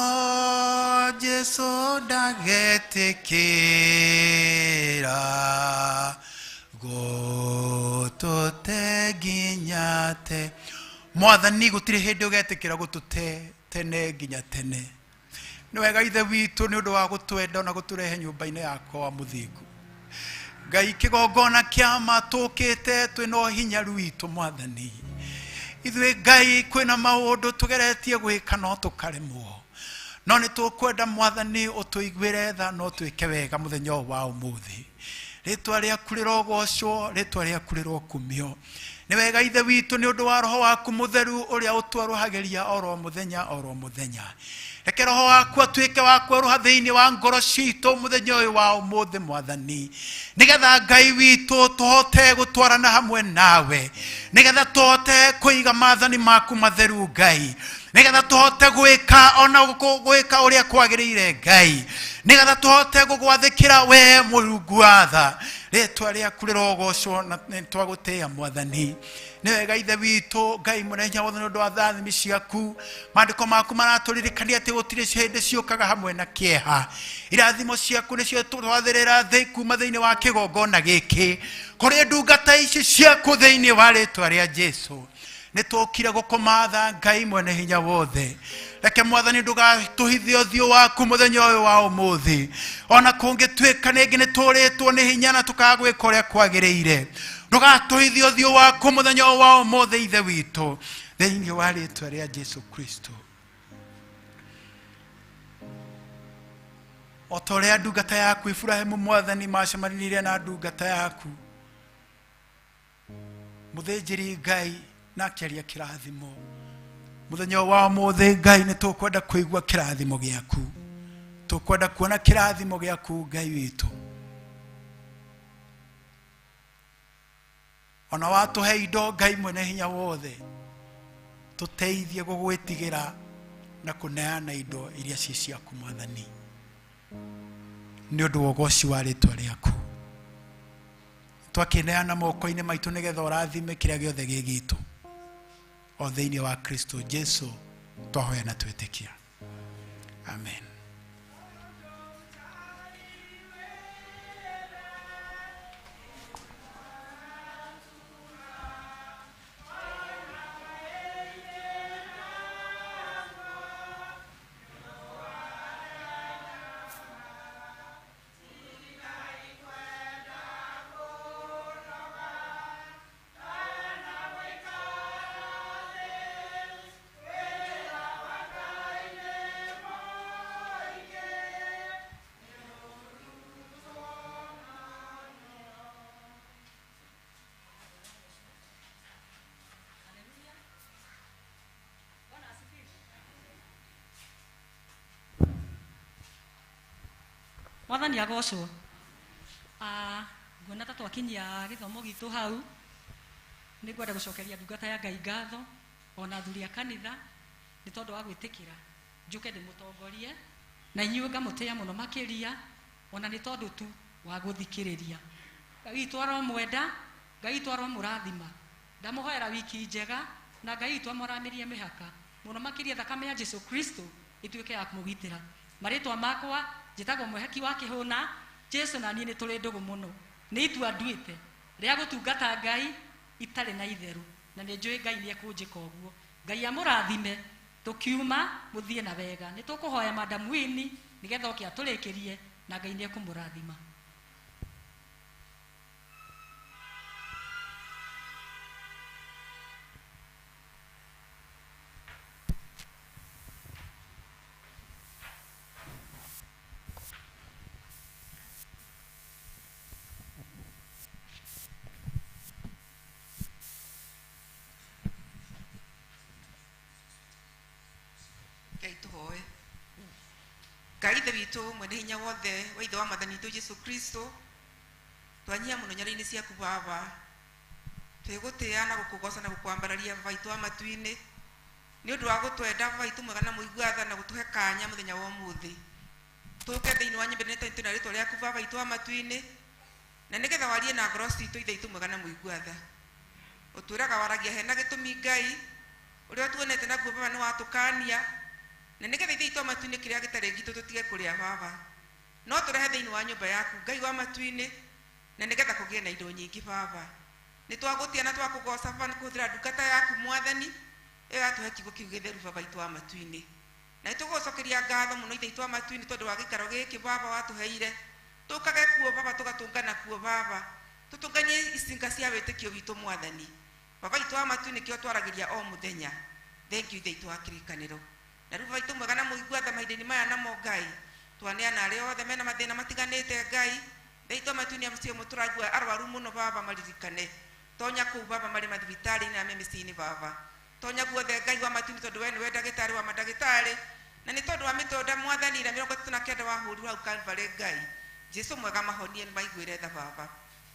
Jesu ndagetĩkĩra gũtũte nginya Mwathani gũtirĩ hĩndĩ ũgetĩkĩra gũtũte tene nginya tene. nĩ wega ithe witũ nĩ ũndũ wa gũtwenda na gũtũrehe nyũmba-inĩ yakwa wa mũthingu. Ngai kĩgongona kĩa ma tũkĩte twĩna ũhinyaru witũ Mwathani. Ithuĩ Ngai kwĩna maũndũ tũgeretie gwĩka no tũkaremwo. No nĩ tũkwenda Mwathani ũtũiguĩre tha no twĩke wega mũthenya ũyũ wa ũmũthĩ. Rĩtwa rĩaku rĩrogocwo, rĩtwa rĩaku rĩrokumio. Nĩ wega ithe witũ nĩ ũndũ wa roho waku mũtheru ũrĩa ũtwarũhagĩria oro mũthenya. Reke roho waku atuĩke wa kweruha thĩinĩ wa ngoro citũ mũthenya ũyũ wa ũmũthĩ Mwathani. Nĩgetha Ngai witũ tũhote gũtwarana hamwe nawe. Nĩgetha tũhote kũiga maathani maku matheru Ngai. Nĩgetha tũhote gwĩka ona gwĩka ũrĩa kwagĩrĩire Ngai. Nĩgetha tũhote gũgwathĩkĩra we Mũrungu wa tha. Rĩtwa rĩaku rĩrogocwo na twagũtĩĩa Mwathani. Nĩ wega ithe witũ Ngai mũnene wothe nĩ ũndũ wa thathimi ciaku. Maandĩko maku maratũririkania atĩ gũtirĩ hĩndĩ ciũkaga hamwe na kĩeha. Irathimo ciaku nĩcio twathĩrĩra thĩ kuma thĩinĩ wa kĩgongona gĩkĩ. Kũrĩ ndungata ici ciaku thĩinĩ wa rĩtwa rĩa Jesũ. Nĩ tũkire gũkũmatha Ngai mwene hinya wothe. Reke Mwathani ndũgatũhithie ũthiũ waku mũthenya ũyũ wa ũmũthĩ. Ona kũngĩtuĩka nĩngĩ nĩ tũrĩtwo nĩ hinya na tũkagwĩka ũrĩa kwagĩrĩire. Ndũgatũhithie ũthiũ waku mũthenya ũyũ wa ũmũthĩ ithe witũ. Thĩinĩ wa rĩtwa rĩa Jesũ Kristo. O ta ũrĩa ndungata yaku Iburahĩmu Mwathani macemanirie na ndungata yaku mũthĩnjĩri Ngai na akĩaria kĩrathimo. Mũthenya wa ũmũthĩ Ngai nĩ tũkwenda kũigua kĩrathimo gĩaku. Tũkwenda kuona kĩrathimo gĩaku Ngai witũ. Ona watũhe indo Ngai mwene hinya wothe. Tũteithie gũgwĩtigĩra na kũneana indo iria ci ciaku Mwathani. Nĩ ũndũ wa ũgoci wa rĩtwa rĩaku. Twakĩneana moko-inĩ maitũ nĩgetha ũrathime kĩrĩa gĩothe gĩ gitũ. O thĩinĩ wa Kristo Jesũ twahoya na twĩtĩkia. Amen.
Mwathani agocwo. Nguona ta twakinyia gĩthomo gitũ hau. Nĩ ngwenda gũcokeria ndungata ya Ngai ngatho ona athuri a kanitha nĩ tondũ wa gwĩtĩkĩra njũke ndĩmũtongorie na inyuĩ ngamũtĩĩa mũno makĩria ona nĩ tondũ tu wa gũthikĩrĩria. Ngai witũ aromwenda, Ngai witũ aromũrathima. Ndamũhoera wiki njega na Ngai witũ amũramĩrie mĩhaka mũno makĩria thakame ya Jesũ Kristo ĩtuĩke ya kũmũgitĩra. Marĩtwa makwa njĩtagwo mwehaki wa kĩhũna. Jesũ na niĩ nĩ tũrĩ ndũgũ mũno. Nĩ itua nduĩte rĩa gũtungata Ngai itarĩ na itherũ na nĩ njũĩ Ngai nĩ ekũnjĩka ũguo. Ngai amũrathime tũkiuma mũthiĩ na wega. Nĩ tũkũhoya Madam Winnie nĩgetha oke atũrĩkĩrie na Ngai nĩ ekũmũrathima.
Ngai tũhoe. Ngai ithe witũ mwene hinya wothe wa ithe wa Mwathani witũ Jesũ Kristo, twanyia mũno nyara-inĩ ciaku Baba, twĩgũtĩĩa na gũkũgoca na gũkwambararia Baba witũ wa matu-inĩ nĩ ũndũ wa gũtwenda Baba witũ mwega na mũigua tha na gũtũhe kanya mũthenya wa ũmũthĩ. Tũke thĩinĩ wa nyũmba ĩno twĩna rĩtwa rĩaku Baba witũ wa matu-inĩ na nĩgetha warie na ngoro citũ ithe witũ mwega na mũigua tha. Ũtwĩraga waragia hena gĩtũmi Ngai ũrĩa tuonete naguo Baba nĩ watũkania na nĩgetha ithe witũ wa matu-inĩ kĩrĩa gĩtarĩ gitũ tũtige kũrĩa Baba, no tũrehe thĩinĩ wa nyũmba yaku Ngai wa matu-inĩ na nĩgetha kũgĩe na indo nyingĩ Baba. Nĩ twagũtia na twakũgoca Baba nĩ kũhũthĩra ndungata yaku Mwathani ĩgatũhe kiugo kĩu gĩtheru Baba witũ wa matu-inĩ. na tugucokeria ngatho muno ithe itwa matu-ini tondu wa gikaro giki baba watuheire tukage kuo baba tugatungana kuo baba tutunganie icinga cia witikio witu mwathani baba itwa matu-ini kio twaragiria o muthenya. Thank you ithe itwa kirikaniro na riu baba itu mwega na muigua mahinda-ini maya namo Ngai twaneana aria othe mena mathina matiganite Ngai itwa matu-ini acio muturagua arwaru muno baba maririkane tonya kuu baba mari mathibitari-ini na mĩciĩ-inĩ baba tonya guothe Ngai wa matu-ini tondu we niwe ndagĩtarĩ wa mandagĩtarĩ na nĩ tondu wa mĩtũnda mwathani na 39 wahũrirwo hau Calvary Ngai Jesu mwega mahonie maiguĩre tha baba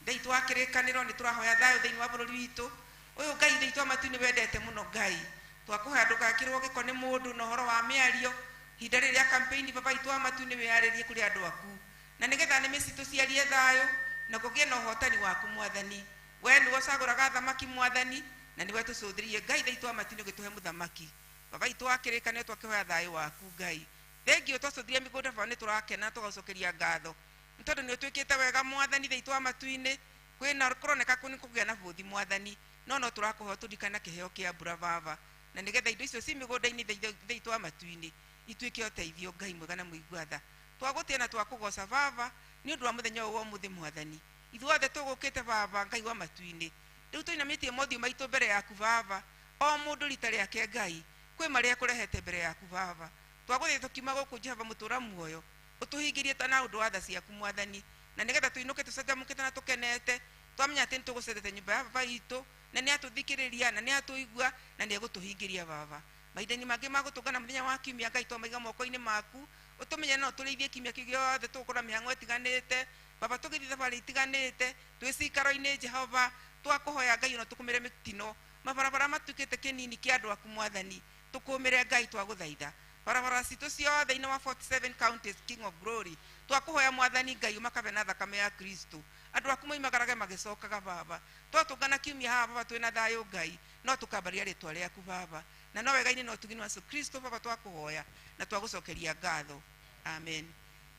Ngai itwa kĩrĩkanĩro nĩ tũrahoya thayũ thĩinĩ wa bũrũri witũ ũyũ Ngai ithe itwa matu-ini wendete mũno Ngai twakũhoya ndũgakĩrwo gĩko nĩ mũndũ na ũhoro wa mĩario hinda rĩrĩa campaign baba itwa matu-ini wĩharĩrie kũrĩ andũ aku na nĩgetha nĩmĩ citũ ciarie thayũ na kũgĩe na ũhotani waku mwathani we nĩwe ũcagũraga thamaki mwathani na niwe tucũthĩrie Ngai ithe itwa matu-ini ũgĩtũhe mũthamaki baba itwa kĩrĩkanĩro twakĩhoya thayũ waku Ngai thengio twacũthirie mĩgũnda baba nĩ tũrakena tũgacokeria ngatho nĩ tondũ nĩ ũtuĩkĩte wega mwathani ithe itwa matu-ini kwĩna kũroneka nĩ kũgĩa na bũthi mwathani no tũrakũhoya tũririkana kĩheo kĩa mbura baba na nĩgetha indo icio ci mĩgũnda-inĩ ithe itwa matu-ini ituĩke ũteithio Ngai mwega na mũigua tha twagũtia na twakũgoca baba nĩ ũndũ wa mũthenya ũyũ wa ũmũthĩ mwathani ithuothe tũgũkĩte baba Ngai wa matu-ini rĩu tũinamĩtie mothiũ maitũ mbere yaku baba o mũndũ rita rĩake Ngai kwĩ marĩa kũrehete mbere yaku baba twagũthiĩ tũkiuma gũkũ Jehova mũtũra muoyo ũtũhingĩrie na ũndũ wa tha ciaku mwathani na nĩgetha tũinũke tũcanjamũkĩte na tũkenete twamenya atĩ nĩ tũgũcethete nyũmba ya baba itũ na nĩ atũthikĩrĩria na nĩ atũigua na nĩ egũtũhingĩria baba mahinda-inĩ mangĩ magũtũngana mũthenya wa kiumia Ngai twamaiga moko-inĩ maku ũtũmenye no tũrĩithie kiumia kĩu gĩothe tũgũkora mĩhang'o ĩtiganĩte baba tũgĩthiĩ thabarĩ itiganĩte twĩ cikaro-inĩ Jehova twakũhoya Ngai ona tũkũmĩre mĩtino mabarabara matuĩkĩte kĩnini kĩa andũ aku mwathani tũkũmĩre Ngai twagũthaitha barabara citũ ciothe thĩinĩ wa 47 counties King of Glory twakũhoya mwathani Ngai ũmakabe na thakame ya Kristo andũ aku moimagarage magĩcokaga baba twatũngana kiumia haha baba twĩna thayũ Ngai no tũkambaria rĩtwa rĩaku baba na no wega-inĩ no tugini wa Kristo baba twakũhoya na twagũcokeria ngatho amen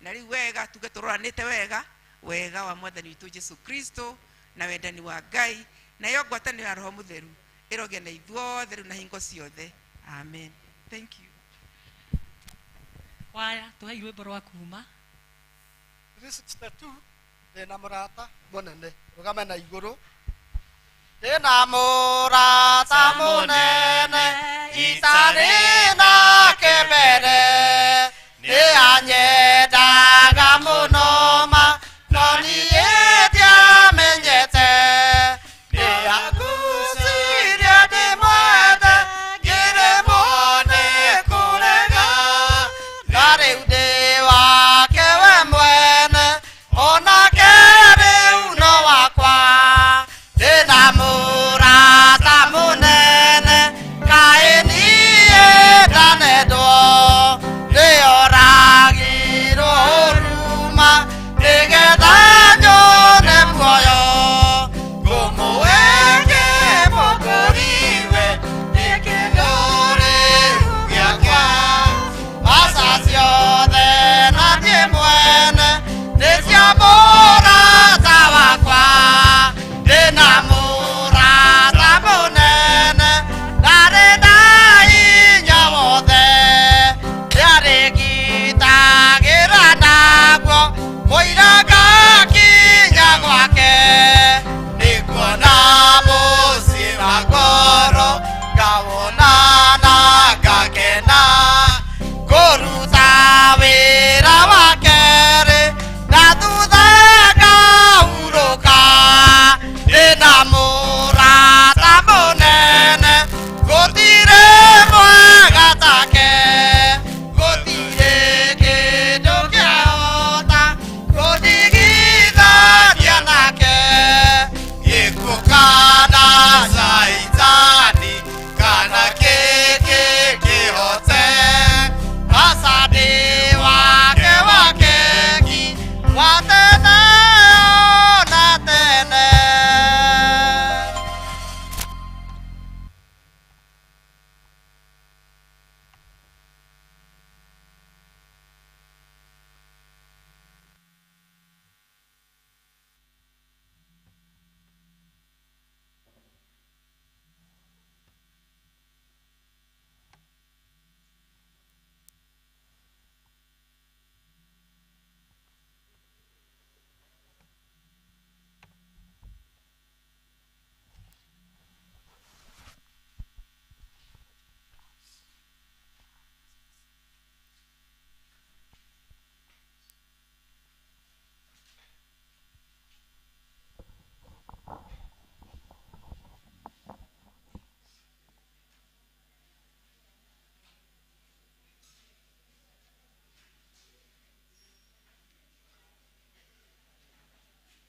na rĩu wega tuge tũroranĩte wega wa mwathani witũ Jesu Kristo na wendani wa Ngai na yo ngwatanĩro ya Roho Mũtheru ĩroge na ithuothe rĩu na hingo ciothe amen. Thank you.
Waya tuhe rwĩmbo rwa kuuma
362 ndĩna mũrata mũnene rũgame na igũrũ ndĩna mũrata mũnene itarĩ nake mbere